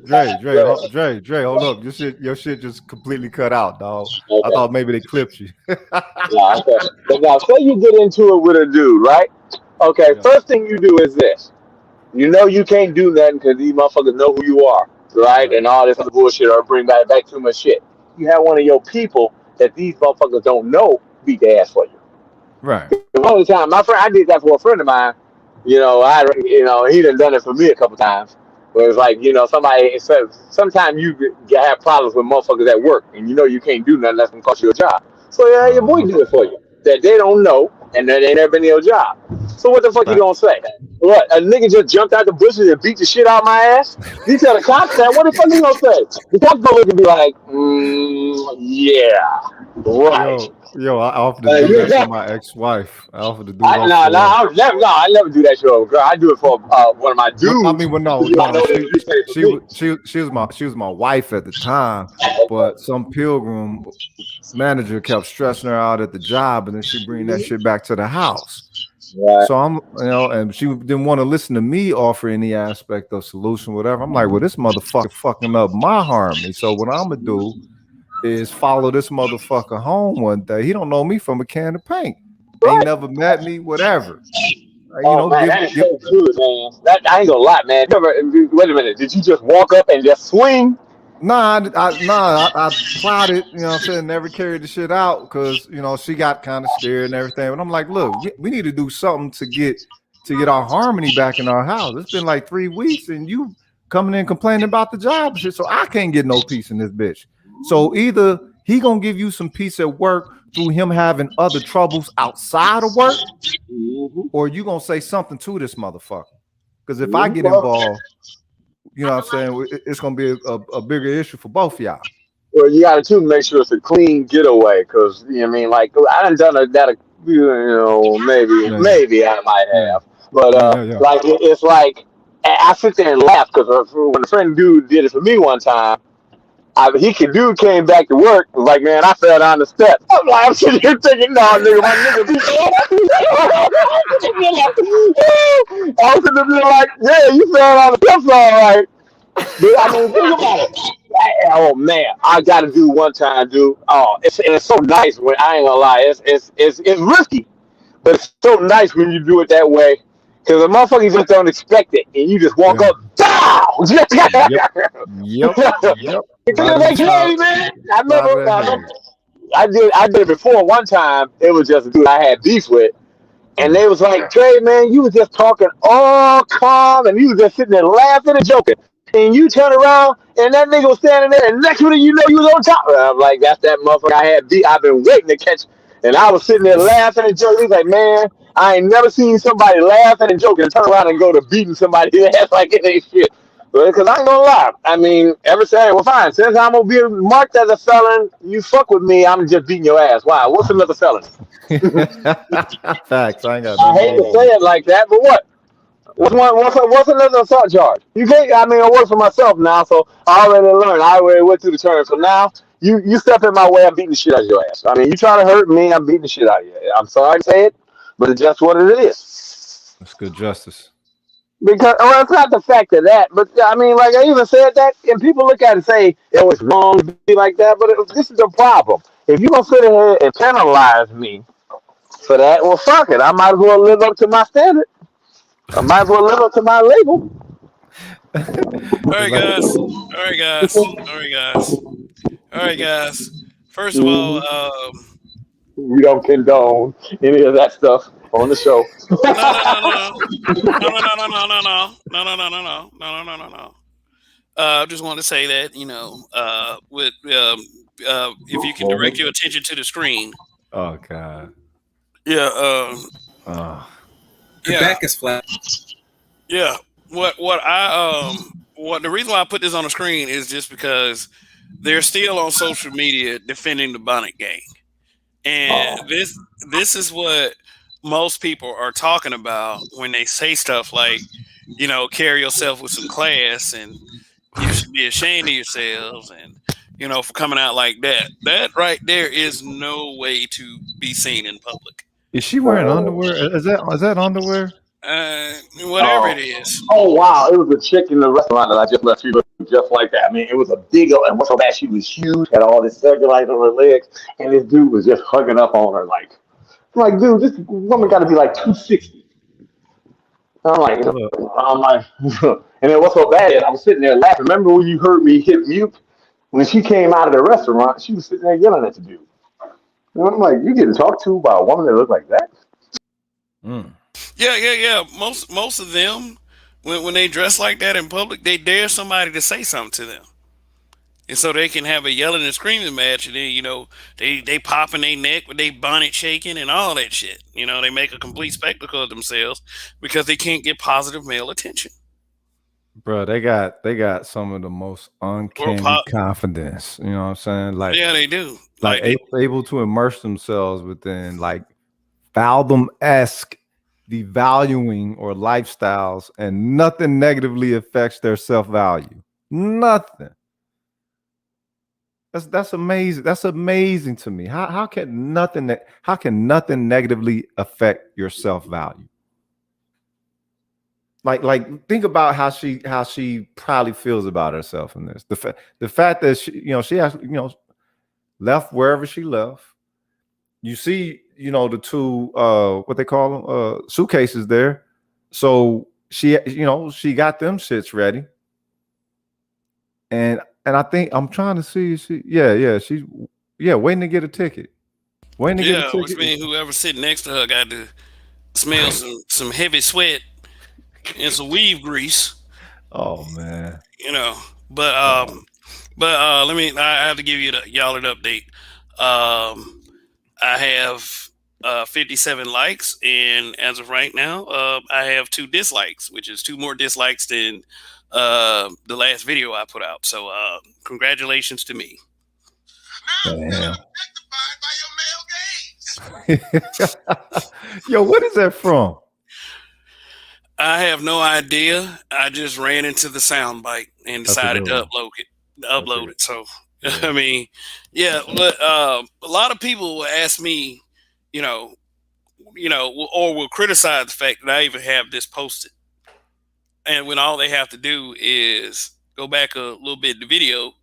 Dre, hold up. Your shit just completely cut out, dog. Okay. I thought maybe they clipped you.
Okay. But now, say you get into it with a dude, right? Okay, First thing you do is this. You know you can't do nothing because these motherfuckers know who you are, right? And all this other bullshit or bring back too much shit. You have one of your people that these motherfuckers don't know beat the ass for you.
Right.
All the time. My friend, I did that for a friend of mine. He done it for me a couple times. Where it's like, somebody says, sometimes you have problems with motherfuckers at work and you can't do nothing that's going to cost you a job. So, your boy do it for you. That they don't know and that ain't never been your job. So, what the fuck you going to say? What? A nigga just jumped out the bushes and beat the shit out of my ass? You tell the cops that, what the fuck you going to say? The cops going to look and be like, yeah, right.
Yo, I offered to do that for my ex-wife. I offered to do that.
I never do that show, girl. I do it for one of my dudes.
I mean, she was my wife at the time, but some pilgrim manager kept stressing her out at the job, and then she bring that shit back to the house. Right. So I'm, and she didn't want to listen to me offer any aspect of solution, whatever. I'm like, well, this motherfucker fucking up my harmony. So what I'm gonna do is follow this motherfucker home one day. He don't know me from a can of paint. Right. Ain't never met me, whatever.
Oh man, that is so good, man. That I ain't gonna lie, man. Wait a minute. Did you just walk up and just swing?
Nah, I plowed it, you know what I'm saying, never carried the shit out because, you know, she got kind of scared and everything. But I'm like, look, we need to do something to get our harmony back in our house. It's been like 3 weeks and you coming in complaining about the job and shit. So I can't get no peace in this bitch. So either he gonna give you some peace at work through him having other troubles outside of work, or you gonna say something to this motherfucker. Because if I get involved, you know what I'm saying, it's gonna be a bigger issue for both of y'all.
Well, you gotta too make sure it's a clean getaway, because you know what I mean, like I done that, you know, maybe I might have, but like it's like I sit there and laugh because when a friend dude did it for me one time. Dude came back to work, was like, man, I fell down the steps. I'm sitting here thinking, no, nigga, my nigga. I was sitting there like, yeah, you fell down the steps all right. But I mean, think about it. Oh man, I gotta do one time, dude. Oh, it's so nice when I ain't gonna lie. It's risky, but it's so nice when you do it that way. Because the motherfuckers just don't expect it, and you just walk up, down.
Yep.
Like, hey, man. I did it before one time. It was just a dude I had beef with, and they was like, Trey, man, you was just talking all calm, and you was just sitting there laughing and joking. And you turn around, and that nigga was standing there, and next minute you know you was on top. I'm like, that's that motherfucker I had beat. I've been waiting to catch. And I was sitting there laughing and joking. He's like, man, I ain't never seen somebody laughing and joking and turn around and go to beating somebody's ass like it ain't shit. Because I ain't gonna lie. I mean, ever since, well, fine. Since I'm gonna be marked as a felon, you fuck with me, I'm just beating your ass. Why? What's another felon?
Facts. I
hate to say it like that, but what? What's another assault charge? You can't. I mean, I work for myself now, so I already learned. I already went through the terms. So now you step in my way, I'm beating the shit out of your ass. I mean, you try to hurt me, I'm beating the shit out of you. I'm sorry to say it, but it's just what it is.
That's good justice.
Because well, it's not the fact of that, but I mean, like I even said that, and people look at it and say it was wrong to be like that. But this is the problem. If you're gonna sit here and penalize me for that, well, fuck it. I might as well live up to my standard. I might as well live up to my label.
All right, guys. First of all,
we don't condone any of that stuff on the show.
No. I just want to say that, you know, if you can direct your attention to the screen.
Oh God.
Yeah.
The back is flat.
Yeah. What the reason why I put this on the screen is just because they're still on social media defending the Bonnet Gang, and this is what most people are talking about when they say stuff like, you know, carry yourself with some class, and you should be ashamed of yourselves, and you know, for coming out like that. That right there is no way to be seen in public.
Is she wearing underwear? Is that underwear?
Whatever it is.
Oh wow! It was a chick in the restaurant that I just left. She looked just like that. I mean, it was a big old, and what's so bad? She was huge, had all this cellulite on her legs, and this dude was just hugging up on her like, I'm like, dude, this woman got to be like 260. I'm like, and then what's so bad is I was sitting there laughing. Remember when you heard me hit mute when she came out of the restaurant? She was sitting there yelling at the dude. And I'm like, you getting talked to by a woman that looks like that?
Yeah. Most of them, when they dress like that in public, they dare somebody to say something to them, and so they can have a yelling and screaming match, and then, you know, they popping their neck with their bonnet shaking and all that shit. You know, they make a complete spectacle of themselves because they can't get positive male attention.
Bro, they got some of the most uncanny confidence. You know what I'm saying? Like,
yeah, they do.
Like able to immerse themselves within like Fathom-esque devaluing or lifestyles, and nothing negatively affects their self-value. Nothing. That's amazing. That's amazing to me. How can nothing negatively affect your self-value? Like think about how she probably feels about herself in this. The fact that she actually, left wherever she left, you see, the two what they call them, suitcases there. So she got them shits ready. And I think I'm trying to see she's waiting to get a ticket. Waiting to get a ticket.
Which means whoever's sitting next to her got to smell some heavy sweat and some weave grease.
Oh man.
But I have to give y'all an update. I have 57 likes, and as of right now, I have 2 dislikes, which is 2 more dislikes than the last video I put out. So congratulations to me.
Damn. Yo, what is that from?
I have no idea. I just ran into the soundbite and decided to upload it. So, yeah. I mean, yeah, but a lot of people will ask me, or will criticize the fact that I even have this posted. And when all they have to do is go back a little bit in the video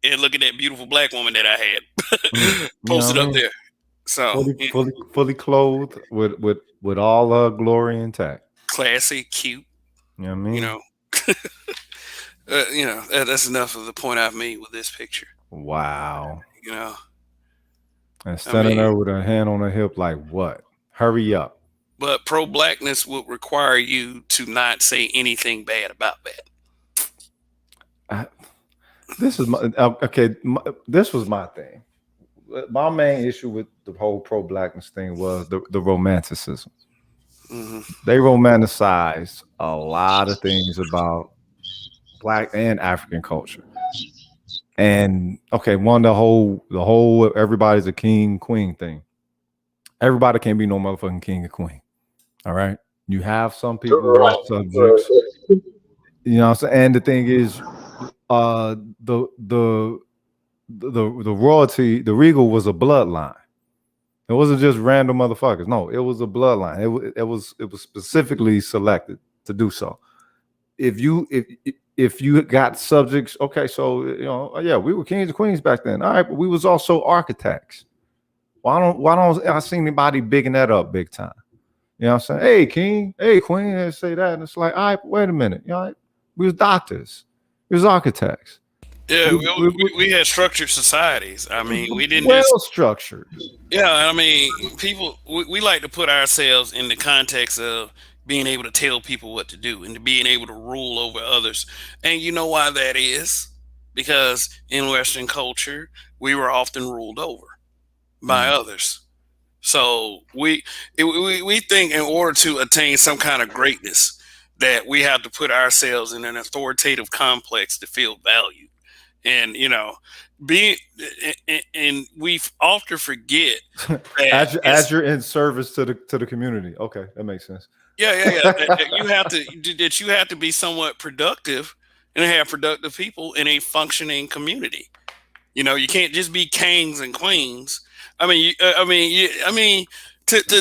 and look at that beautiful black woman that I had posted up there. So
fully clothed with all her glory intact.
Classy, cute.
You know what I mean?
That's enough of the point I've made with this picture.
Wow.
And
standing there with her hand on her hip, like what? Hurry up.
But pro-blackness would require you to not say anything bad about that.
This was my thing. My main issue with the whole pro-blackness thing was the romanticism. Mm-hmm. They romanticized a lot of things about Black and African culture. And the whole everybody's a king, queen thing. Everybody can't be no motherfucking king or queen. All right. You have some people who are subjects. You know what I'm saying? And the thing is, the royalty, the regal was a bloodline. It wasn't just random motherfuckers. No, it was a bloodline. It was specifically selected to do so. If you got subjects, so we were kings and queens back then. All right, but we was also architects. Why don't I see anybody bigging that up big time? You know what I'm saying? Hey, king, hey, queen, and say that. And it's like, all right, wait a minute. We was doctors. We was architects.
Yeah, we had structured societies. I mean, we didn't
structured.
Yeah, I mean, people, we like to put ourselves in the context of being able to tell people what to do and to being able to rule over others. And you know why that is? Because in Western culture, we were often ruled over by others. So we think in order to attain some kind of greatness that we have to put ourselves in an authoritative complex to feel valued. And and we often forget that
as you're in service to the community. Okay, that makes sense.
Yeah. that you have to be somewhat productive and have productive people in a functioning community. You can't just be kings and queens. To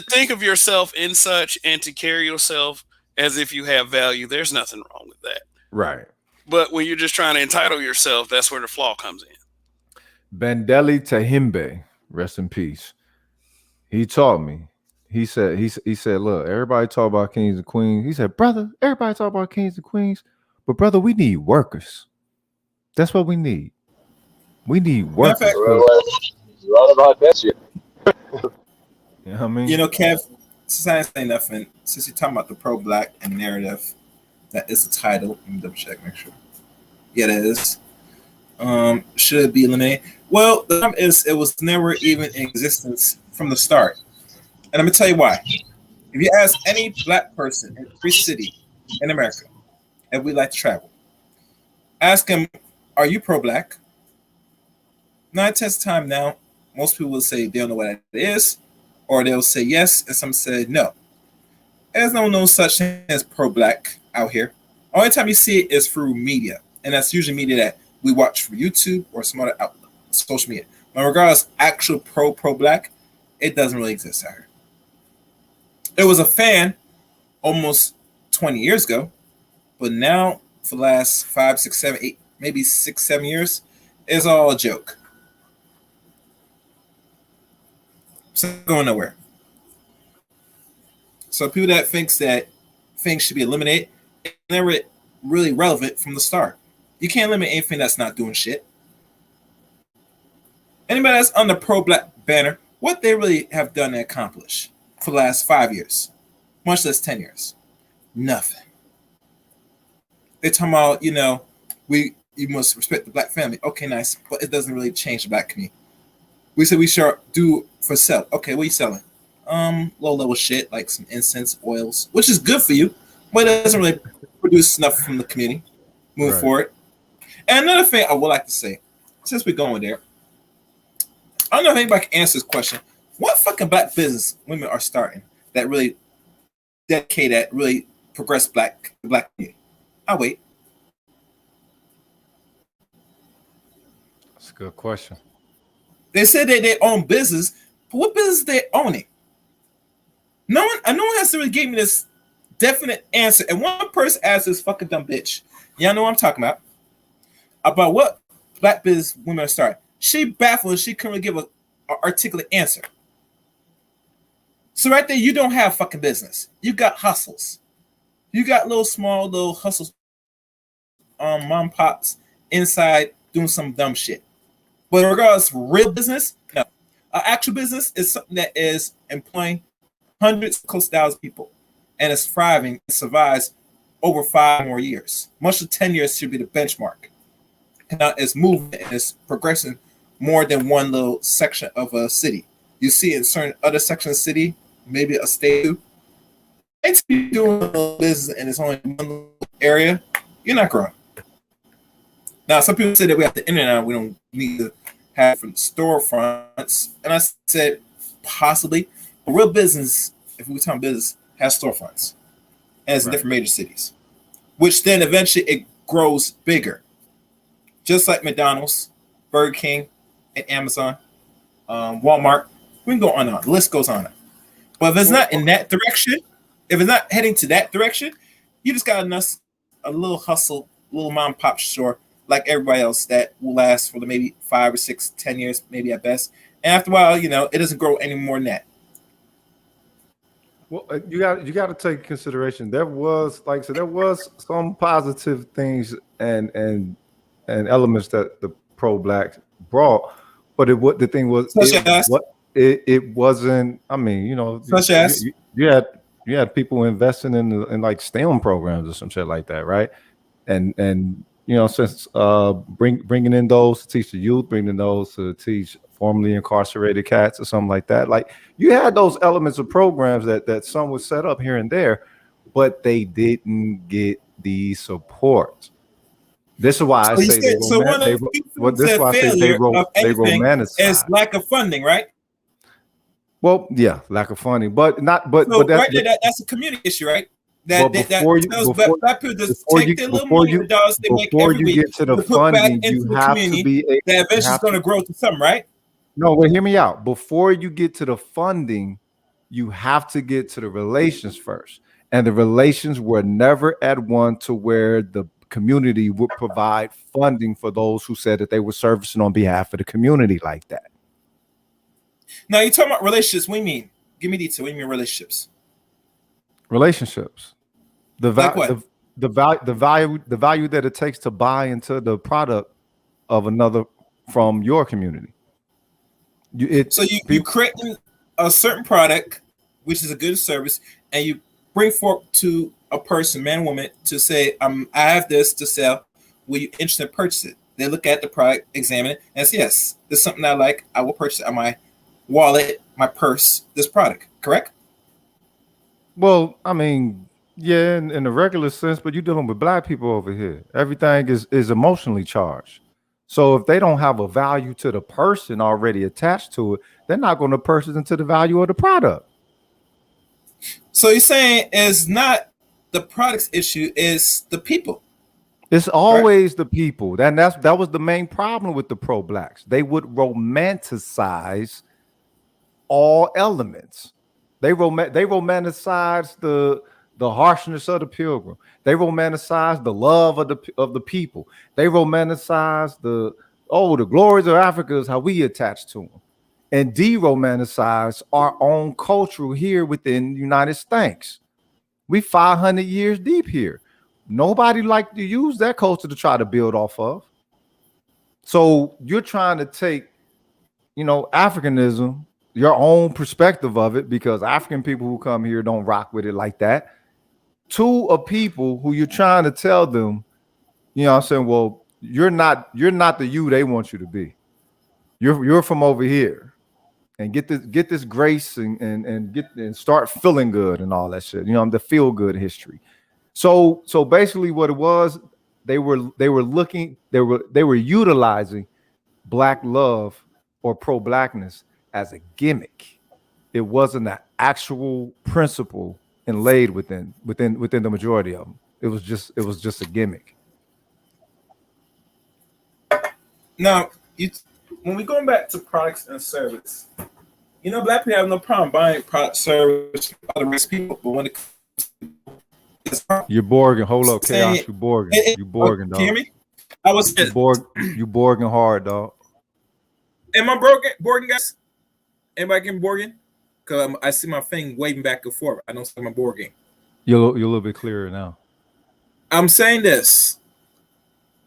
think of yourself in such and to carry yourself as if you have value, there's nothing wrong with that.
Right.
But when you're just trying to entitle yourself, that's where the flaw comes in.
Bandeli Tahimbe, rest in peace. He taught me. He said, look, everybody talk about kings and queens. He said, brother, everybody talk about kings and queens, but brother, we need workers. That's what we need. We need workers.
You're all about that shit.
You know what I mean?
Kev, since I ain't saying nothing, since you're talking about the pro-black and narrative, that is the title. Let me double check, make sure. Yeah, that is. Should it be eliminated? Well, the problem is it was never even in existence from the start. And I'm going to tell you why. If you ask any Black person in every city in America, and we like to travel, ask them, are you pro-Black? 9 tenths of time now, most people will say they don't know what that is, or they'll say yes, and some say no. There's no such thing as pro-Black out here. Only time you see it is through media, and that's usually media that we watch from YouTube or some other outlet, social media. But regardless, actual pro-Black, it doesn't really exist out here. It was a fan almost 20 years ago, but now for the last 5, 6, 7, 8, maybe 6, 7 years, it's all a joke. It's not going nowhere. So people that thinks that things should be eliminated, it's never really relevant from the start. You can't eliminate anything that's not doing shit. Anybody that's on the pro-black banner, what they really have done and accomplished for the last 5 years, much less 10 years, nothing. They're talking about, you must respect the black family. Okay, nice, but it doesn't really change the black community. We said we should do for sale. Okay, what are you selling? Low level shit like some incense oils, which is good for you, but it doesn't really produce enough from the community. Move forward. And another thing I would like to say, since we're going there, I don't know if anybody can answer this question. What fucking black business women are starting that really dedicate, that really progress the black community? I'll wait.
That's a good question.
They said that they own business, but what business they owning? No one has to really give me this definite answer. And one person asked this fucking dumb bitch. Y'all know what I'm talking about what black business women are starting. She baffled. She couldn't really give an articulate answer. So right there, you don't have fucking business. You got hustles. You got little hustles, mom pops inside doing some dumb shit. But regardless, real business, no. Actual business is something that is employing hundreds, close to thousands of people, and it's thriving and survives over 5 more years. Much of 10 years should be the benchmark. Now it's moving and it's progressing more than one little section of a city. You see in certain other sections of the city, maybe a state, it's doing a little business and it's only one little area, you're not growing. Now, some people say that we have the internet, we don't need to have from storefronts. And I said, possibly. But real business, if we're talking business, has storefronts. And it's in different major cities. Which then eventually it grows bigger. Just like McDonald's, Burger King, and Amazon, Walmart. We can go on and on. The list goes on. But if it's not in that direction, if it's not heading to that direction, you just got a little hustle, little mom and pop store like everybody else that will last for maybe 5 or 6, 10 years, maybe at best. And after a while, it doesn't grow any more than that.
Well, you got to take consideration. There was, like I said, there was some positive things and elements that the pro-black brought, but the thing was, it wasn't. I mean,
such as
you had people investing in like STEM programs or some shit like that, right? And since bringing in those to teach the youth, bringing those to teach formerly incarcerated cats or something like that. Like you had those elements of programs that some would set up here and there, but they didn't get the support. This is why I say they romanticize.
It's lack of funding, right?
Well, yeah, lack of funding, but that's
a community issue, right? Before you get
to the funding, you have to be
that eventually is going to grow to something, right?
No, but hear me out. Before you get to the funding, you have to get to the relations first, and the relations were never at one to where the community would provide funding for those who said that they were servicing on behalf of the community like that.
Now you're talking about relationships. What do you mean? Give me detail. What do you mean relationships?
Relationships. The value that it takes to buy into the product of another from your community.
You creating a certain product, which is a good service, and you bring forth to a person, man, woman, to say, I have this to sell. Will you interested in purchase it? They look at the product, examine it, and say, yes, this is something I like. I will purchase it on my wallet, my purse, this product. Correct?
Well, I mean, yeah, in the regular sense, but you're dealing with black people over here. Everything is emotionally charged. So if they don't have a value to the person already attached to it, they're not going to purchase into the value of the product.
So you're saying it's not the product's issue, it's the people.
It's always the people. That was the main problem with the pro-blacks. They would romanticize all elements. They romanticize the harshness of the pilgrim. They romanticize the love of the people. They romanticize the glories of Africa is how we attach to them. and de-romanticize our own culture here within the United States. We 500 years deep here. Nobody like to use that culture to try to build off of. So you're trying to take, Africanism, your own perspective of it, because African people who come here don't rock with it like that, to a people who you're trying to tell them, what I'm saying, well, you're not the you they want you to be. You're from over here, and get this grace and start feeling good and all that shit. The feel good history. So basically what it was, they were utilizing black love or pro-blackness as a gimmick. It wasn't an actual principle inlaid within the majority of them. It was just a gimmick.
Now, when we going back to products and service, black people have no problem buying product service from other race people, but when it comes to
you're Borging. Hold up, Chaos. You're Borging. You Borging, dog.
Can you hear me? I was
you Borging hard, dog.
Am I Borging, guys? Anybody getting Borging? Because I see my thing waving back and forth. I don't see my Borging.
You're a little bit clearer now.
I'm saying this.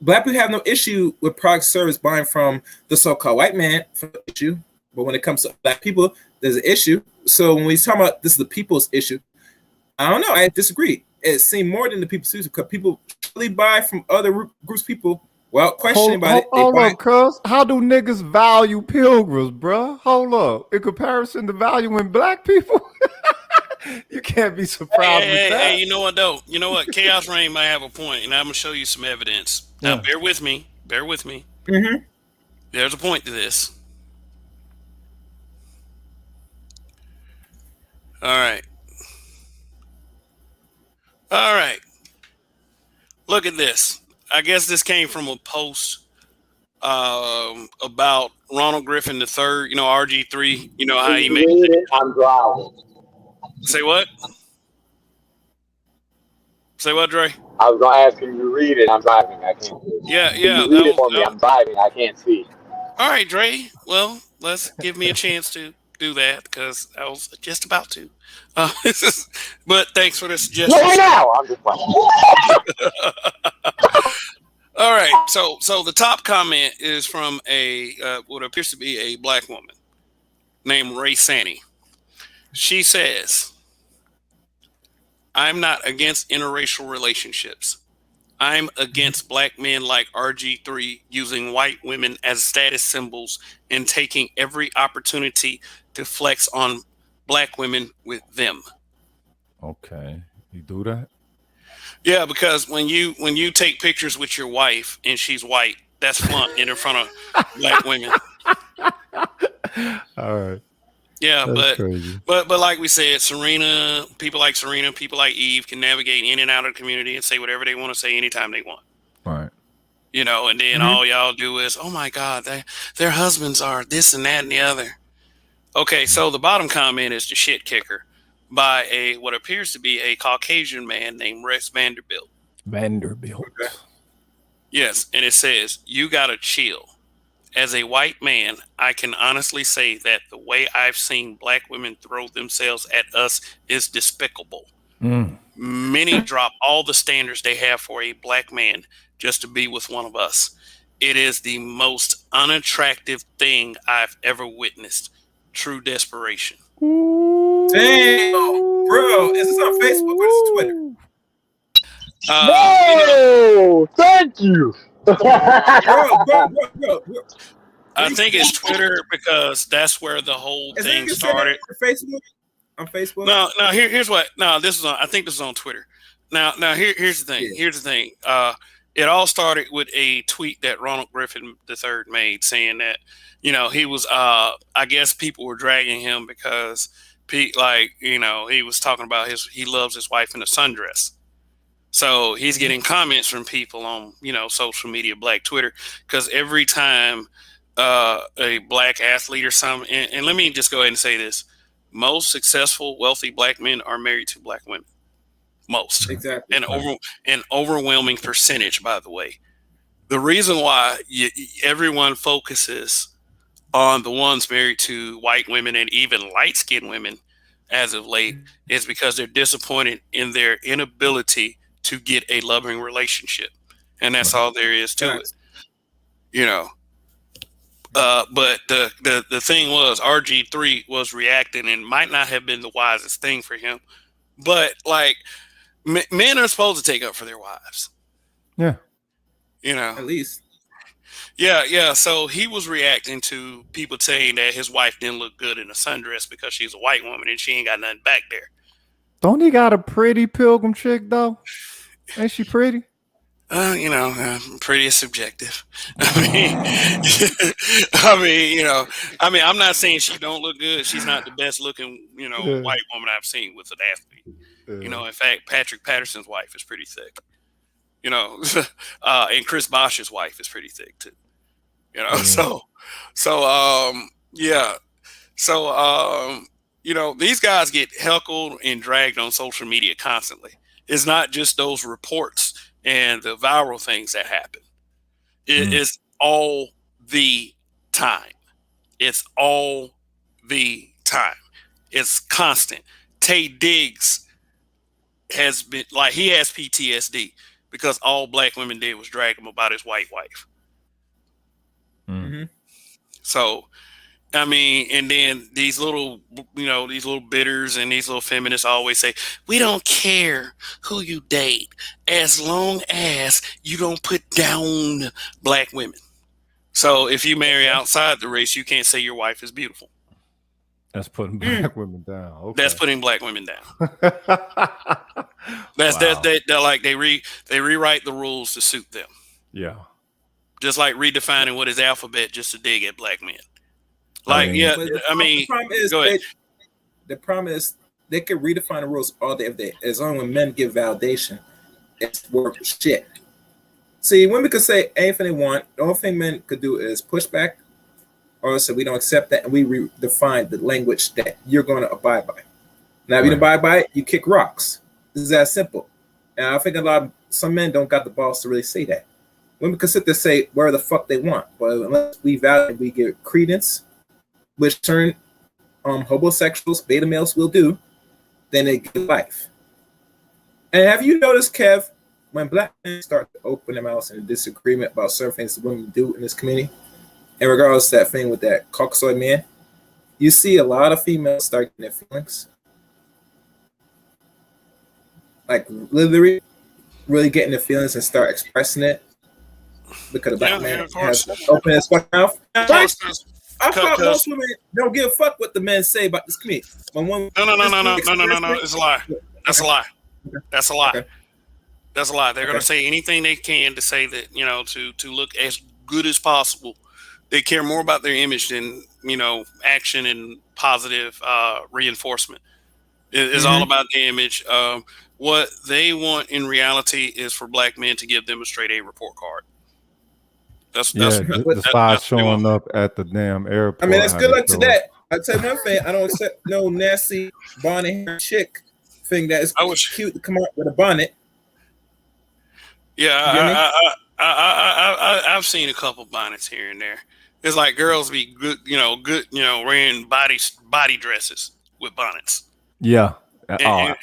Black people have no issue with product service buying from the so-called white man for the issue. But when it comes to black people, there's an issue. So when we talk about this is the people's issue, I don't know. I disagree. It seemed more than the people's issue because people really buy from other groups of people without questioning about it.
Hold up, cuz. How do niggas value pilgrims, bro? Hold up. In comparison to valuing black people? You can't be surprised with that.
Hey, you know what, though? You know what? Chaos Rain might have a point, and I'm going to show you some evidence. Now, bear with me.
Mm-hmm.
There's a point to this. All right. Look at this. I guess this came from a post about Ronald Griffin III, RG3, how he made it.
I'm driving.
Say what? Say what, Dre?
I was gonna ask him to read it. I'm driving. I can't see.
Yeah.
Read it for me. I'm driving. I can't see.
All right, Dre. Well, let's give me a chance to do that because I was just about to. But thanks for the suggestion.
Right now. I'm just playing.
All right. So the top comment is from what appears to be a black woman named Ray Sani. She says, "I'm not against interracial relationships. I'm against black men like RG3 using white women as status symbols and taking every opportunity to flex on black women with them."
Okay, you do that?
Yeah, because when you take pictures with your wife and she's white, that's fun in front of black women.
All right.
Yeah,
that's crazy.
but like we said, people like Serena, people like Eve can navigate in and out of the community and say whatever they want to say anytime they want.
Right.
And then all y'all do is, oh my God, their husbands are this and that and the other. Okay, so the bottom comment is the shit kicker by what appears to be a Caucasian man named Rex Vanderbilt.
Okay.
Yes, and it says, "You gotta chill. As a white man, I can honestly say that the way I've seen black women throw themselves at us is despicable. Many drop all the standards they have for a black man just to be with one of us. It is the most unattractive thing I've ever witnessed. True desperation."
Damn, bro. Is this on Facebook or is this Twitter?
No, thank you.
Bro.
I think it's Twitter because that's where the whole thing started.
On Facebook?
No. Here's what. No, this is on. I think this is on Twitter. Now, here's the thing.
Yeah.
Here's the thing. It all started with a tweet that Ronald Griffin III made saying that, he was. I guess people were dragging him because, he was talking about he loves his wife in a sundress. So he's getting comments from people on, social media, Black Twitter, because every time a black athlete or something, and let me just go ahead and say this: most successful, wealthy black men are married to black women. Most,
exactly,
an overwhelming percentage. By the way, the reason why everyone focuses on the ones married to white women and even light-skinned women as of late is because they're disappointed in their inability to get a loving relationship. And that's all there is to it. You know. But the thing was, RG3 was reacting and might not have been the wisest thing for him. But like, men are supposed to take up for their wives.
Yeah.
You know,
At least.
yeah. So he was reacting to people saying that his wife didn't look good in a sundress because she's a white woman and she ain't got nothing back there.
Don't he got a pretty pilgrim chick though? Ain't she pretty?
You know, pretty is subjective. I mean, I'm not saying she don't look good. She's not the best looking, white woman I've seen with an athlete. You know, in fact, Patrick Patterson's wife is pretty thick. You know, and Chris Bosh's wife is pretty thick too. You know, these guys get heckled and dragged on social media constantly. It's not just those reports and the viral things that happen. It is all the time. It's all the time. It's constant. Tay Diggs has been like, he has PTSD because all black women did was drag him about his white wife.
Mm-hmm.
So, I mean, and then these little bitters and these little feminists always say, we don't care who you date as long as you don't put down black women. So if you marry outside the race, you can't say your wife is beautiful.
That's putting black women down. Okay.
That's putting black women down. They rewrite the rules to suit them.
Yeah.
Just like redefining what is alphabet just to dig at black men.
The problem is,
go ahead.
The problem is they can redefine the rules all day, every day. As long as men give validation, it's worth shit. See, women could say anything they want. The only thing men could do is push back, or say we don't accept that, and we redefine the language that you're going to abide by. Now, if you don't abide by it, you kick rocks. This is that simple. And I think some men don't got the balls to really say that. Women can sit there and say where the fuck they want, but unless we value, we give credence, which turn homosexuals, beta males will do, then they give life. And have you noticed, Kev, when black men start to open their mouths in a disagreement about certain things that women do in this community, and regardless of that thing with that Caucasoid man, you see a lot of females start getting their feelings. Like literally really getting their feelings and start expressing it because the black man has opened his fucking mouth. I thought most women don't give a fuck what the men say about this community.
No. It's a lie. That's a lie. That's a lie.
Okay.
That's a lie. They're going to say anything they can to say that, to look as good as possible. They care more about their image than, action and positive reinforcement. It's all about the image. What they want in reality is for black men to give them a straight A report card.
The spy showing up at the damn airport.
I mean, that's good luck to that. I tell you one thing, I don't accept no nasty bonnet hair chick thing that is cute to come out with a bonnet.
Yeah, I've seen a couple bonnets here and there. It's like girls be good, wearing body dresses with bonnets.
Yeah.
And
out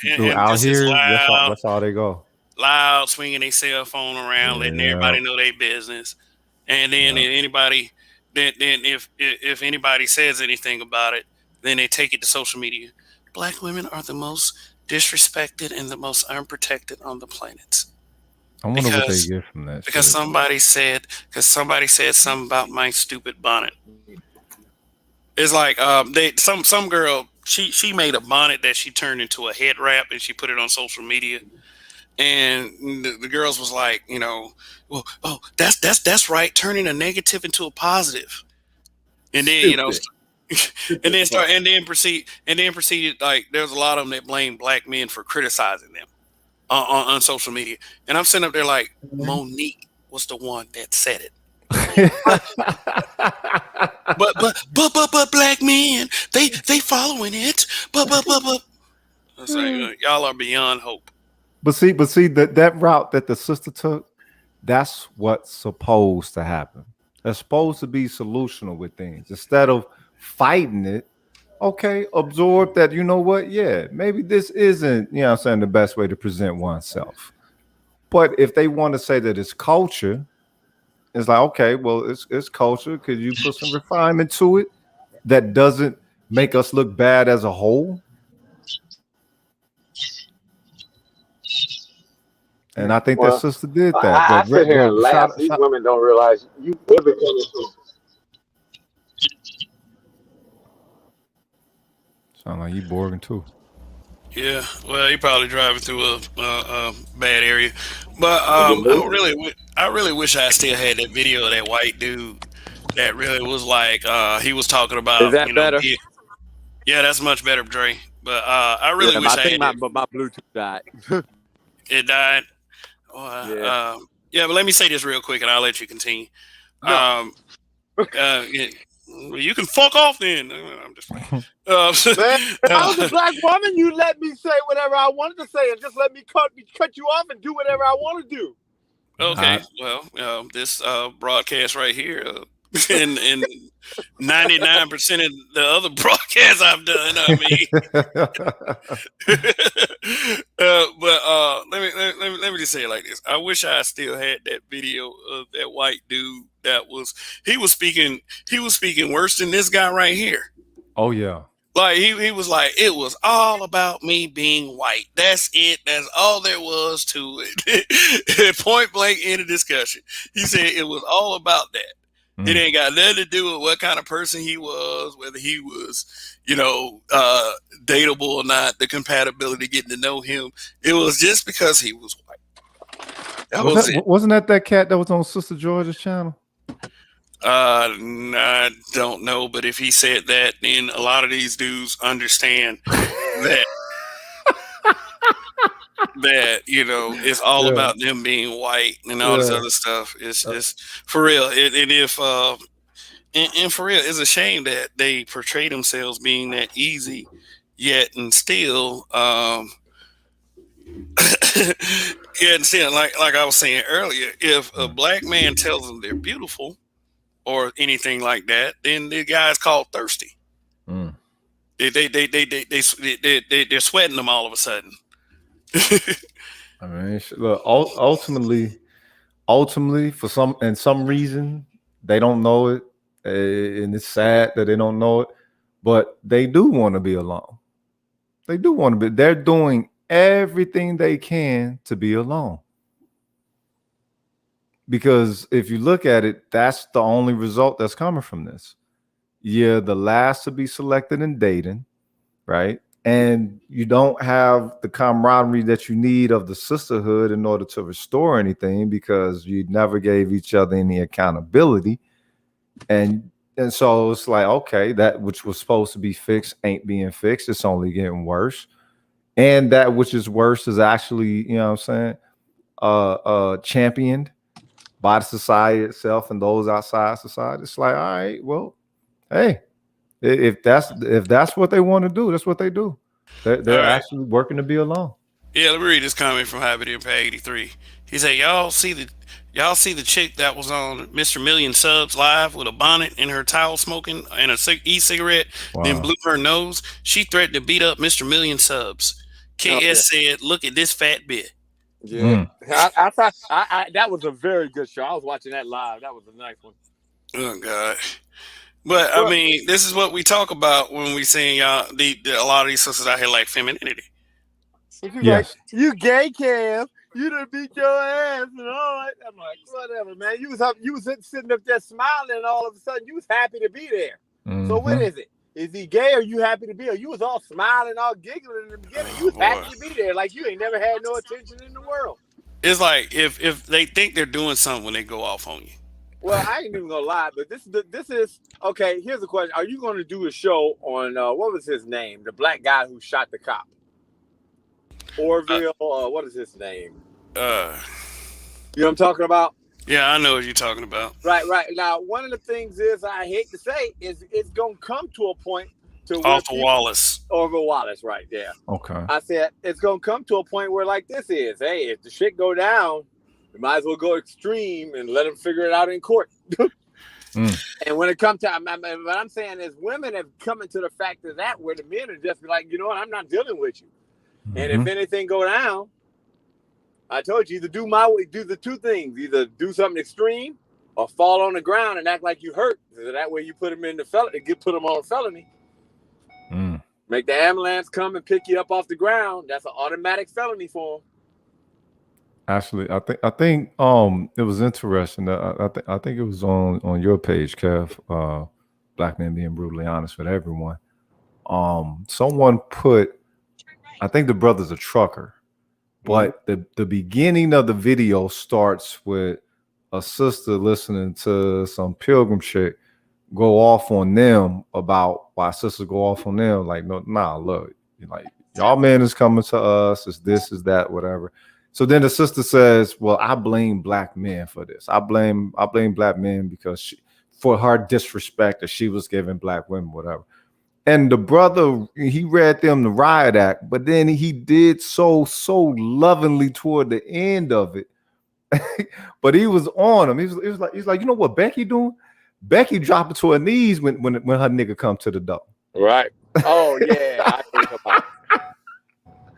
here, that's all they go.
Loud, swinging their cell phone around, letting everybody know their business. And then if anybody says anything about it, then they take it to social media. Black women are the most disrespected and the most unprotected on the planet.
I wonder what they get from that.
Because somebody said something about my stupid bonnet. It's like some girl, she made a bonnet that she turned into a head wrap and she put it on social media. And the girls was like, that's right, turning a negative into a positive. And then proceeded like there's a lot of them that blame black men for criticizing them on social media. And I'm sitting up there like, Monique was the one that said it. but black men, they following it. But it's like, y'all are beyond hope.
But see that route that the sister took, that's what's supposed to happen. that's supposed to be solutional with things instead of fighting it. Okay, absorb that. You know what? Yeah, maybe this isn't, I'm saying, the best way to present oneself. But if they want to say that it's culture, it's like, okay, well, it's culture. Could you put some refinement to it that doesn't make us look bad as a whole? And I think that sister did that.
I sit here and laugh. These women don't realize we're becoming.
Sound like you boring too.
Yeah, well, you're probably driving through a bad area, but I really wish I still had that video of that white dude that really was like he was talking about.
Is that better?
Yeah, that's much better, Dre. But I really wish I had
my Bluetooth died.
It died. Yeah, but let me say this real quick, and I'll let you continue. No. You can fuck off then. I'm just man,
I was a black woman. You let me say whatever I wanted to say, and just let me cut you off and do whatever I want to do.
Okay. Well, this broadcast right here, and 99% of the other broadcasts I've done. I mean, but let me just say it like this. I wish I still had that video of that white dude. He was speaking worse than this guy right here.
Oh yeah.
Like he was like, it was all about me being white. That's it. That's all there was to it. Point blank in the discussion. He said it was all about that. Mm. It ain't got nothing to do with what kind of person he was, whether he was, dateable or not, the compatibility, getting to know him. It was just because he was white.
Wasn't that cat that was on Sister Georgia's channel?
I don't know, but if he said that, then a lot of these dudes understand that it's all about them being white and all this other stuff. It's for real. And for real, it's a shame that they portray themselves being that easy, yet and still, like I was saying earlier, if a black man tells them they're beautiful or anything like that, then the guy's called thirsty. Mm. They're sweating them all of a sudden.
I mean, look, ultimately, for some reason, they don't know it, and it's sad that they don't know it. But they do want to be alone. They do want to be. They're doing everything they can to be alone. Because if you look at it, that's the only result that's coming from this. You're the last to be selected in dating, right? And you don't have the camaraderie that you need of the sisterhood in order to restore anything, because you never gave each other any accountability. And so it's like, okay, that which was supposed to be fixed ain't being fixed. It's only getting worse. And that which is worse is actually, championed by the society itself and those outside society. It's like, all right, well, hey, if that's what they want to do, that's what they do. They're actually working to be alone.
Yeah, let me read this comment from Happy Pay 83. He said, y'all see the chick that was on Mr. Million Subs live with a bonnet and her towel smoking and a e-cigarette, then blew her nose? She threatened to beat up Mr. Million Subs. KS said, look at this fat bit.
Yeah, I thought that was a very good show. I was watching that live. That was a nice one.
Oh God! But I mean, this is what we talk about when we saying y'all. A lot of these sisters out here like femininity.
Yes.
Like, you gay, Cam. You done beat your ass and all that. I'm like, whatever, man. You was sitting up there smiling, and all of a sudden you was happy to be there. Mm-hmm. So what is it? Is he gay or you happy to be there? You was all smiling, all giggling in the beginning. You was happy to be there, like you ain't never had no attention in the world.
It's like if they think they're doing something when they go off on you.
Well, I ain't even gonna lie, but this is okay. Here's the question: are you going to do a show on what was his name? The black guy who shot the cop, Orville. What is his name? You know what I'm talking about?
Yeah, I know what you're talking about.
Right. Now, one of the things is, I hate to say, is it's going to come to a point to
Orville
Wallace, right there.
Okay.
I said, it's going to come to a point where like this is, hey, if the shit go down, you might as well go extreme and let them figure it out in court. And when it comes to, what I'm saying is, women have come into the fact of that where the men are just like, you know what, I'm not dealing with you. And if anything go down, I told you, either do my way, do the two things, either do something extreme or fall on the ground and act like you hurt. So that way you put them in the felony, put them on a felony. Make the ambulance come and pick you up off the ground. That's an automatic felony for them.
Actually, I think it was interesting. I think it was on your page, Kev. Black Men Being Brutally Honest with Everyone. Someone put, I think the brother's a trucker, but the beginning of the video starts with a sister listening to some pilgrim chick go off on them about why sisters go off on them. Like, no, nah, look, like, y'all men is coming to us, is this, is that, whatever. So then the sister says, well, I blame black men for this. I blame black men because for her disrespect that she was giving black women, whatever. And the brother, he read them the riot act, but then he did so lovingly toward the end of it. But he was on him. He was like, you know what Becky doing? Becky dropping to her knees when her nigga come to the door.
Right. Oh yeah, I think about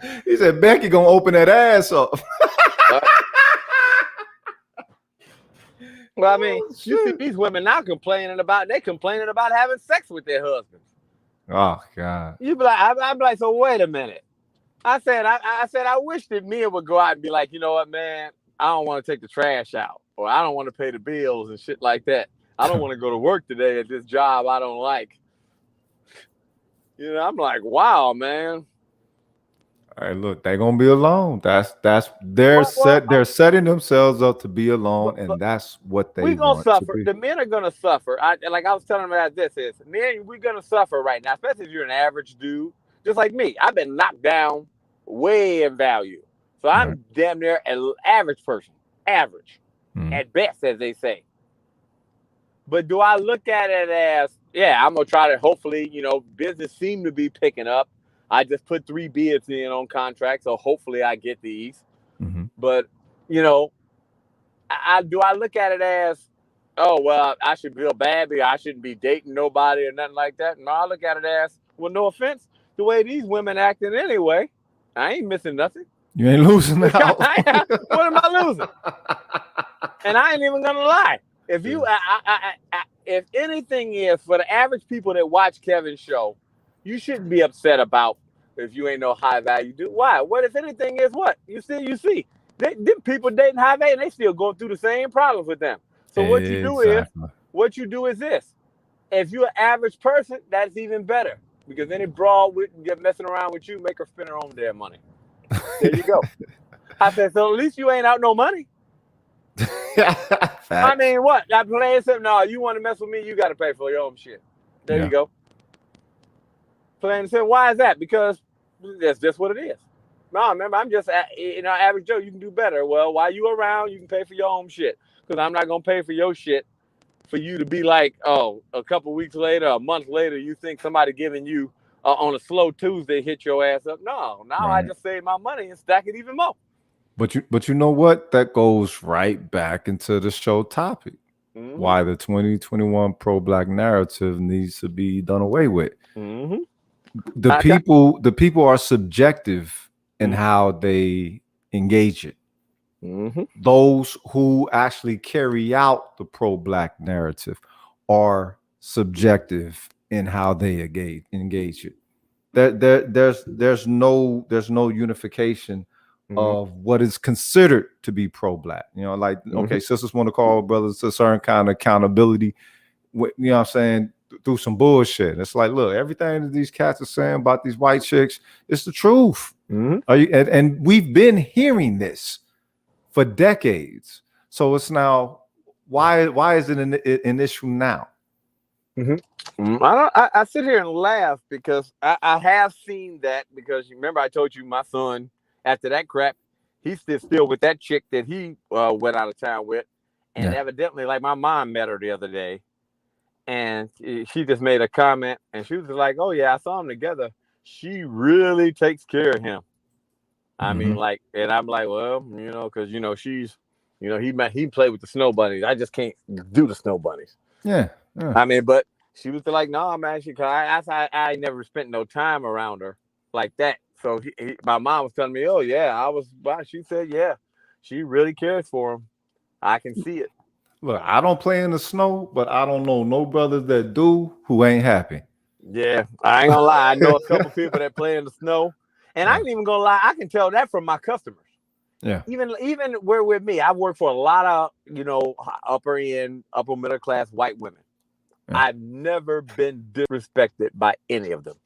it.
He said Becky gonna open that ass up.
Well, I mean, you see these women now complaining about having sex with their husbands.
Oh God.
You be like, I'm like, so wait a minute. I said, I wish that men would go out and be like, you know what, man, I don't want to take the trash out, or I don't want to pay the bills and shit like that. I don't want to go to work today at this job I don't like. You know, I'm like, wow, man.
All right, look, they're gonna be alone. They're setting themselves up to be alone, and that's what they
we gonna
want
suffer.
to be.
The men are gonna suffer. Like I was telling them about this is, men, we're gonna suffer right now, especially if you're an average dude, just like me. I've been knocked down way in value, so I'm damn near an average person, average at best, as they say. But do I look at it as, yeah, I'm gonna try to, hopefully, you know, business seem to be picking up. I just put 3 bids in on contract, so hopefully I get these. But, you know, do I look at it as, oh, well, I should feel bad because I shouldn't be dating nobody or nothing like that? No, I look at it as, well, no offense, the way these women acting anyway, I ain't missing nothing.
You ain't losing out.
What am I losing? And I ain't even gonna lie. If you, if anything is, for the average people that watch Kevin's show, you shouldn't be upset about if you ain't no high value dude. Why? What if anything is what? You see, them people dating high value, and they still going through the same problems with them. So what you do is this. If you're an average person, that's even better. Because any broad with get messing around with you, make her spend her own damn money. There you go. I said, so at least you ain't out no money. I mean, what? I playing something. No, you want to mess with me, you got to pay for your own shit. There you go. Playing and why is that? Because that's just what it is. No, remember, I'm just, average Joe. You can do better. Well, while you around, you can pay for your own shit. Because I'm not gonna pay for your shit for you to be like, oh, a couple weeks later, a month later, you think somebody giving you on a slow Tuesday hit your ass up. No, now I just save my money and stack it even more.
But you know what? That goes right back into the show topic. Why the 2021 pro-black narrative needs to be done away with. The people are subjective in how they engage it. Those who actually carry out the pro-black narrative are subjective in how they engage it. There's no unification of what is considered to be pro-black. You know, like, okay, sisters want to call brothers to a certain kind of accountability, you know what I'm saying, through some bullshit. It's like, look, everything that these cats are saying about these white chicks, it's the truth. And we've been hearing this for decades. So it's now, why is it an issue now?
I sit here and laugh because I have seen that, because you remember I told you my son, after that crap, he's still with that chick that he went out of town with. And evidently, like, my mom met her the other day, and she just made a comment, and she was like, oh yeah, I saw them together. She really takes care of him. I mean, like, and I'm like, well, because she's, he played with the snow bunnies. I just can't do the snow bunnies.
Yeah.
I mean, but she was like, "No, man." I never spent no time around her like that. So my mom was telling me, "Oh yeah, I was." She said, "Yeah, she really cares for him. I can see it."
Look, I don't play in the snow, but I don't know no brothers that do who ain't happy.
Yeah, I ain't gonna lie. I know a couple people that play in the snow, and I ain't even gonna lie. I can tell that from my customers.
Yeah.
Even where with me, I've worked for a lot of upper middle class white women. Yeah. I've never been disrespected by any of them.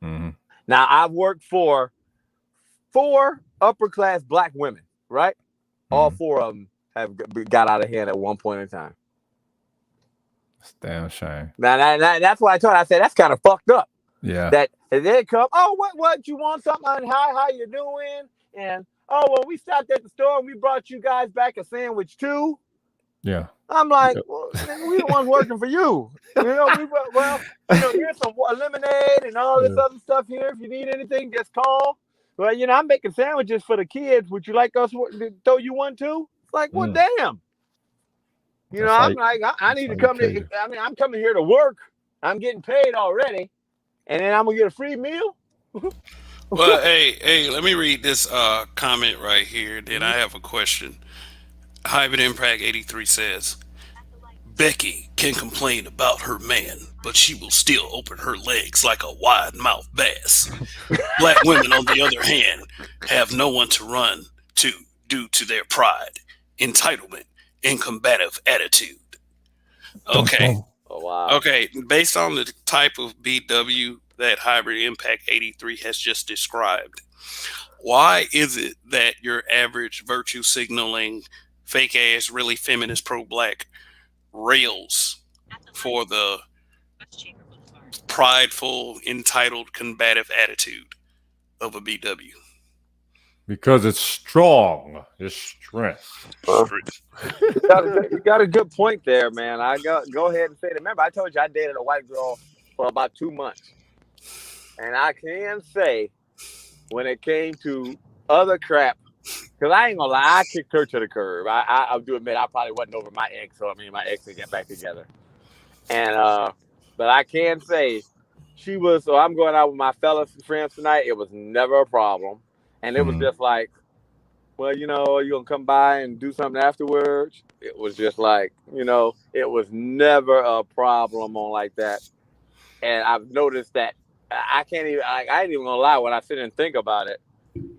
Mm-hmm.
Now I've worked for 4 upper class black women, right? Mm-hmm. All 4 of them have got out of hand at one point in time.
It's a damn shame.
Now that's why I told her, I said that's kind of fucked up.
Yeah.
That they come, oh, what you want something? Hi, how you doing? And oh, well, we stopped at the store and we brought you guys back a sandwich too.
Yeah.
I'm like, well, we the ones working for you. Here's some lemonade and all this other stuff here. If you need anything, just call. Well, I'm making sandwiches for the kids. Would you like us to throw you one too? It's like, well, damn. I'm like, I need to come to. I mean, I'm coming here to work. I'm getting paid already, and then I'm gonna get a free meal.
Well, hey, let me read this comment right here. Then I have a question. Hybrid Impact 83 says, Becky can complain about her man, but she will still open her legs like a wide-mouthed bass. Black women, on the other hand, have no one to run to due to their pride, entitlement, and combative attitude. Okay.
Oh, wow.
Okay, based on the type of BW that Hybrid Impact 83 has just described, why is it that your average virtue signaling, fake ass, really feminist, pro-black rails for the prideful, entitled, combative attitude of a BW?
Because it's strong. It's strength.
You got a good point there, man. Go ahead and say it. Remember, I told you I dated a white girl for about 2 months. And I can say, when it came to other crap, because I ain't gonna lie, I kicked her to the curb. I do admit I probably wasn't over my ex, so I mean my ex and get back together. And but I can say she was. So I'm going out with my fellas friends tonight. It was never a problem, and it was just like, well, you gonna come by and do something afterwards. It was just like, it was never a problem on like that. And I've noticed that I can't even. I ain't even gonna lie. When I sit and think about it,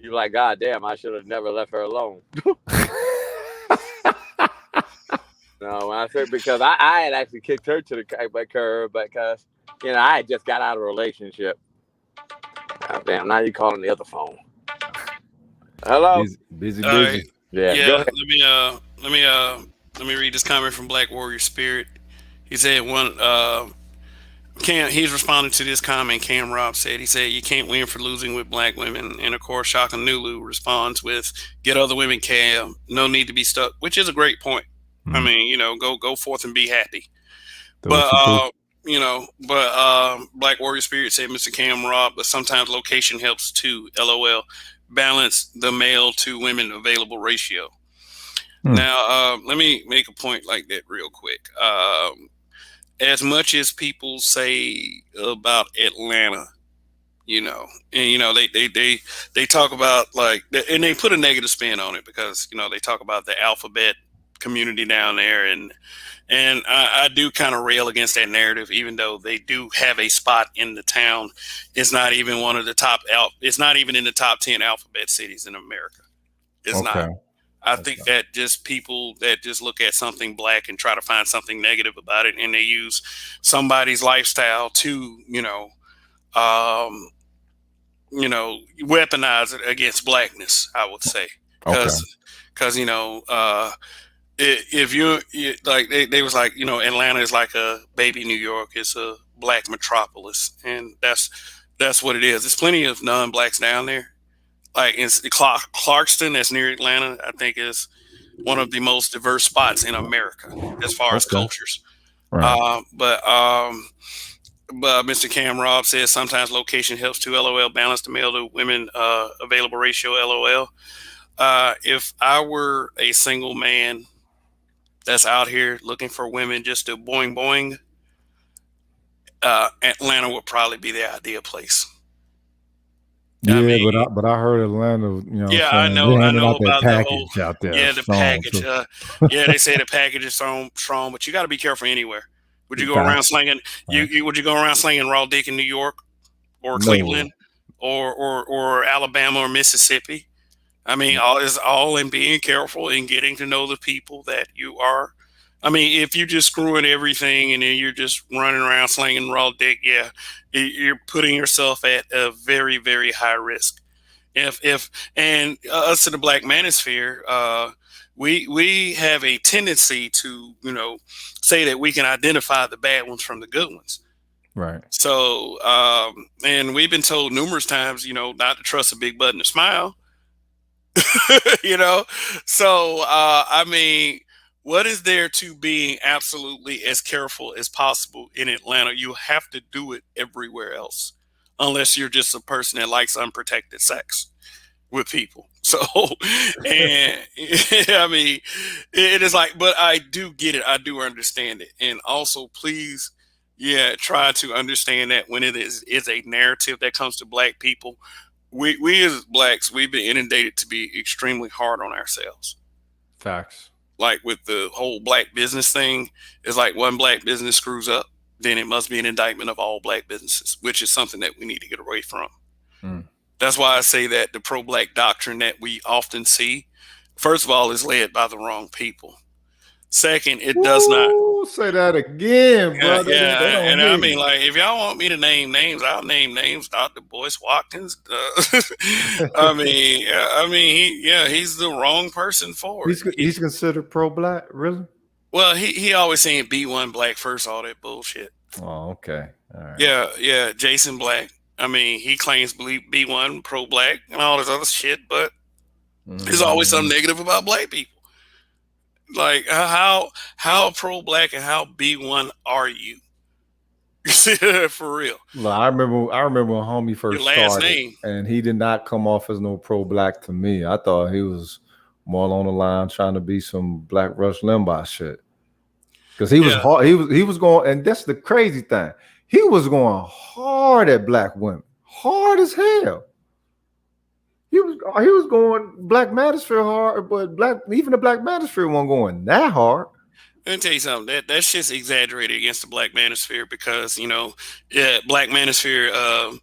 you're like, God damn, I should have never left her alone. No, when I said, because I had actually kicked her to the curb because I had just got out of a relationship. God damn, now you're calling the other phone. Hello.
Busy.
Right.
Yeah.
Let me read this comment from Black Warrior Spirit. He said he's responding to this comment. Cam Robb said, you can't win for losing with black women. And of course, Shaka Nulu responds with, get other women, Cam. No need to be stuck, which is a great point. I mean, go forth and be happy. But Black Warrior Spirit said, Mr. Cam Robb, but sometimes location helps too. LOL. Balance the male to women available ratio. Now, let me make a point like that real quick. As much as people say about Atlanta, they talk about and they put a negative spin on it because, they talk about the alphabet community down there. And I do kind of rail against that narrative, even though they do have a spot in the town. It's not even one of the top, it's not even in the top 10 alphabet cities in America. It's not. I think that just people that just look at something black and try to find something negative about it, and they use somebody's lifestyle to, weaponize it against blackness, I would say. Because, if you like, they was like, Atlanta is like a baby New York. It's a black metropolis. And that's what it is. There's plenty of non-blacks down there. Like in Clarkston, that's near Atlanta, I think is one of the most diverse spots in America as far as cultures. Right. But Mr. Cam Robb says sometimes location helps to LOL. Balance the male to women available ratio. LOL. If I were a single man that's out here looking for women just to boing boing, Atlanta would probably be the ideal place.
Yeah, but I heard Atlanta,
Yeah, I
saying
know
they're handing out that
about the whole.
package out there.
Yeah, the
strong,
package.
too.
Yeah, they say the package is strong, but you got to be careful anywhere. Would you go
Facts.
around slinging? Would you go around slinging raw dick in New York, or
No.
Cleveland, or Alabama or Mississippi? I mean, it's all in being careful and getting to know the people that you are. I mean, if you're just screwing everything and then you're just running around slinging raw dick, yeah, you're putting yourself at a very, very high risk. And us in the Black Manosphere, we have a tendency to, say that we can identify the bad ones from the good ones.
Right.
So, and we've been told numerous times, not to trust a big butt and a smile. So I mean, what is there to being absolutely as careful as possible in Atlanta? You have to do it everywhere else, unless you're just a person that likes unprotected sex with people. So, and I mean, it is like, but I do get it. I do understand it. And also, please, try to understand that when it is a narrative that comes to Black people, we as Blacks, we've been inundated to be extremely hard on ourselves.
Facts.
Like with the whole Black business thing, it's like one Black business screws up, then it must be an indictment of all Black businesses, which is something that we need to get away from. That's why I say that the pro-Black doctrine that we often see, first of all, is led by the wrong people. Second, it does not.
Say that again, brother.
Yeah, and I mean, like, if y'all want me to name names, I'll name names. Dr. Boyce Watkins. I mean, he's the wrong person for it.
He's considered pro-Black, really?
Well, he always saying B1 Black first, all that bullshit.
Oh, okay. All right.
Yeah, Jason Black. I mean, he claims B1 pro-Black and all this other shit, but there's always something negative about Black people. Like, how pro-Black and how B1 are you? For real.
Well, I remember when homie first started, and he did not come off as no pro-Black to me. I thought he was more along the line trying to be some Black Rush Limbaugh shit. Because he was hard, he was going, and that's the crazy thing. He was going hard at Black women, hard as hell. He was going Black Manosphere hard, but even the Black Manosphere wasn't going that hard.
Let me tell you something. That shit's exaggerated against the Black Manosphere because Black Manosphere,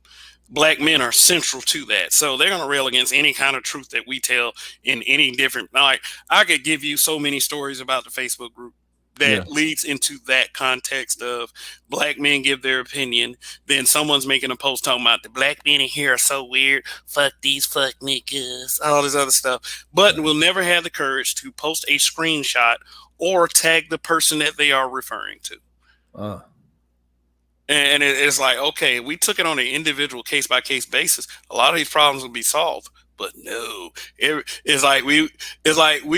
Black men are central to that, so they're gonna rail against any kind of truth that we tell in any different. Like, I could give you so many stories about the Facebook group that leads into that context of Black men give their opinion, then someone's making a post talking about the Black men in here are so weird, fuck these fuck niggas, all this other stuff, but will never have the courage to post a screenshot or tag the person that they are referring to. And it's like, okay, we took it on an individual case-by-case basis, a lot of these problems will be solved. But no, it's like we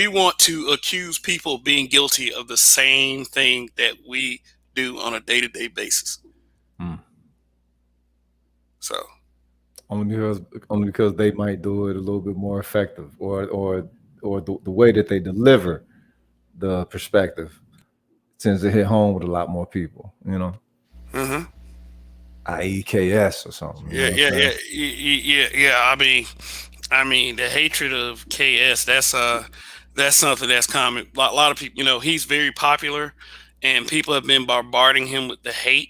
want to accuse people of being guilty of the same thing that we do on a day-to-day basis. So
only because they might do it a little bit more effective, or the way that they deliver the perspective tends to hit home with a lot more people, i.e. KS or something.
Yeah. I mean, the hatred of KS, that's something that's common. A lot of people, he's very popular and people have been bombarding him with the hate,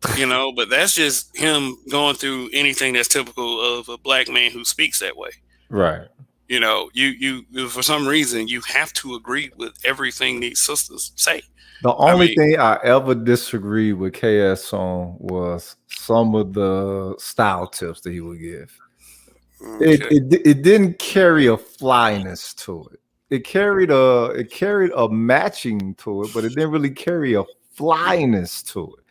but that's just him going through anything that's typical of a Black man who speaks that way.
Right.
You for some reason, you have to agree with everything these sisters say.
The only thing I ever disagreed with KS on was some of the style tips that he would give. Okay. It didn't carry a flyness to it. It carried a matching to it, but it didn't really carry a flyness to it.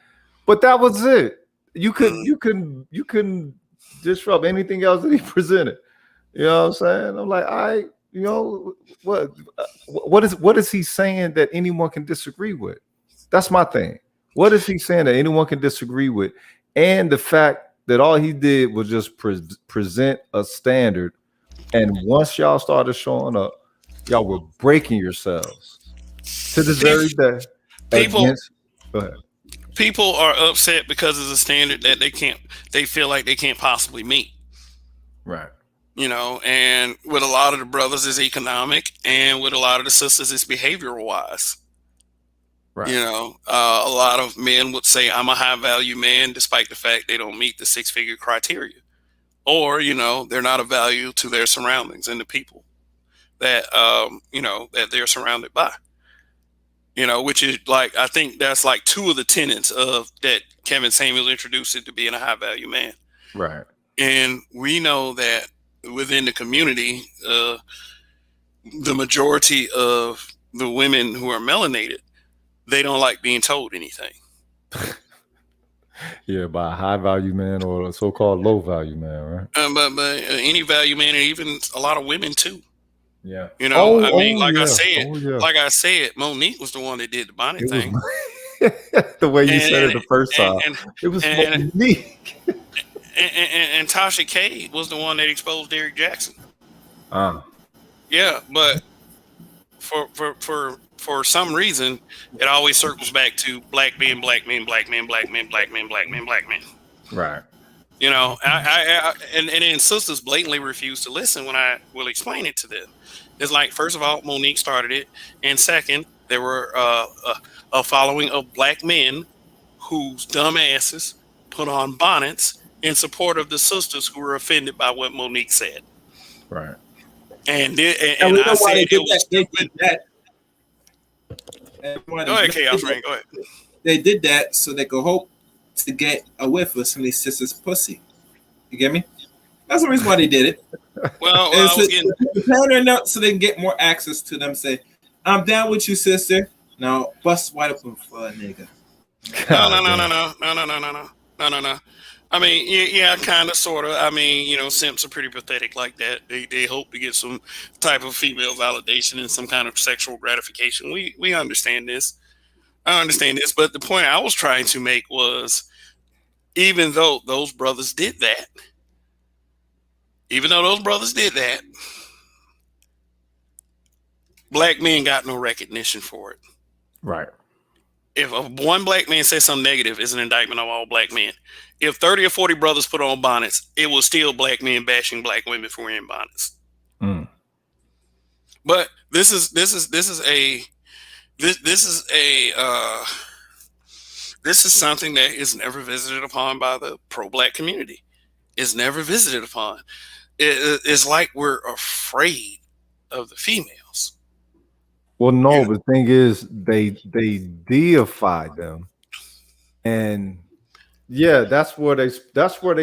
But that was it. You couldn't disrupt anything else that he presented. You know what I'm saying? I'm like, what is he saying that anyone can disagree with? That's my thing. What is he saying that anyone can disagree with? And the fact that all he did was just present a standard, and once y'all started showing up, y'all were breaking yourselves. to this very day.
People
Go ahead.
people are upset because it's a standard that they feel like they can't possibly meet.
Right.
You know, and with a lot of the brothers it's economic, and with a lot of the sisters it's behavioral wise.
Right.
You know, a lot of men would say I'm a high value man despite the fact they don't meet the 6-figure criteria, or, you know, they're not of value to their surroundings and the people that, you know, that they're surrounded by, you know, which is like, I think that's like two of the tenets of that Kevin Samuels introduced it to being a high value man.
Right.
And we know that within the community, the majority of the women who are melanated, they don't like being told anything.
Yeah, by a high value man or a so-called low value man, right?
But any value man, and even a lot of women too.
Yeah.
You know, I mean,
I
said, Monique was the one that did the bonnet thing.
The way you said it the first time. It was Monique.
And Tasha K was the one that exposed Derrick Jackson. Yeah, but for some reason, it always circles back to black men, black men, black men, black men, black men, black men, black men.
Right.
You know, and then sisters blatantly refuse to listen when I will explain it to them. It's like, first of all, Monique started it, and second, there were a following of black men whose dumb asses put on bonnets in support of the sisters who were offended by what Monique said.
Right.
And I said it was stupid.
Go ahead, Chaos Rain. Go ahead.
They did that so they could hope to get a whiff of some of these sisters' pussy. You get me? That's the reason why they did it.
Well,
pattern up so they can get more access to them. Say, I'm down with you, sister. Now bust wide open for a nigga.
No. I mean, yeah, kind of, sort of. I mean, you know, simps are pretty pathetic like that. They hope to get some type of female validation and some kind of sexual gratification. We understand this. I understand this, but the point I was trying to make was, even though those brothers did that, black men got no recognition for it.
Right.
If one black man says something negative, it's an indictment of all black men. If 30 or 40 brothers put on bonnets, it was still black men bashing black women for wearing bonnets. But this is something that is never visited upon by the pro-black community. It's never visited upon. It's like we're afraid of the females.
Well, no, but the thing is, they deify them, and yeah, that's where they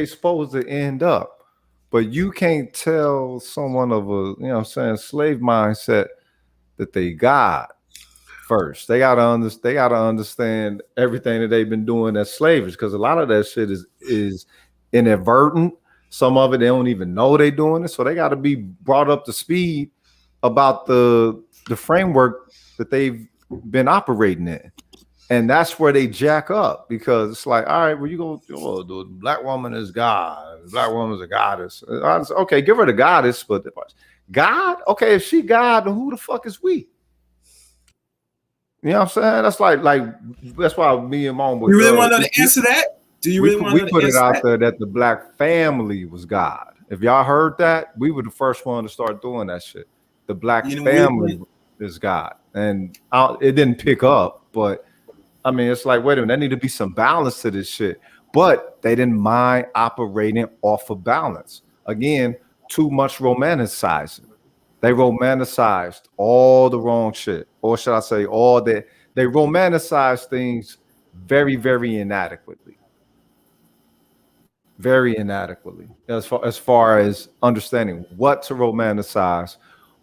supposed to end up. But you can't tell someone of a slave mindset that they God first. They gotta understand everything that they've been doing as slaves, because a lot of that shit is inadvertent. Some of it they don't even know they're doing it, so they got to be brought up to speed about the framework that they've been operating in. And that's where they jack up, because it's like, all right, well, you go, the black woman is God. The black woman is a goddess. Okay, give her the goddess, but God? Okay, if she God, then who the fuck is we? You know what I'm saying? That's like that's why me and Mom.
You really want to know the answer to that? Do you really want to?
We put it out there that the black family was God. If y'all heard that, we were the first one to start doing that shit. The black family is God, and it didn't pick up. But I mean, it's like, wait a minute, there need to be some balance to this shit. But they didn't mind operating off of balance. Again, too much romanticizing. They romanticized all the wrong shit, or should I say, they romanticized things very, very inadequately. Very inadequately, as far as understanding what to romanticize,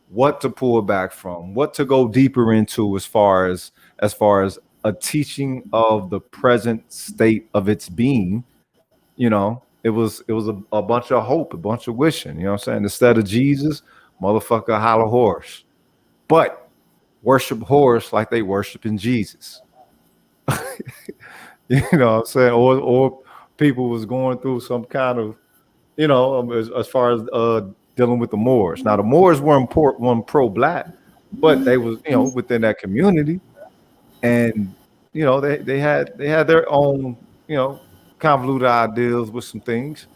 what to pull back from, what to go deeper into, as far as a teaching of the present state of its being. You know, it was a bunch of hope, a bunch of wishing. You know what I'm saying? Instead of Jesus, motherfucker, holler horse, but worship horse like they worshiping Jesus. You know what I'm saying? Or people was going through some kind of, as far as dealing with the Moors. Now the Moors weren't pro-black, but they was, within that community. and you know they had their own, you know, convoluted ideas with some things,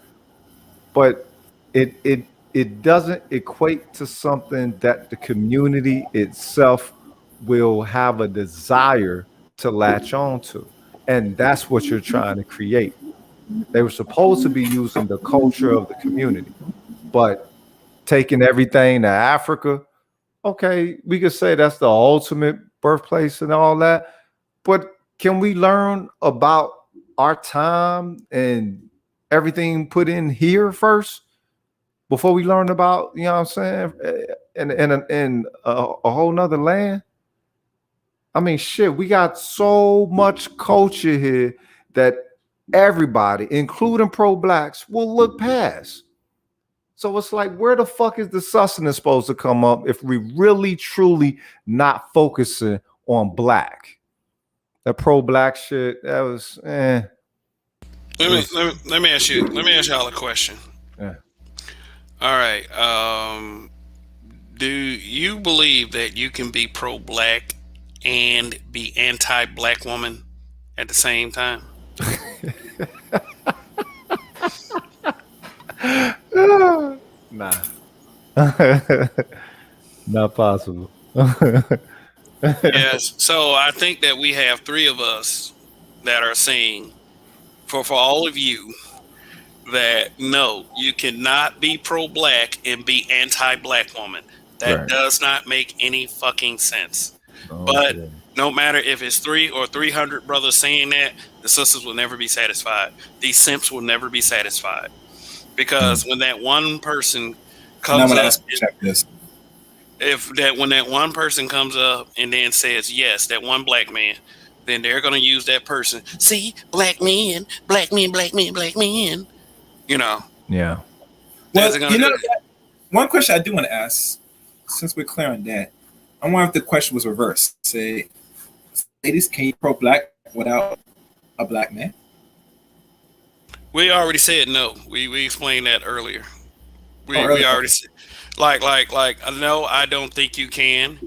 but it doesn't equate to something that the community itself will have a desire to latch on to, and that's what you're trying to create. They were supposed to be using the culture of the community, but taking everything to Africa, okay, we could say that's the ultimate birthplace and all that, but can we learn about our time and everything put in here first before we learn about, you know what I'm saying, in a whole nother land? I mean, shit, we got so much culture here that everybody, including pro-blacks, will look past. So it's like, where the fuck is the sustenance supposed to come up if we really, truly not focusing on black? That pro-black shit, that was,
Let me ask y'all a question.
Yeah.
All right. Do you believe that you can be pro-black and be anti-black woman at the same time?
Nah. Not possible.
Yes. So I think that we have three of us that are saying, for all of you, that no, you cannot be pro-black and be anti-black woman. That
Right.
does not make any fucking sense.
Okay.
But no matter if it's 3 or 300 brothers saying that, the sisters will never be satisfied. These simps will never be satisfied. Because when that one person comes up,
check this.
when that one person comes up and then says yes, that one black man, then they're gonna use that person. See, black men, black men, black men, black men. You know.
Yeah.
Well,
That's gonna
you know,
do.
one question I do want to ask, since we're clear on that, I wonder if the question was reversed. Say, ladies, can you pro-black without a black man?
We already said no. We explained that earlier. We
Earlier.
already said, like no, I don't think you can.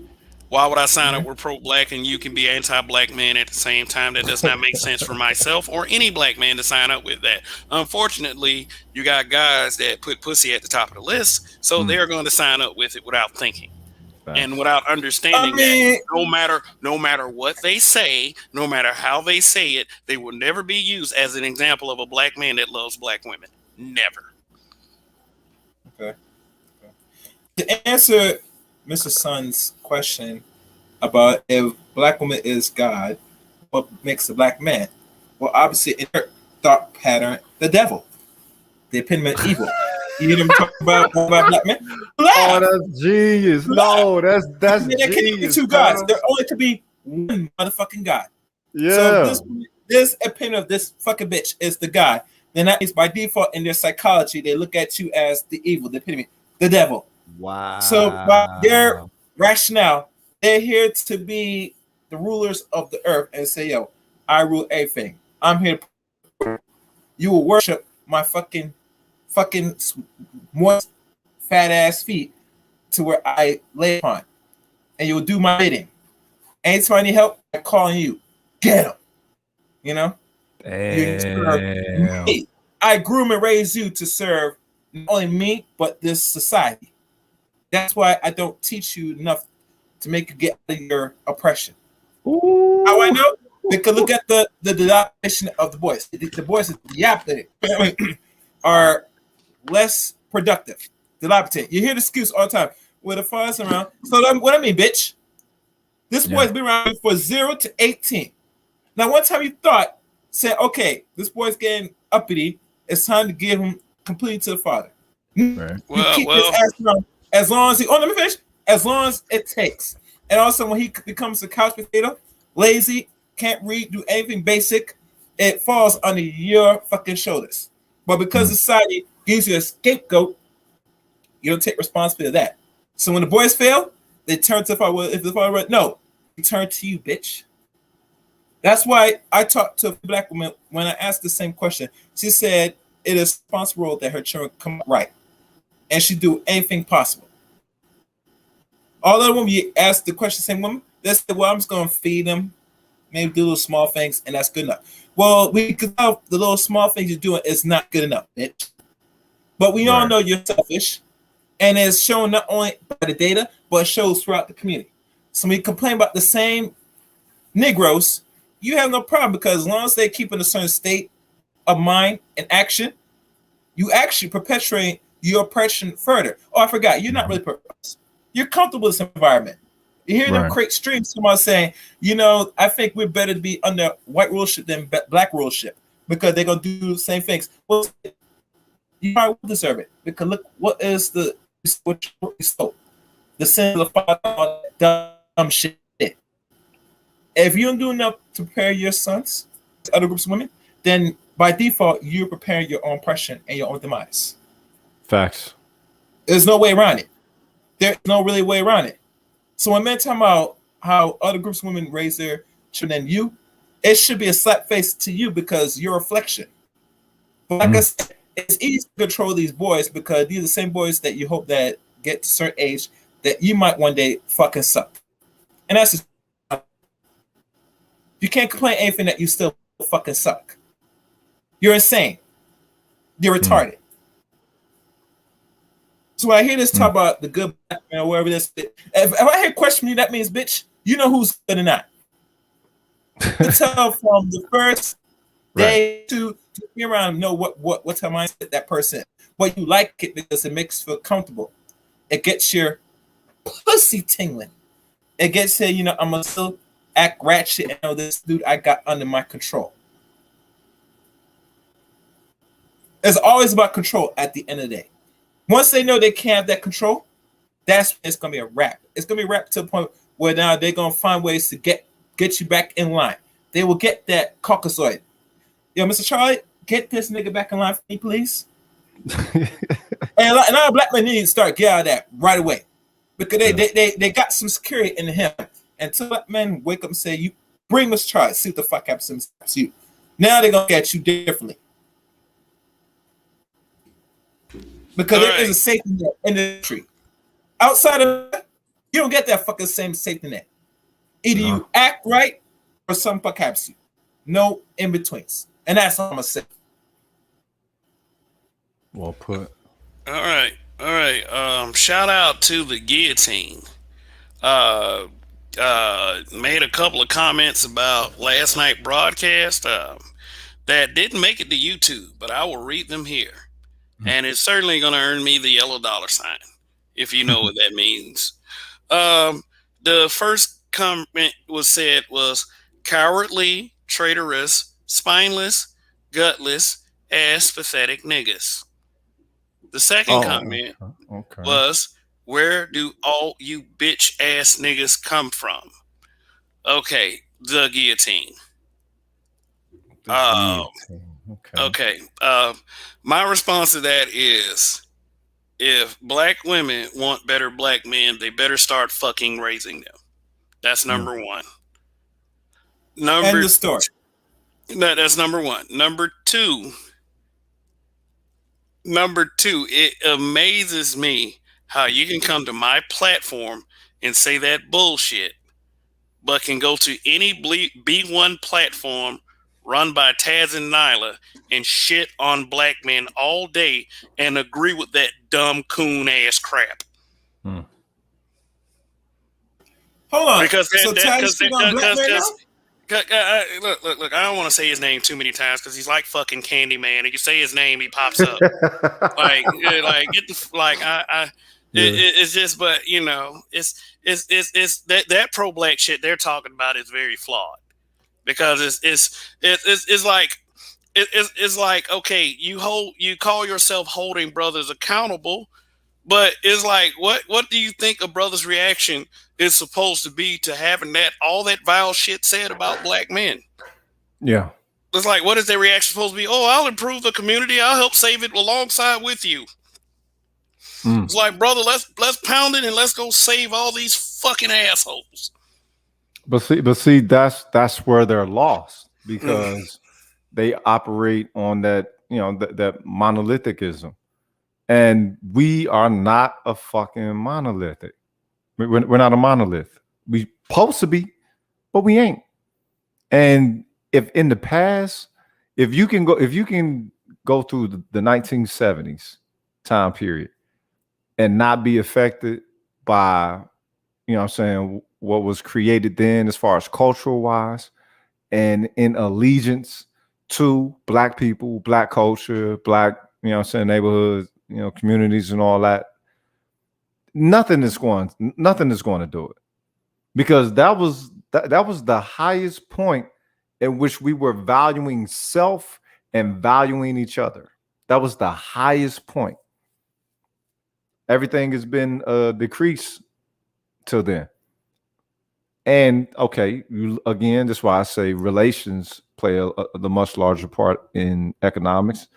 Why would I sign up with pro-black and you can be anti-black man at the same time? That does not make sense for myself or any black man to sign up with that. Unfortunately, you got guys that put pussy at the top of the list, so they're going to sign up with it without thinking and without understanding that no matter what they say, no matter how they say it, they will never be used as an example of a black man that loves black women. Never.
Okay. To answer Mr. Sun's question about if black woman is God, what makes a black man? Well, obviously, in her thought pattern, the devil, the epitome of evil. You hear them talk about black men? Black.
Oh, that's genius. No, that's
There can be
genius.
two gods. There only could be one motherfucking God.
Yeah.
So this epitome of this fucking bitch is the God. Then that means by default in their psychology, they look at you as the evil, the epitome, the devil.
Wow.
So by their rationale, they're here to be the rulers of the earth and say, yo, I rule everything. I'm here to you will worship my fucking moist fat ass feet to where I lay upon. And you'll do my bidding. Anytime I need help, I call on you. Get him. You know? You serve me. I groom and raise you to serve not only me, but this society. That's why I don't teach you enough to make you get out of your oppression.
Ooh.
How I know? Because look at the dilapidation of the boys. The boys are less productive. Dilapidate. You hear the excuse all the time. With the funds around. So what I mean, bitch, this boy's been around for 0 to 18. Now, one time you said, okay, this boy's getting uppity. It's time to give him completely to the father.
Right.
Well.
His ass around as long as let me finish. As long as it takes. And also, when he becomes a couch potato, lazy, can't read, do anything basic, it falls under your fucking shoulders. But because society gives you a scapegoat, you don't take responsibility of that. So when the boys fail, they turn to the father. Well, if the father, no, they turn to you, bitch. That's why I talked to a black woman when I asked the same question. She said it is responsible that her children come up right, and she do anything possible. All of the women you ask the question, same woman, they said, "Well, I'm just gonna feed them. maybe do little small things, and that's good enough. Well, we could tell the little small things you're doing is not good enough, bitch. But we all know you're selfish, and it's shown not only by the data, but it shows throughout the community. So when you complain about the same Negroes, you have no problem, because as long as they keep in a certain state of mind and action, you actually perpetuate your oppression further. Oh, I forgot, you're not really purpose. You're comfortable in this environment. You hear them create streams, someone saying, you know, I think we're better to be under white rulership than black rulership because they're gonna do the same things. Well, you probably will deserve it, because look, what is the sin of the dumb shit. If you don't do enough to prepare your sons to other groups of women, then by default you're preparing your own oppression and your own demise.
Facts.
There's no way around it. There's no really way around it. So when men talk about how other groups of women raise their children than you, it should be a slap face to you, because you're a reflection. But like I said, it's easy to control these boys, because these are the same boys that you hope that get to a certain age that you might one day fucking suck. And that's just, you can't complain anything that you still fucking suck. You're insane. You're retarded. So when I hear this talk about the good black man or whatever this, if I hear question you, that means, bitch, you know who's good or not. To tell from the first day to be around, know what's her mindset, that person. But you like it because it makes you feel comfortable. It gets your pussy tingling. It gets you, you know, I'm gonna still act ratchet and know this dude I got under my control. It's always about control at the end of the day. Once they know they can't have that control, that's when it's gonna be a wrap. It's gonna be a wrap to the point where now they're gonna find ways to get you back in line. They will get that Caucasoid. Yo, Mr. Charlie, get this nigga back in line for me, please. and our black men need to start get out of that right away, because they got some security in him. Until black men wake up and say, "You bring Mr. Charlie, see what the fuck happens to you." Now they're gonna get you differently. Because there is a safety net in the tree. Outside of that, you don't get that fucking same safety net. Either you act right or some fuck happens to you. No in betweens. And that's all I'm gonna say.
Well put.
All right. Shout out to the Guillotine. Made a couple of comments about last night broadcast that didn't make it to YouTube, but I will read them here. And it's certainly going to earn me the yellow $sign, if you know what that means. The first comment was cowardly, traitorous, spineless, gutless, ass pathetic niggas. The second comment was, where do all you bitch ass niggas come from? Okay, the Guillotine. Okay. My response to that is, if black women want better black men, they better start fucking raising them. That's number one.
End the story.
That's number one. Number two, it amazes me how you can come to my platform and say that bullshit, but can go to any B1 platform run by Taz and Nyla and shit on black men all day and agree with that dumb coon ass crap.
Hold on.
Because look, I don't want to say his name too many times because he's like fucking Candyman, and you say his name, he pops up. It's just, but you know, it's that pro black shit they're talking about is very flawed. Because it's like, okay, you call yourself holding brothers accountable, but it's like, what do you think a brother's reaction is supposed to be to having all that vile shit said about black men?
Yeah,
it's like, what is their reaction supposed to be? Oh, I'll improve the community. I'll help save it alongside with you. It's like, brother, let's pound it and let's go save all these fucking assholes.
But see, that's where they're lost, because they operate on that, you know, that monolithicism, and we are not a fucking monolithic. We're not a monolith. We supposed to be, but we ain't. And if in the past, if you can go through the 1970s time period and not be affected by, you know what I'm saying, what was created then as far as cultural wise and in allegiance to black people, black culture, black, you know what I'm saying, neighborhoods, you know, communities and all that, nothing is going to do it. Because that was the highest point in which we were valuing self and valuing each other. That was the highest point. Everything has been decreased till then. And okay, again, that's why I say relations play the much larger part in economics,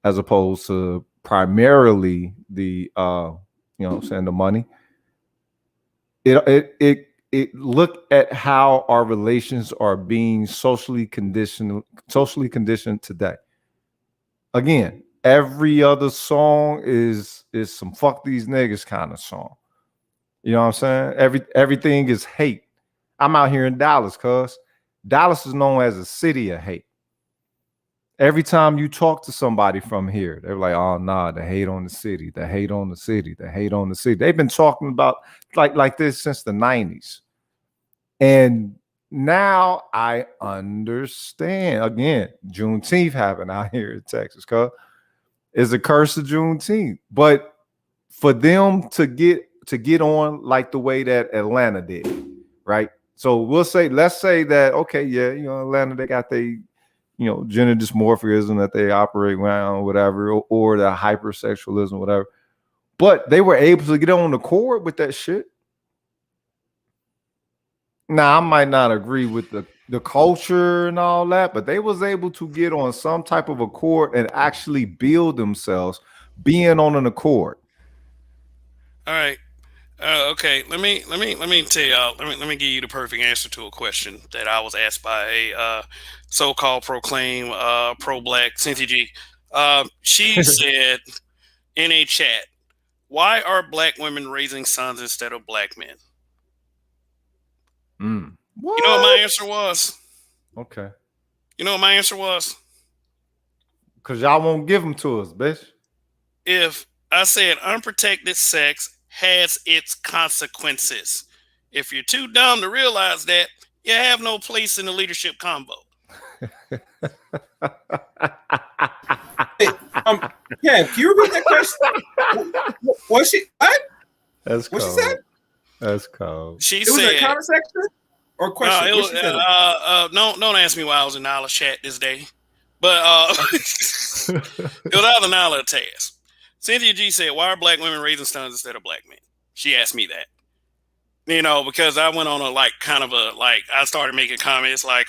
as opposed to primarily the you know what I'm saying, the money. It look at how our relations are being socially conditioned today. Again, every other song is some fuck these niggas kind of song. You know what I'm saying? Everything is hate. I'm out here in Dallas, cuz Dallas is known as a city of hate. Every time you talk to somebody from here, they're like, oh nah, the hate on the city, the hate on the city, the hate on the city. They've been talking about like this since the 90s. And now I understand. Again, Juneteenth happened out here in Texas, cuz it's a curse of Juneteenth. But for them to get on like the way that Atlanta did, right? So let's say that, okay, yeah, you know, Atlanta, they got they, you know, gender dysmorphism that they operate around, whatever, or the hypersexualism, whatever. But they were able to get on the court with that shit. Now, I might not agree with the culture and all that, but they was able to get on some type of accord and actually build themselves being on an accord.
All right. Okay, let me tell y'all. Let me give you the perfect answer to a question that I was asked by a so-called proclaimed pro-black Cynthia G. She said in a chat, "Why are black women raising sons instead of black men?" You know what my answer was?
Okay.
You know what my answer was?
Because y'all won't give them to us, bitch.
If I said unprotected sex has its consequences. If you're too dumb to realize that, you have no place in the leadership combo.
Hey, yeah, can you repeat that question? What she? What?
That's
what
cold.
She said?
That's cold.
She
It
said,
was a comment section or question?
No, don't ask me why I was in Nala's chat this day. But it was either Nala or Taz. Cynthia G said, "Why are black women raising sons instead of black men?" She asked me that. You know, because I went on I started making comments like,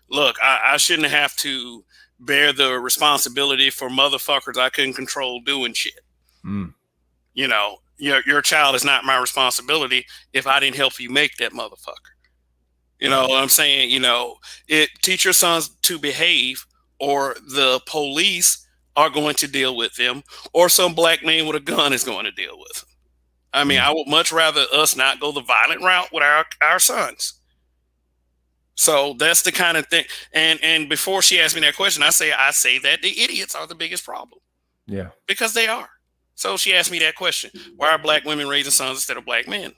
look, I shouldn't have to bear the responsibility for motherfuckers I couldn't control doing shit. You know, your child is not my responsibility if I didn't help you make that motherfucker. You know what I'm saying? You know, teach your sons to behave, or the police are going to deal with them, or some black man with a gun is going to deal with them. I mean, I would much rather us not go the violent route with our sons. So that's the kind of thing. And before she asked me that question, I say that the idiots are the biggest problem.
Yeah.
Because they are. So she asked me that question. Why are black women raising sons instead of black men?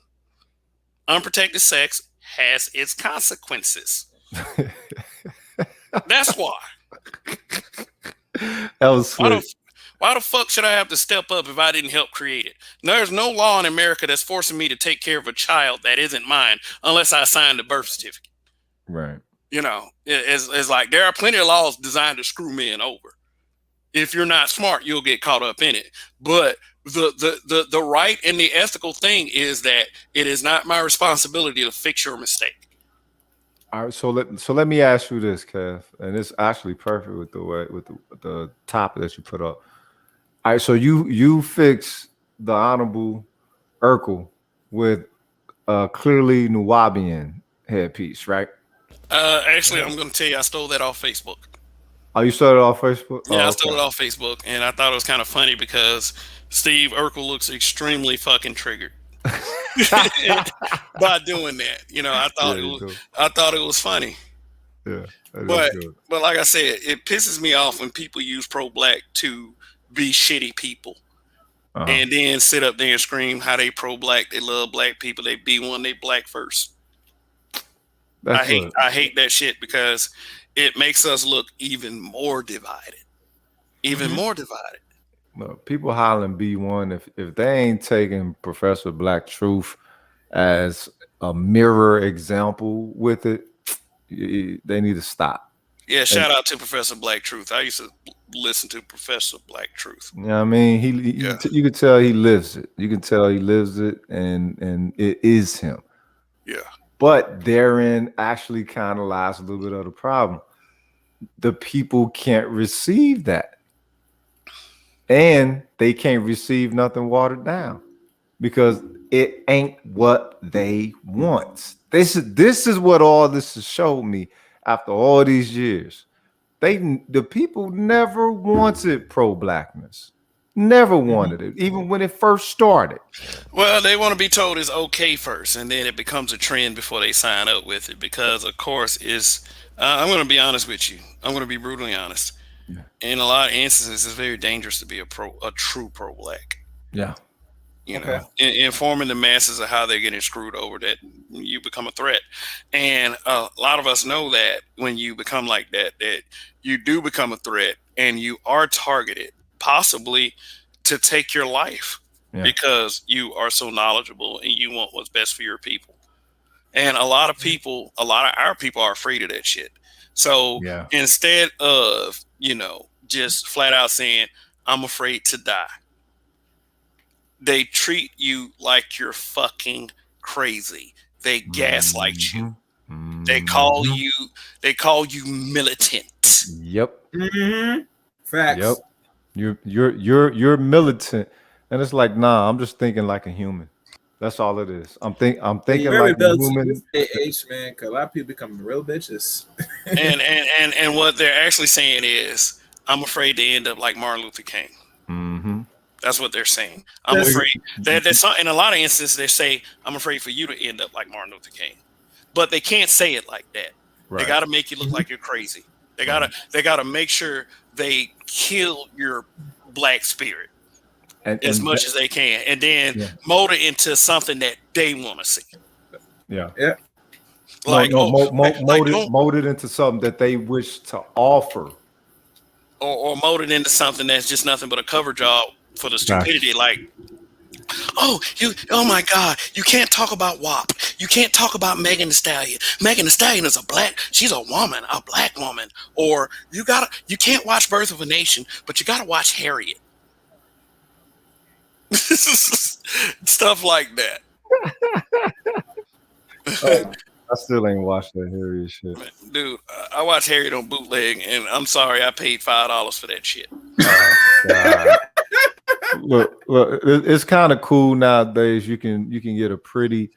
Unprotected sex has its consequences. That's why.
That was sweet.
Why the fuck should I have to step up if I didn't help create it? There's no law in America that's forcing me to take care of a child that isn't mine unless I sign the birth certificate.
Right.
You know, it's like there are plenty of laws designed to screw men over. If you're not smart, you'll get caught up in it. But the right and the ethical thing is that it is not my responsibility to fix your mistake.
All right, so let me ask you this, Kev, and it's actually perfect with the topic that you put up. All right, so you fix the Honorable Urkel with clearly Nuwabian headpiece, right?
Actually, I'm going to tell you, I stole that off Facebook.
Oh, you stole it off Facebook?
Yeah, I stole it off Facebook, and I thought it was kind of funny because Steve Urkel looks extremely fucking triggered by doing that. You know, I thought it was funny.
Yeah, that is
But
good.
but like I said, it pisses me off when people use pro-black to be shitty people. And then sit up there and scream how they pro-black, they love black people, they be one, they black first. I hate that shit because it makes us look even more divided. Even more divided.
Look, people hollering B1 if they ain't taking Professor Black Truth as a mirror example with it, they need to stop.
Yeah, shout out to Professor Black Truth. I used to listen to Professor Black Truth.
You know what I mean? You can tell he lives it. You can tell he lives it, and it is him.
Yeah.
But therein actually kind of lies a little bit of the problem. The people can't receive that. And they can't receive nothing watered down because it ain't what they want. This is what all this has showed me after all these years. The people never wanted pro-blackness. Never wanted it, even when it first started.
Well, they want to be told it's okay first, and then it becomes a trend before they sign up with it. Because, of course, I'm going to be honest with you. I'm going to be brutally honest. Yeah. In a lot of instances, it's very dangerous to be a true pro-black.
Yeah.
You know, informing the masses of how they're getting screwed over, that you become a threat. And a lot of us know that when you become like that you do become a threat and you are targeted, possibly to take your life because you are so knowledgeable and you want what's best for your people. And a lot of our people are afraid of that shit. So instead of, just flat out saying, I'm afraid to die, they treat you like you're fucking crazy. They gaslight you. They call you militant.
Yep.
Facts.
Yep. You're militant. And it's like, nah, I'm just thinking like a human. That's all it is. I'm thinking like a human.
Age, man, because a lot of people become real bitches.
and what they're actually saying is, I'm afraid to end up like Martin Luther King.
Mm-hmm.
That's what they're saying. I'm afraid that in a lot of instances they say, I'm afraid for you to end up like Martin Luther King, but they can't say it like that. Right. They got to make you look like you're crazy. They gotta make sure they kill your black spirit as much as they can, and then mold it into something that they want to see.
Yeah.
Like
mold it into something that they wish to offer,
or mold it into something that's just nothing but a cover job for the stupidity. Like, oh my God, you can't talk about WAP. You can't talk about Megan Thee Stallion. Megan Thee Stallion is she's a woman, a black woman. Or you can't watch Birth of a Nation, but you gotta watch Harriet. Stuff like that.
I still ain't watched that Harriet shit.
Dude, I watched Harriet on bootleg, and I'm sorry, I paid $5 for that shit.
God. Look, it's kind of cool nowadays. You can get a pretty.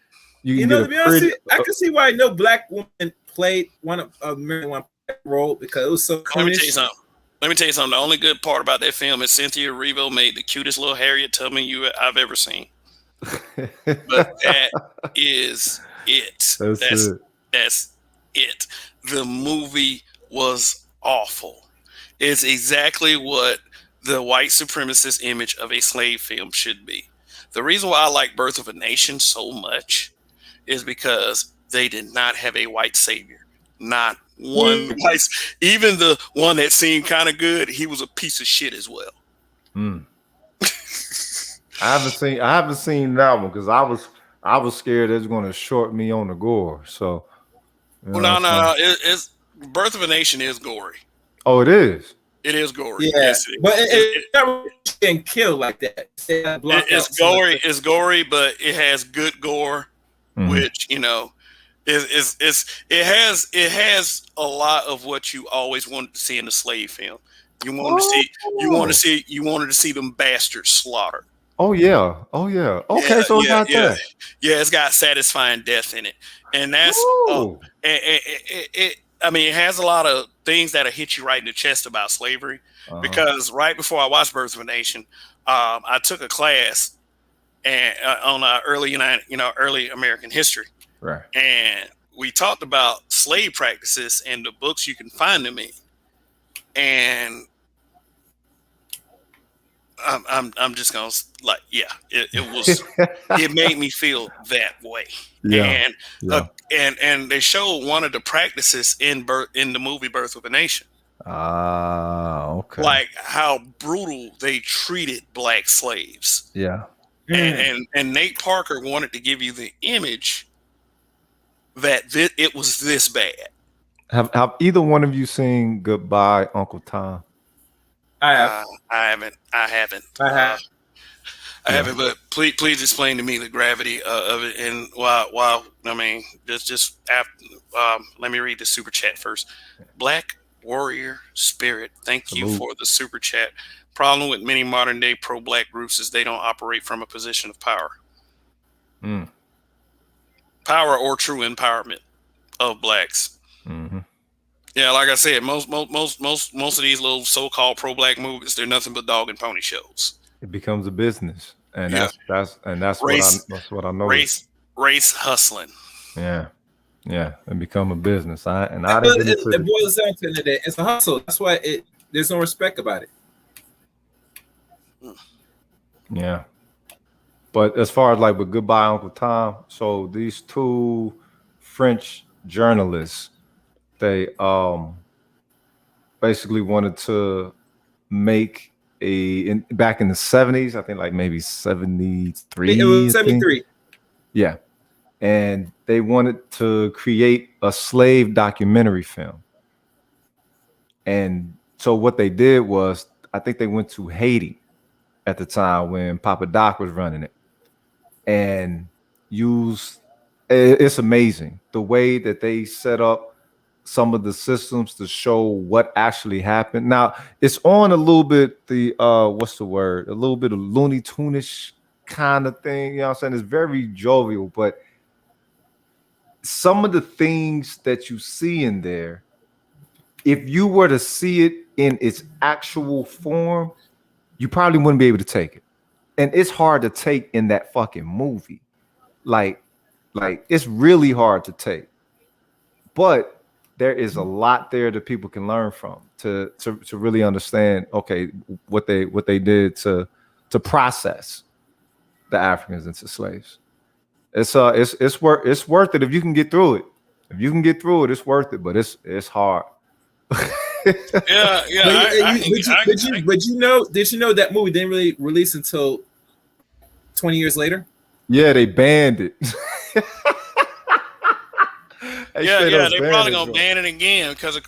To be honest, I can see why no black woman played one role because it was so.
Let me tell you something. The only good part about that film is Cynthia Erivo made the cutest little Harriet Tubman I've ever seen. But that is it. That's it. The movie was awful. It's exactly what the white supremacist image of a slave film should be. The reason why I like Birth of a Nation so much is because they did not have a white savior. Not one white. Even the one that seemed kind of good, he was a piece of shit as well.
I haven't seen that one because I was scared it was going to short me on the gore. So,
no. It's Birth of a Nation is gory.
Oh, it is.
It is gory.
Yeah, yes, but it's not getting killed like that.
It's gory. It's gory, but it has good gore, which it has a lot of what you always wanted to see in a slave film. You wanted to see them bastards slaughtered.
Oh yeah. Okay, so it's got that.
Yeah, it's got satisfying death in it, and that's it has a lot of things that'll hit you right in the chest about slavery. Because right before I watched Birth of a Nation, I took a class on early American history.
Right.
And we talked about slave practices and the books you can find them in, and I'm just gonna like, yeah, it was it made me feel that way.
Yeah.
And they showed one of the practices in the movie Birth of a Nation.
Okay.
Like how brutal they treated black slaves.
Yeah.
And Nate Parker wanted to give you the image that it was this bad.
Have either one of you seen Goodbye, Uncle Tom?
I have.
I haven't.
I have.
I haven't. But please explain to me the gravity of it, and why. I mean, just after. Let me read the super chat first. Black Warrior Spirit, thank you for the super chat. Problem with many modern day pro-black groups is they don't operate from a position of power. Power or true empowerment of blacks.
Mm-hmm.
Yeah, like I said, most of these little so-called pro-black movements, they're nothing but dog and pony shows.
It becomes a business, and that's what I know.
Race
hustling.
Yeah, and become a business.
It boils down to that it's a hustle. That's why there's no respect about it.
Yeah, but as far as like with Goodbye, Uncle Tom, so these two French journalists, they basically wanted to make back in the 70s, I think like maybe 73.
It was 73.
Yeah. And they wanted to create a slave documentary film. And so what they did was, I think they went to Haiti at the time when Papa Doc was running it, and it's amazing the way that they set up some of the systems to show what actually happened. Now it's on a little bit a little bit of Looney Tune-ish kind of thing, you know what I'm saying? It's very jovial, but some of the things that you see in there, if you were to see it in its actual form, you probably wouldn't be able to take it. And it's hard to take in that fucking movie. Like it's really hard to take. But there is a lot there that people can learn from to really understand, okay, what they did to process the Africans into slaves. It's worth it if you can get through it. If you can get through it, it's worth it, but it's hard.
Yeah.
Did you know that movie didn't really release until 20 years later?
Yeah, they banned it.
They're probably gonna ban it again because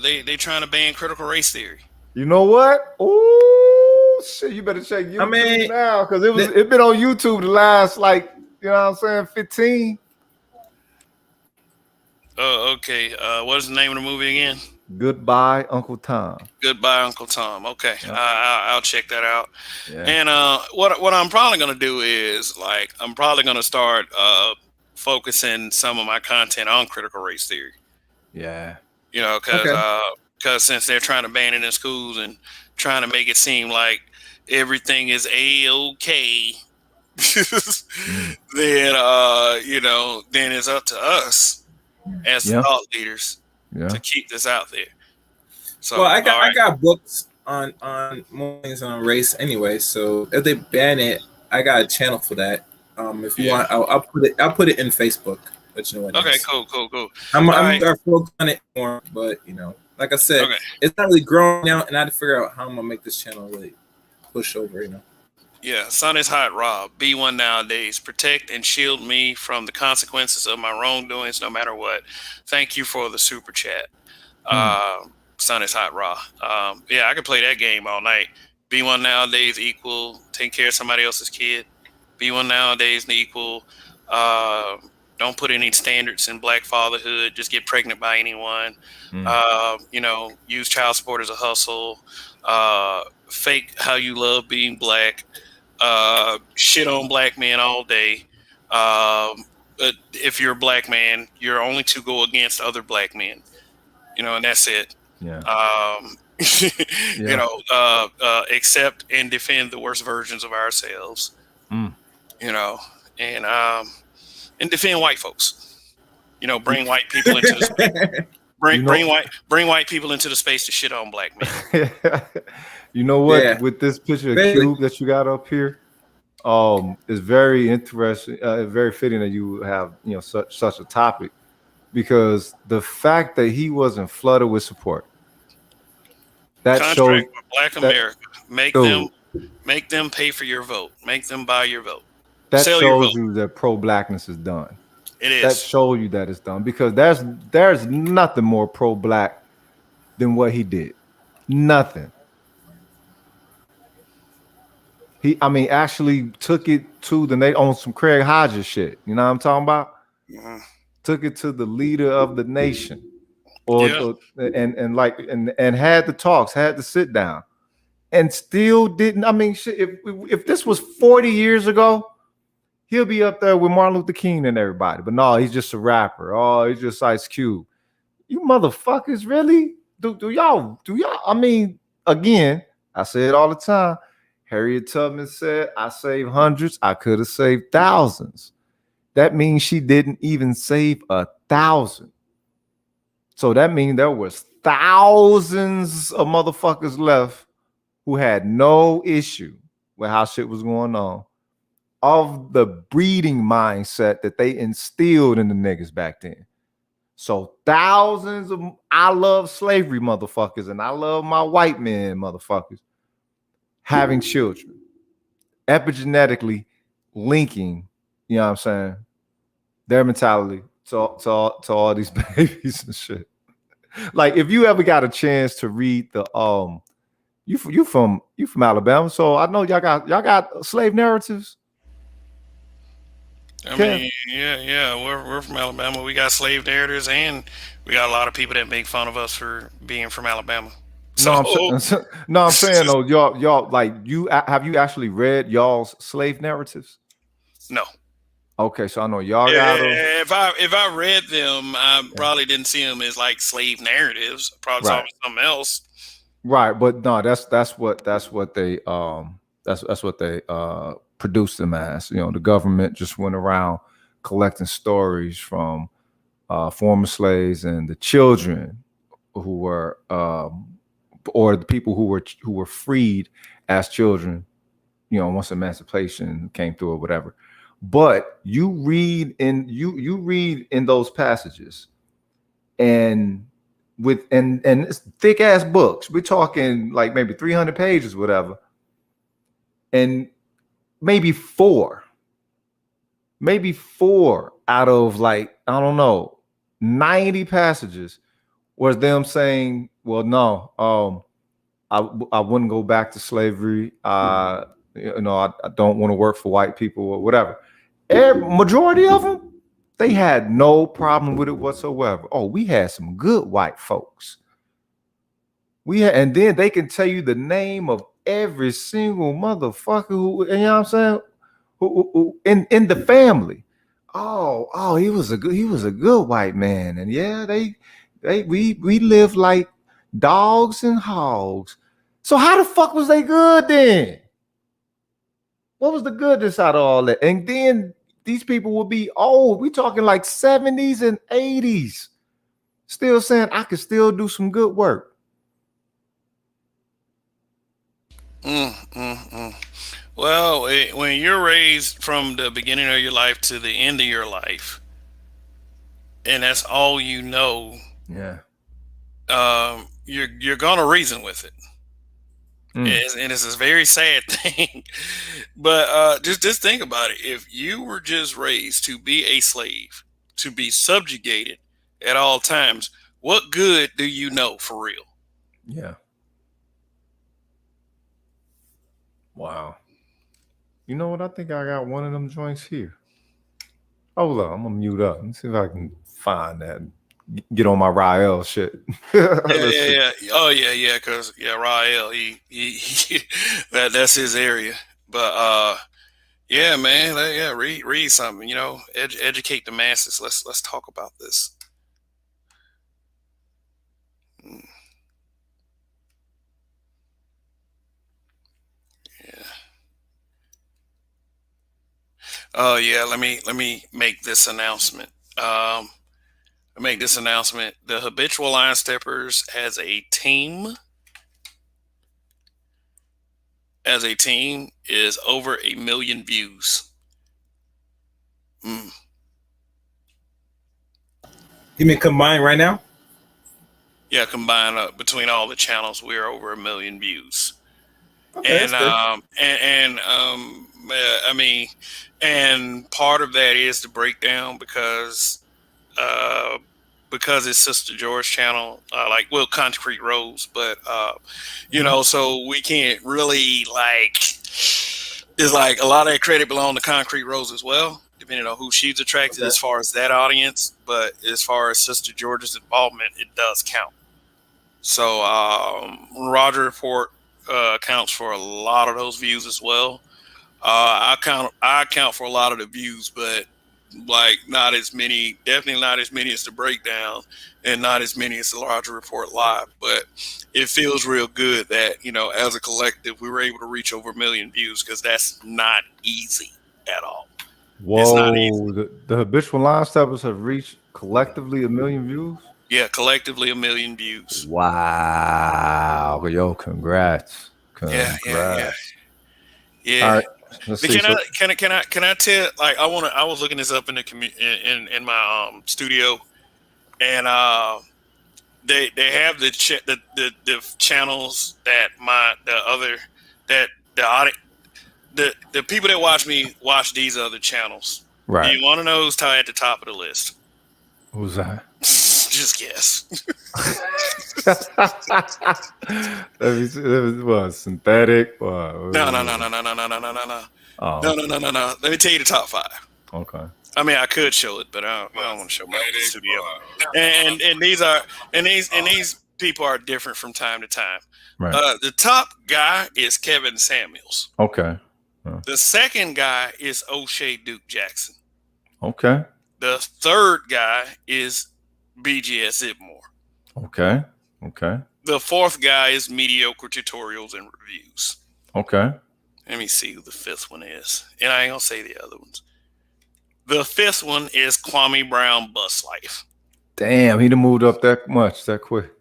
they trying to ban critical race theory.
You know what? Oh shit! You better check YouTube now because it's been on YouTube the last, like, you know what I'm saying, 15.
Okay. What is the name of the movie again?
Goodbye, Uncle Tom.
Goodbye, Uncle Tom. Okay, yeah. I'll check that out.
Yeah.
And what I'm probably gonna do is, like, I'm probably gonna start focusing some of my content on critical race theory.
Yeah.
You know, because since they're trying to ban it in schools and trying to make it seem like everything is A-okay, then it's up to us as thought leaders to keep this out there. So,
well, I got books on more things on race anyway. So if they ban it, I got a channel for that. If you want, I'll put it in Facebook. Let you know what.
Okay, cool.
I'm gonna focus on it more, but like I said, it's not really growing out, and I had to figure out how I'm gonna make this channel really push over.
Yeah, Sun is hot, Rob. B1 nowadays. Protect and shield me from the consequences of my wrongdoings, no matter what. Thank you for the super chat. Sun is hot, Rob. I could play that game all night. B1 nowadays equal take care of somebody else's kid. B1 nowadays equal don't put any standards in black fatherhood. Just get pregnant by anyone. Use child support as a hustle. Fake how you love being black. Shit on black men all day. But if you're a black man, you're only to go against other black men. And that's it.
Yeah.
Accept and defend the worst versions of ourselves. And defend white folks. bring white people into the space. Bring
You know-
bring white people into the space to shit on black men.
You know what?
Yeah.
With this picture of
Really?
Cube that you got up here, it's very interesting, very fitting that you have such a topic, because the fact that he wasn't flooded with support, that shows
Contract with Black
that-
America. Make
Dude.
them pay for your vote. Make them buy your vote.
that
Sell your
shows
vote.
you that pro-blackness is done.
It
That
is.
shows you that it's done, because there's nothing more pro-black than what he did. Nothing. He actually took it to on some Craig Hodges shit. You know what I'm talking about?
Mhm.
Took it to the leader of the nation, and had the talks, had to sit down, and still didn't. I mean, shit, if this was 40 years ago, he'll be up there with Martin Luther King and everybody. But no, he's just a rapper. Oh, he's just Ice Cube. You motherfuckers, really? Do y'all? I mean, again, I say it all the time. Harriet Tubman said, "I saved hundreds. I could have saved thousands." That means she didn't even save 1,000. So that means there was thousands of motherfuckers left who had no issue with how shit was going on, of the breeding mindset that they instilled in the niggas back then. So thousands of I love slavery motherfuckers, and I love my white men motherfuckers having children, epigenetically linking, you know what I'm saying, their mentality to all these babies and shit. Like, if you ever got a chance to read the you from Alabama, so I know y'all got slave narratives.
I mean, yeah, we're from Alabama. We got slave narratives, and we got a lot of people that make fun of us for being from Alabama.
I'm saying though, y'all like, have you actually read y'all's slave narratives?
No.
Okay, so I know y'all got them.
If I read them, I probably didn't see them as like slave narratives. Probably saw them as something else.
Right, but no, that's what they produced them as. The government just went around collecting stories from former slaves and the children who were or the people who were freed as children, once emancipation came through or whatever. But you read in those passages, and it's thick ass books. We're talking like maybe 300 pages, whatever. And maybe four out of, like, I don't know, 90 passages was them saying, well, no, I wouldn't go back to slavery. I don't want to work for white people or whatever. Majority of them, they had no problem with it whatsoever. Oh, we had some good white folks. And then they can tell you the name of every single motherfucker who, you know what I'm saying, who in the family. Oh, he was a good white man, and yeah, we lived like dogs and hogs. So how the fuck was they good then? What was the goodness out of all that? And then these people will be old. We talking like 70s and 80s, still saying I could still do some good work.
Well, when you're raised from the beginning of your life to the end of your life, and that's all you know,
yeah,
you're gonna reason with it. And it's a very sad thing. But just think about it. If you were just raised to be a slave, to be subjugated at all times, what good do you know for real?
Yeah. Wow. You know what? I think I got one of them joints here. Hold on, I'm gonna mute up. Let me see if I can find that. Get on my Rael shit.
Yeah. Oh yeah. Because Rael, he that's his area. But yeah, man, read something. Educate the masses. Let's talk about this. Oh yeah, let me make this announcement. make this announcement. The Habitual Line Steppers as a team is over 1 million views.
You mean combined right now?
Yeah, combined up between all the channels, we're over 1 million views.
Okay,
I mean, and part of that is the breakdown because it's Sister George channel, Concrete Rose, but so we can't really there's like a lot of that credit belong to Concrete Rose as well, depending on who she's attracted as far as that audience. But as far as Sister George's involvement, it does count. So Roger Report accounts for a lot of those views as well. I account for a lot of the views, but not as many, definitely not as many as the breakdown, and not as many as the Roger Report live. But it feels real good that, as a collective, we were able to reach over 1 million views, because that's not easy at all.
Whoa,
it's not easy.
The Habitual Line Steppers have reached collectively 1 million views?
Yeah, collectively 1 million views.
Wow. Yo, congrats.
Yeah.
All right.
Can I tell? I was looking this up in the in my studio, and they have the channels that the people that watch me watch these other channels.
Right.
Do you want to know who's at the top of the list?
Who's that?
Just guess.
What, synthetic?
No.
Oh.
No. Let me tell you the top 5.
Okay.
I mean, I could show it, but I don't want to show my studio. And these people are different from time to time.
Right.
The top guy is Kevin Samuels.
Okay.
The second guy is O'Shea Duke Jackson.
Okay.
The third guy is BGS Zipmore.
Okay.
The fourth guy is Mediocre Tutorials and Reviews.
Okay.
Let me see who the fifth one is. And I ain't gonna say the other ones. The fifth one is Kwame Brown Bus Life.
Damn, he done moved up that much, that quick.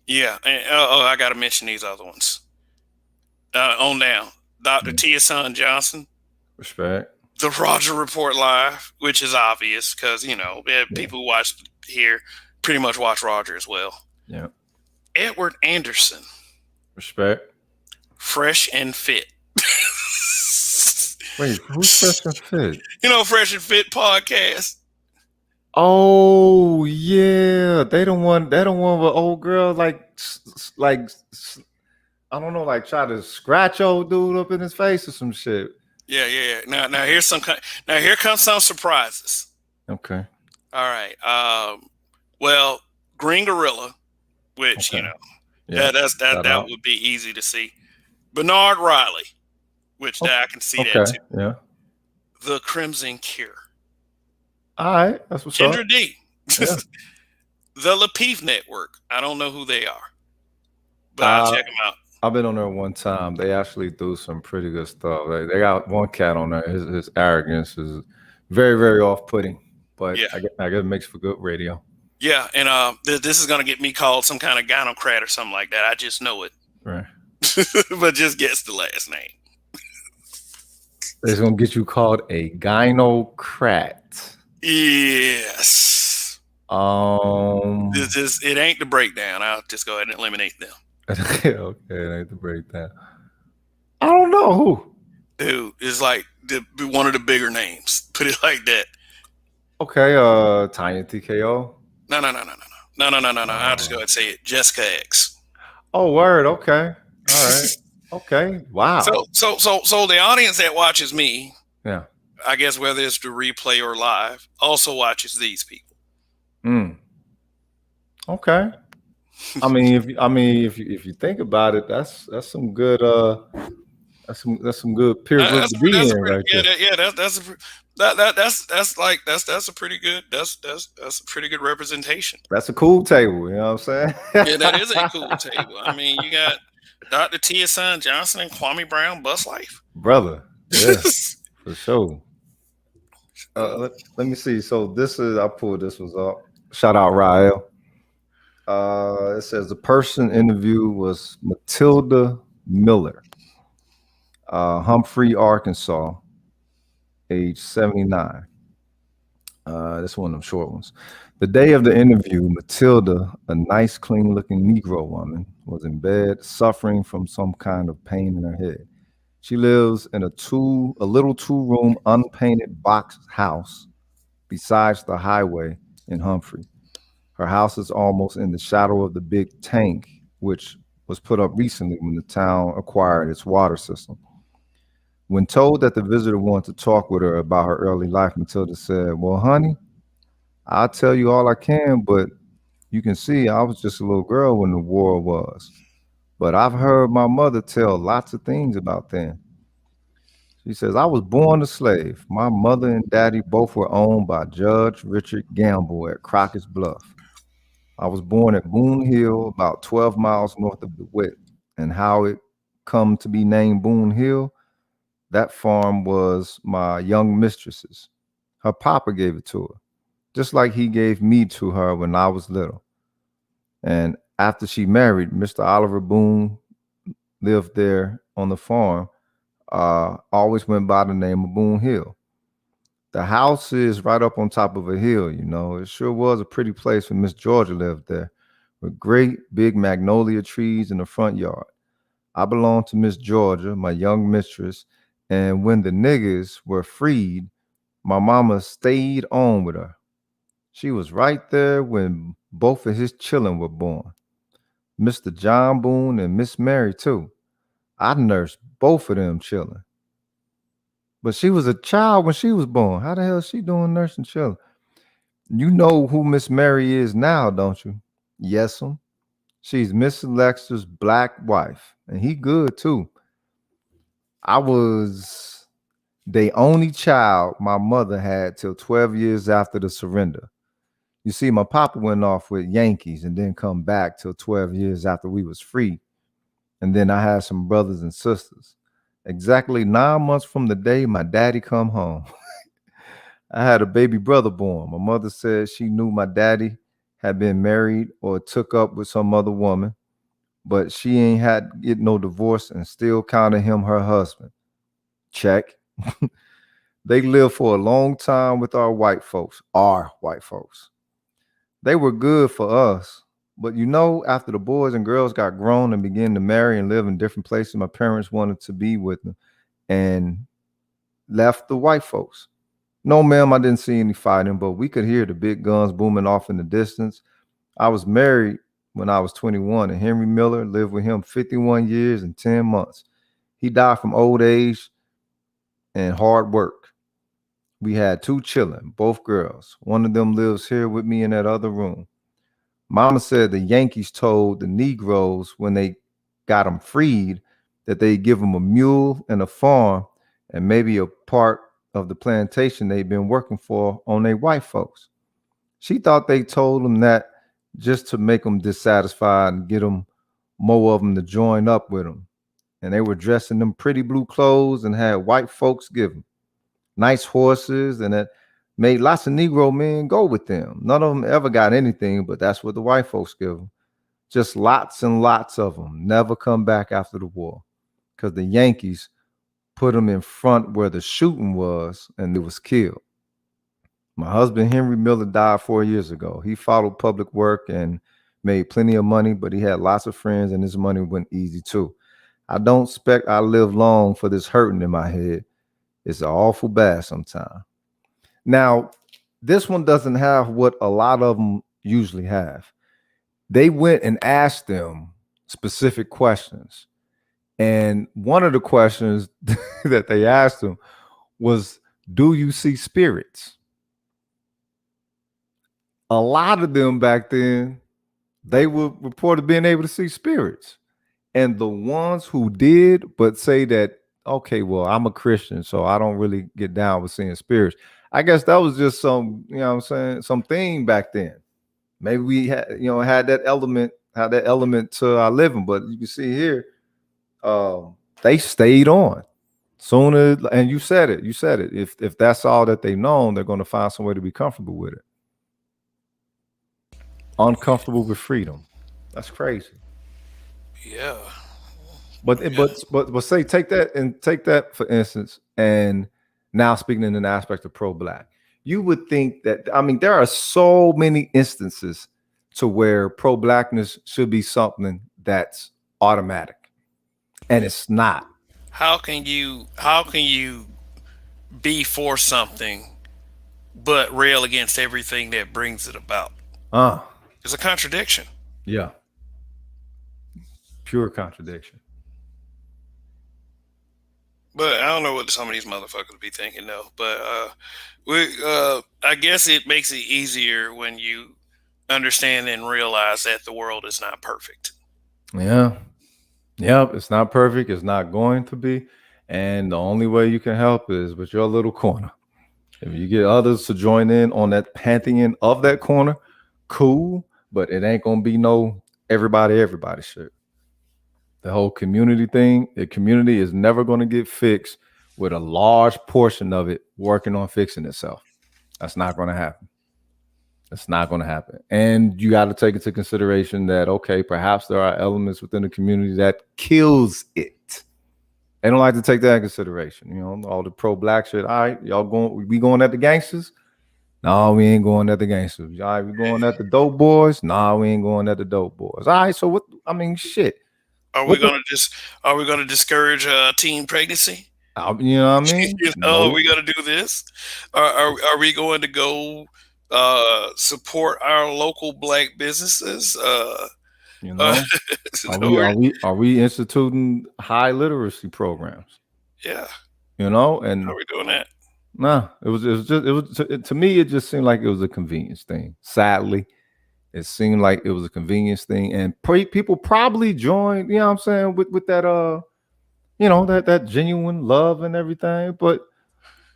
Yeah. And, I gotta mention these other ones. On down. Dr. Tia Son Johnson.
Respect.
The Roger Report Live, which is obvious because, people who watch here pretty much watch Roger as well.
Yeah.
Edward Anderson.
Respect.
Fresh and Fit.
Wait, who's Fresh and Fit?
Fresh and Fit podcast.
Oh yeah, they don't want with old girl like I don't know, try to scratch old dude up in his face or some shit.
Yeah. Now here comes some surprises.
Okay.
All right. Well, Green Gorilla, which
Okay.
that would be easy to see. Bernard Riley, which I can see that too.
Yeah.
The Crimson Cure.
All right, that's what's up.
Kendra D.
Yeah.
The Lapeef Network. I don't know who they are, but I'll check them out.
I've been on there one time. They actually do some pretty good stuff. They got one cat on there. His arrogance is very, very off-putting, but
Yeah.
I guess it makes for good radio.
Yeah, and this is gonna get me called some kind of gynocrat or something like that. I just know it,
Right.
but just guess the last name.
It's gonna get you called a gynocrat.
Yes. It ain't the breakdown. I'll just go ahead and eliminate them.
Okay, I need to break that. I don't know who.
Dude, it's like one of the bigger names. Put it like that.
Okay, Tanya TKO.
No. I'll just go ahead and say it. Jessica X.
Oh, word. Okay. All right. Okay. Wow.
So the audience that watches me,
Yeah.
I guess whether it's the replay or live, also watches these people.
Okay. I mean, if you think about it, that's some good that's some good peer group to be in right there.
That's a pretty good representation.
That's a cool table, you know what I'm saying?
Yeah, that is a cool table. I mean, you got Dr. Tia Son Johnson and Kwame Brown Bus Life.
Brother. Yeah, for sure. Let me see. So I pulled this was up. Shout out Rael. It says the person interviewed was Matilda Miller, Humphrey, Arkansas, age 79. This one of them short ones. The day of the interview, Matilda, a nice, clean-looking Negro woman, was in bed suffering from some kind of pain in her head. She lives in a little two-room, unpainted box house besides the highway in Humphrey. Her house is almost in the shadow of the big tank, which was put up recently when the town acquired its water system. When told that the visitor wanted to talk with her about her early life, Matilda said, "Well, honey, I'll tell you all I can, but you can see I was just a little girl when the war was. But I've heard my mother tell lots of things about then." She says, "I was born a slave. My mother and daddy both were owned by Judge Richard Gamble at Crockett's Bluff. I was born at Boone Hill, about 12 miles north of DeWitt. And how it come to be named Boone Hill, that farm was my young mistress's. Her papa gave it to her, just like he gave me to her when I was little. And after she married, Mr. Oliver Boone lived there on the farm, always went by the name of Boone Hill. The house is right up on top of a hill, you know. It sure was a pretty place when Miss Georgia lived there, with great big magnolia trees in the front yard. I belonged to Miss Georgia, my young mistress, and when the niggers were freed, my mama stayed on with her. She was right there when both of his children were born, Mr. John Boone and Miss Mary too. I nursed both of them children. But she was a child when she was born. How the hell is she doing nursing children? You know who Miss Mary is now, don't you? Yes'm. She's Miss Alexa's black wife, and he good too. I was the only child my mother had till 12 years after the surrender. You see, my papa went off with Yankees and then come back till 12 years after we was free. And then I had some brothers and sisters. Exactly 9 months from the day my daddy come home, I had a baby brother born. My mother said she knew my daddy had been married or took up with some other woman, but she ain't had to get no divorce and still counted him her husband. Check. They lived for a long time with our white folks. They were good for us. But you know, after the boys and girls got grown and began to marry and live in different places, my parents wanted to be with them and left the white folks. No, ma'am, I didn't see any fighting, but we could hear the big guns booming off in the distance. I was married when I was 21, and Henry Miller lived with him 51 years and 10 months. He died from old age and hard work. We had 2 children, both girls. One of them lives here with me in that other room. Mama said the Yankees told the Negroes when they got them freed that they give them a mule and a farm and maybe a part of the plantation they've been working for on their white folks. She thought they told them that just to make them dissatisfied and get them more of them to join up with them. And they were dressed in them pretty blue clothes and had white folks give them nice horses, and that made lots of Negro men go with them. None of them ever got anything, but that's what the white folks give them. Just lots and lots of them never come back after the war because the Yankees put them in front where the shooting was and it was killed. My husband, Henry Miller, died 4 years ago. He followed public work and made plenty of money, but he had lots of friends and his money went easy too. I don't expect I live long for this hurting in my head. It's awful bad sometimes. Now, this one doesn't have what a lot of them usually have. They went and asked them specific questions. And one of the questions that they asked them was, do you see spirits? A lot of them back then, they were reported being able to see spirits. And the ones who did, but say that, okay, well, I'm a Christian, so I don't really get down with seeing spirits. I guess that was just some, you know what I'm saying, something back then. Maybe we had, had that element to our living, but you can see here, they stayed on. Soon as, and you said it. If that's all that they've known, they're going to find some way to be comfortable with it. uncomfortable with freedom. That's crazy.
Yeah.
But say take that for instance, and now speaking in an aspect of pro-black, you would think that, I mean, there are so many instances to where pro-blackness should be something that's automatic, and it's not.
How can you be for something but rail against everything that brings it about? It's a contradiction.
Yeah. Pure contradiction.
But I don't know what some of these motherfuckers be thinking though. But I guess it makes it easier when you understand and realize that the world is not perfect.
Yeah. Yep. It's not perfect. It's not going to be. And the only way you can help is with your little corner. If you get others to join in on that pantheon of that corner, cool. But it ain't gonna be no everybody shit. The whole community thing, the community is never going to get fixed with a large portion of it working on fixing itself. That's not going to happen. It's not going to happen. And you got to take into consideration that, okay, perhaps there are elements within the community that kills it. They don't like to take that in consideration. You know, all the pro-black shit. All right, we going at the gangsters? No, we ain't going at the gangsters. All right, we going at the dope boys? No, we ain't going at the dope boys. All right, so what? I mean, shit.
Are we gonna discourage teen pregnancy?
You know what I mean?
Are we gonna do this? Are we going to go support our local black businesses?
You know, are we instituting high literacy programs?
Yeah.
You know, and
are we doing that?
Nah, it was to me, it just seemed like it was a convenience thing. Sadly, it seemed like it was a convenience thing, and people probably joined, you know what I'm saying, with that you know, that genuine love and everything. But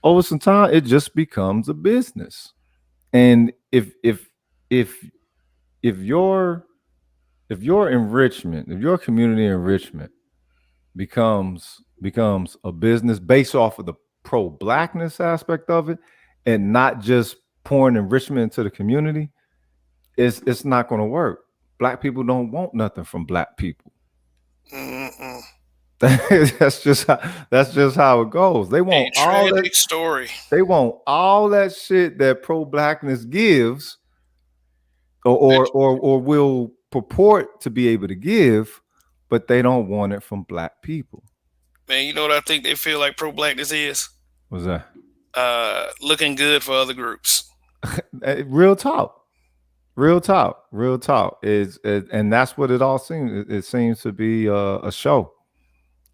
over some time, it just becomes a business. And if your enrichment, if your community enrichment becomes a business based off of the pro-blackness aspect of it, and not just pouring enrichment into the community, it's not going to work. Black people don't want nothing from black people. That's just how it goes. They want all that
story.
They want all that shit that pro-blackness gives, or will purport to be able to give, but they don't want it from black people.
Man, you know what I think they feel like pro-blackness is?
What's that?
Looking good for other groups.
Real talk. Is and that's what it all seems. It seems to be a show.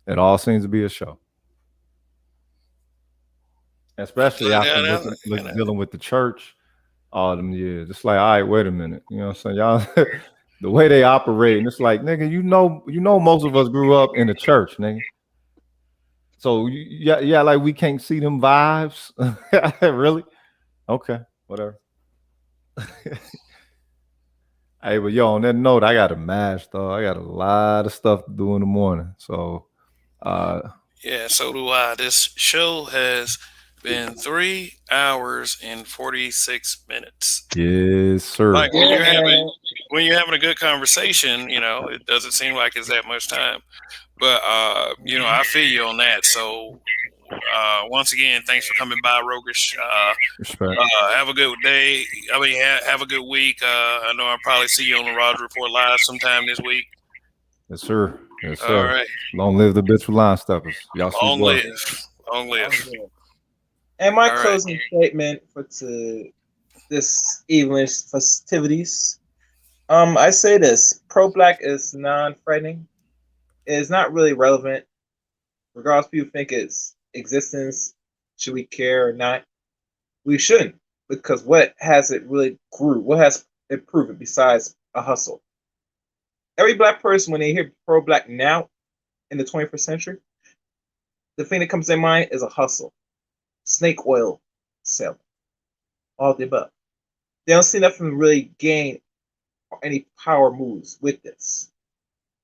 It all seems to be a show, especially after dealing with the church all them years. It's like, all right, wait a minute, you know what I'm saying, y'all. The way they operate, and it's like, nigga, you know, most of us grew up in the church, nigga. So yeah, like we can't see them vibes. Really? Okay, whatever. Hey, but yo, on that note, I got a mash, though. I got a lot of stuff to do in the morning. So
yeah, so do I. This show has been 3 hours and 46 minutes.
Yes, sir.
Like when you're having a good conversation, you know, it doesn't seem like it's that much time. But you know, I feel you on that. So once again, thanks for coming by, Roguish. Have a good day. I mean, have a good week. I know I'll probably see you on the Roger Report Live sometime this week.
Yes, sir. Yes, sir.
All right.
Long live the bitch with line steppers. Y'all
Long live. Long live.
And my closing statement for this evening's festivities. I say this: pro-black is non-threatening. It is not really relevant, regardless if people think its existence, should we care or not. We shouldn't, because what has it really grew? What has it proven besides a hustle? Every black person, when they hear pro-black now in the 21st century, the thing that comes to their mind is a hustle, snake oil selling, all the above. They don't see nothing really gain or any power moves with this.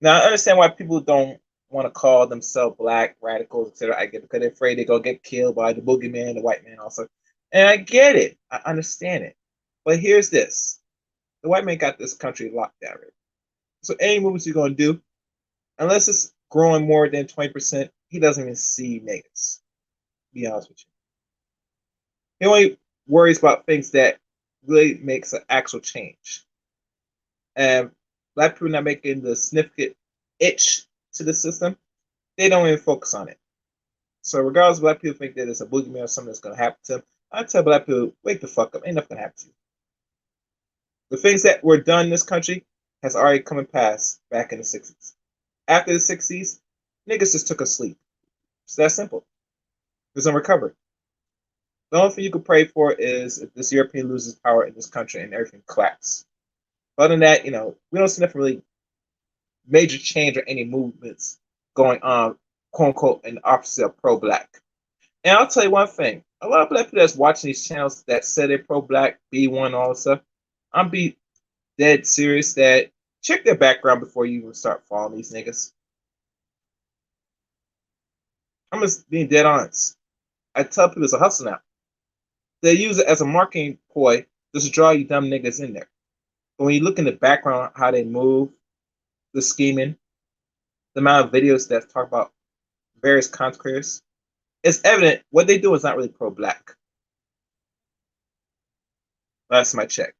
Now, I understand why people don't want to call themselves black radicals, etc. I get it, because they're afraid they're going to get killed by the boogeyman, the white man also. And I get it. I understand it. But here's this. The white man got this country locked down. Right? So any moves you're gonna do, unless it's growing more than 20%, he doesn't even see niggas. Be honest with you. He only worries about things that really makes an actual change. And black people not making the significant itch to the system, they don't even focus on it. So regardless, black people think that it's a boogeyman or something that's going to happen to them. I tell black people, wake the fuck up. Ain't nothing going to happen to you. The things that were done in this country has already come and passed back in the 60s. After the 60s, niggas just took a sleep. It's that simple. There's no recovery. The only thing you could pray for is if this European loses power in this country and everything collapses. Other than that, we don't see nothing really major change or any movements going on, quote unquote, in the opposite of pro-black. And I'll tell you one thing: a lot of black people that's watching these channels that say they're pro-black, B1, all this stuff, I'm be dead serious that check their background before you even start following these niggas. I'm just being dead honest. I tell people it's a hustle now. They use it as a marketing ploy just to draw you dumb niggas in there. But when you look in the background, how they move, the scheming, the amount of videos that talk about various content creators, it's evident what they do is not really pro-black. That's my check.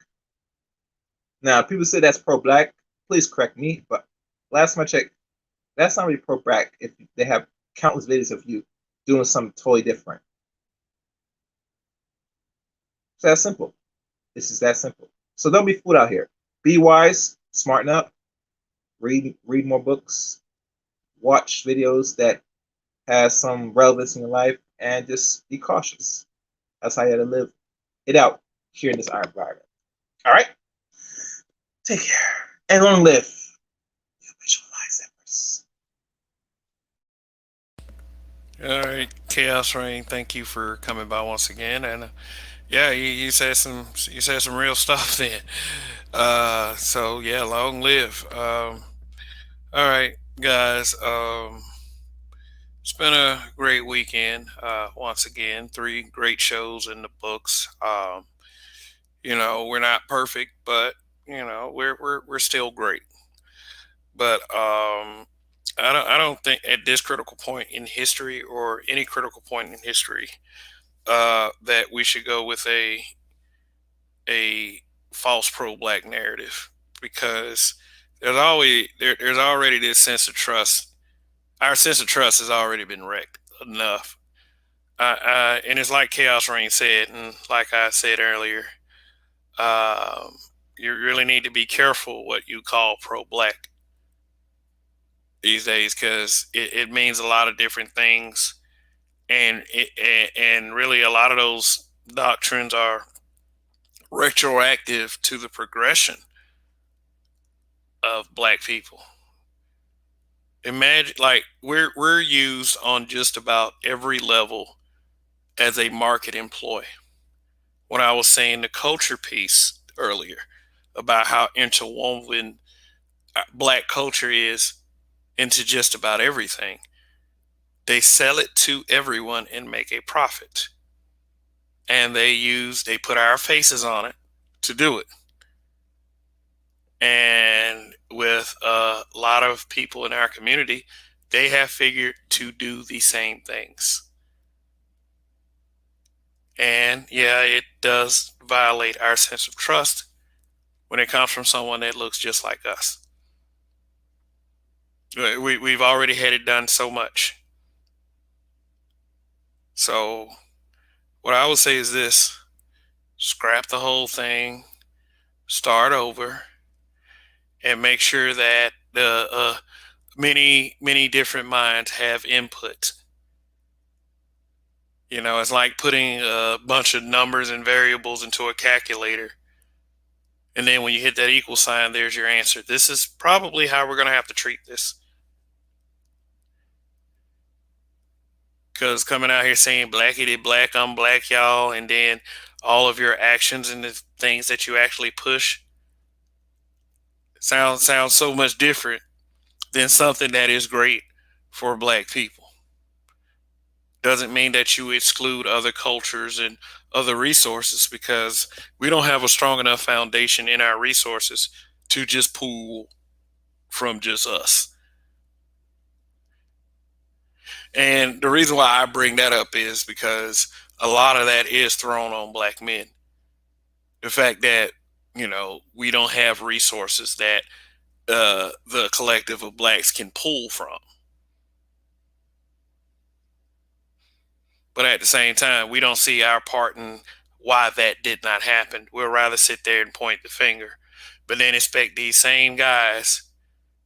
Now, people say that's pro-black. Please correct me, but last my check, that's not really pro-black if they have countless videos of you doing something totally different. It's that simple. This is that simple. So don't be fooled out here. Be wise, smarten up, read more books, watch videos that has some relevance in your life, and just be cautious. That's how you have to live it out here in this iron environment. All right? Take care. And long live your visualize efforts.
All right, Chaos Rain, thank you for coming by once again. And yeah, you said some real stuff then. So yeah, long live. All right, guys. It's been a great weekend. Once again, 3 great shows in the books. We're not perfect, but we're still great. But I don't think at this critical point in history or any critical point in history that we should go with a false pro-black narrative, because there's already this sense of trust. Our sense of trust has already been wrecked enough. And it's like Chaos Rain said, and like I said earlier, you really need to be careful what you call pro-black these days, because it means a lot of different things, and really a lot of those doctrines are retroactive to the progression of black people. Imagine, like, we're used on just about every level as a market employee. When I was saying the culture piece earlier about how interwoven black culture is into just about everything, they sell it to everyone and make a profit, and they put our faces on it to do it. And with a lot of people in our community, they have figured to do the same things. And yeah, it does violate our sense of trust when it comes from someone that looks just like us. We've already had it done so much. So what I would say is this: scrap the whole thing, start over, and make sure that the many different minds have input. It's like putting a bunch of numbers and variables into a calculator, and then when you hit that equal sign, there's your answer. This is probably how we're going to have to treat this. Because coming out here saying blackity black, I'm black, y'all, and then all of your actions and the things that you actually push sounds so much different than something that is great for black people. doesn't mean that you exclude other cultures and other resources, because we don't have a strong enough foundation in our resources to just pull from just us. And the reason why I bring that up is because a lot of that is thrown on black men. The fact that, we don't have resources that the collective of blacks can pull from. But at the same time, we don't see our part in why that did not happen. We'll rather sit there and point the finger, but then expect these same guys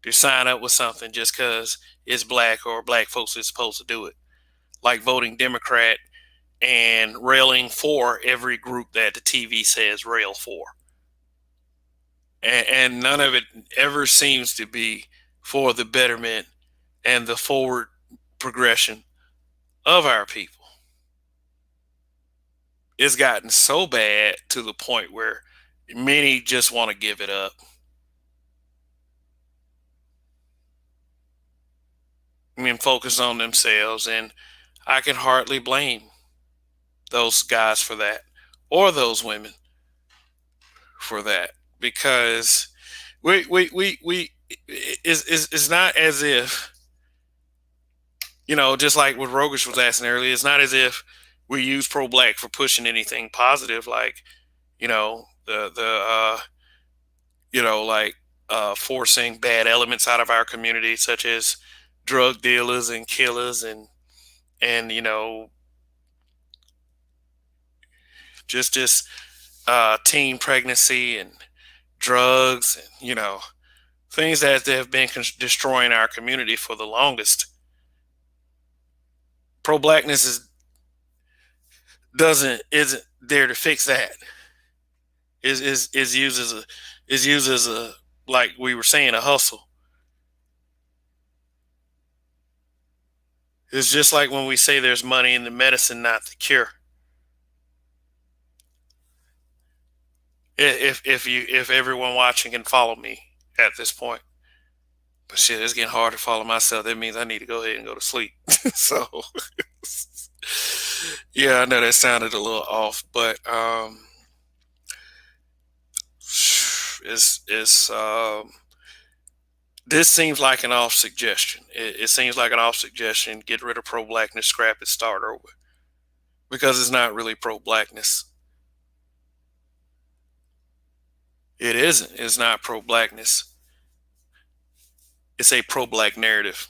to sign up with something just because it's black or black folks are supposed to do it. Like voting Democrat and railing for every group that the TV says rail for. And none of it ever seems to be for the betterment and the forward progression of our people. It's gotten so bad to the point where many just want to give it up. Focus on themselves, and I can hardly blame those guys for that, or those women for that, because it's not as if, just like what Rogish was asking earlier, it's not as if we use pro-black for pushing anything positive, like, forcing bad elements out of our community, such as drug dealers and killers and just teen pregnancy and drugs and things that have been destroying our community for the longest. Pro-blackness isn't there to fix that. Is used as a, like we were saying, a hustle. It's just like when we say there's money in the medicine, not the cure. If everyone watching can follow me at this point. But shit, it's getting hard to follow myself. That means I need to go ahead and go to sleep. So yeah, I know that sounded a little off, but this seems like an off suggestion. It seems like an off suggestion. Get rid of pro-blackness, scrap it, start over, because it's not really pro-blackness. It isn't. It's not pro-blackness. It's a pro-black narrative.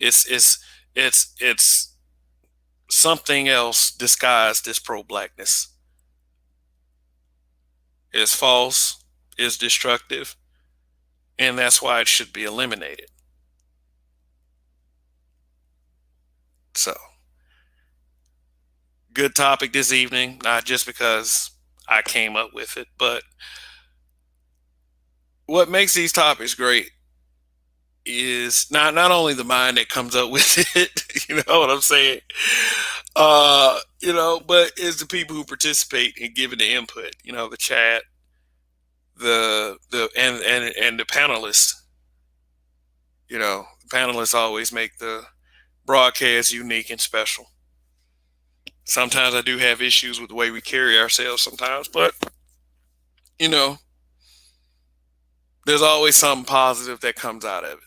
It's something else disguised as pro-blackness. It's false. It's destructive. And that's why it should be eliminated. So, good topic this evening, not just because I came up with it, but what makes these topics great is not only the mind that comes up with it, you know what I'm saying? But it's the people who participate in giving the input, the chat, the panelists. The panelists always make the broadcast unique and special. Sometimes I do have issues with the way we carry ourselves sometimes, but there's always something positive that comes out of it.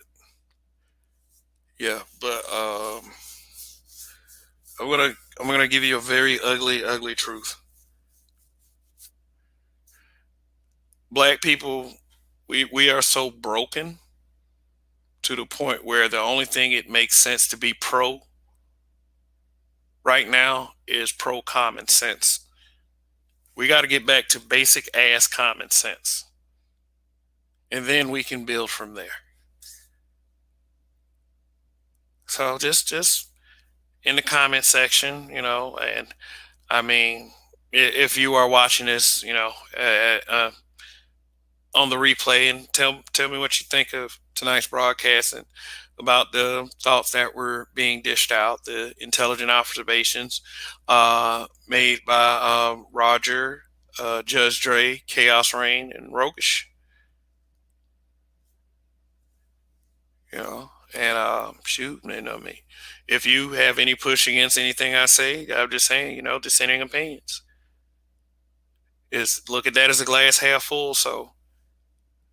Yeah, but I'm gonna give you a very ugly truth. Black people, we are so broken to the point where the only thing it makes sense to be pro right now is pro common sense. We got to get back to basic ass common sense, and then we can build from there. So just in the comment section, and I mean, if you are watching this, on the replay, and tell me what you think of tonight's broadcast and about the thoughts that were being dished out, the intelligent observations made by Roger, Judge Dre, Chaos Rain, and Rogish. And shoot, man, if you have any push against anything I say, I'm just saying, you know, dissenting opinions. Is look at that as a glass half full. So,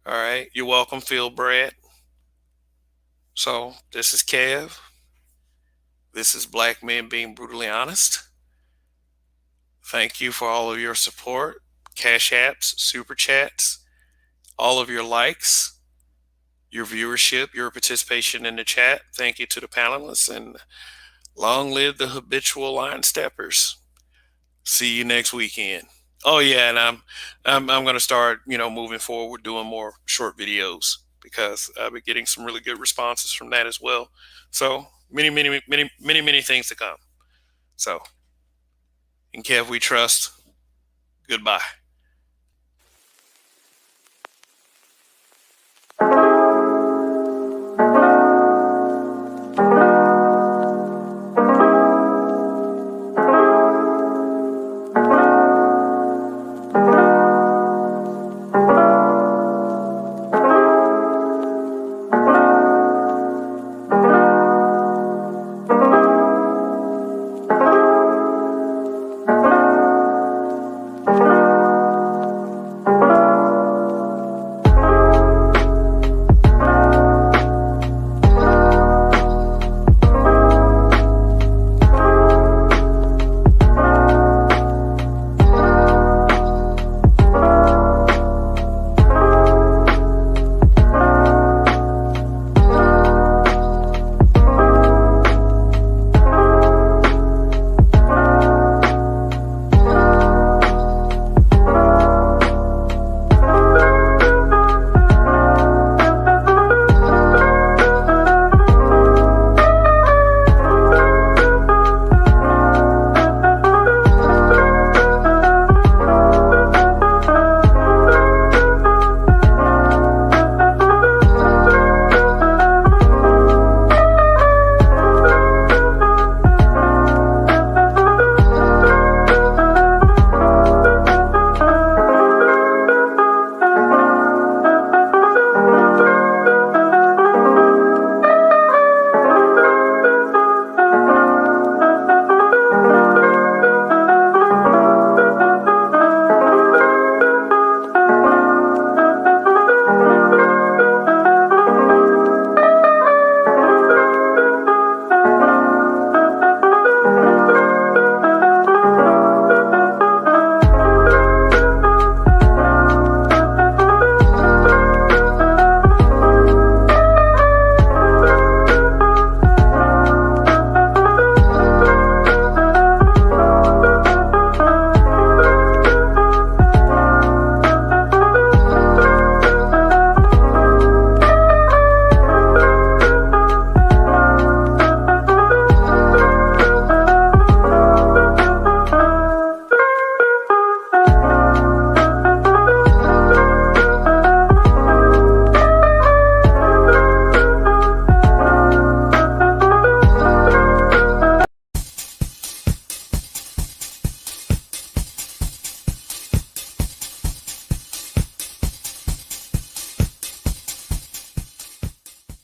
all right, you're welcome, Phil Brad. So this is Kev. This is Black Men Being Brutally Honest. Thank you for all of your support, cash apps, super chats, all of your likes, your viewership, your participation in the chat. Thank you to the panelists, and long live the habitual line steppers. See you next weekend. Oh yeah, and I'm going to start, you know, moving forward doing more short videos because I've been getting some really good responses from that as well. So many things to come. So in Kev we trust. Goodbye.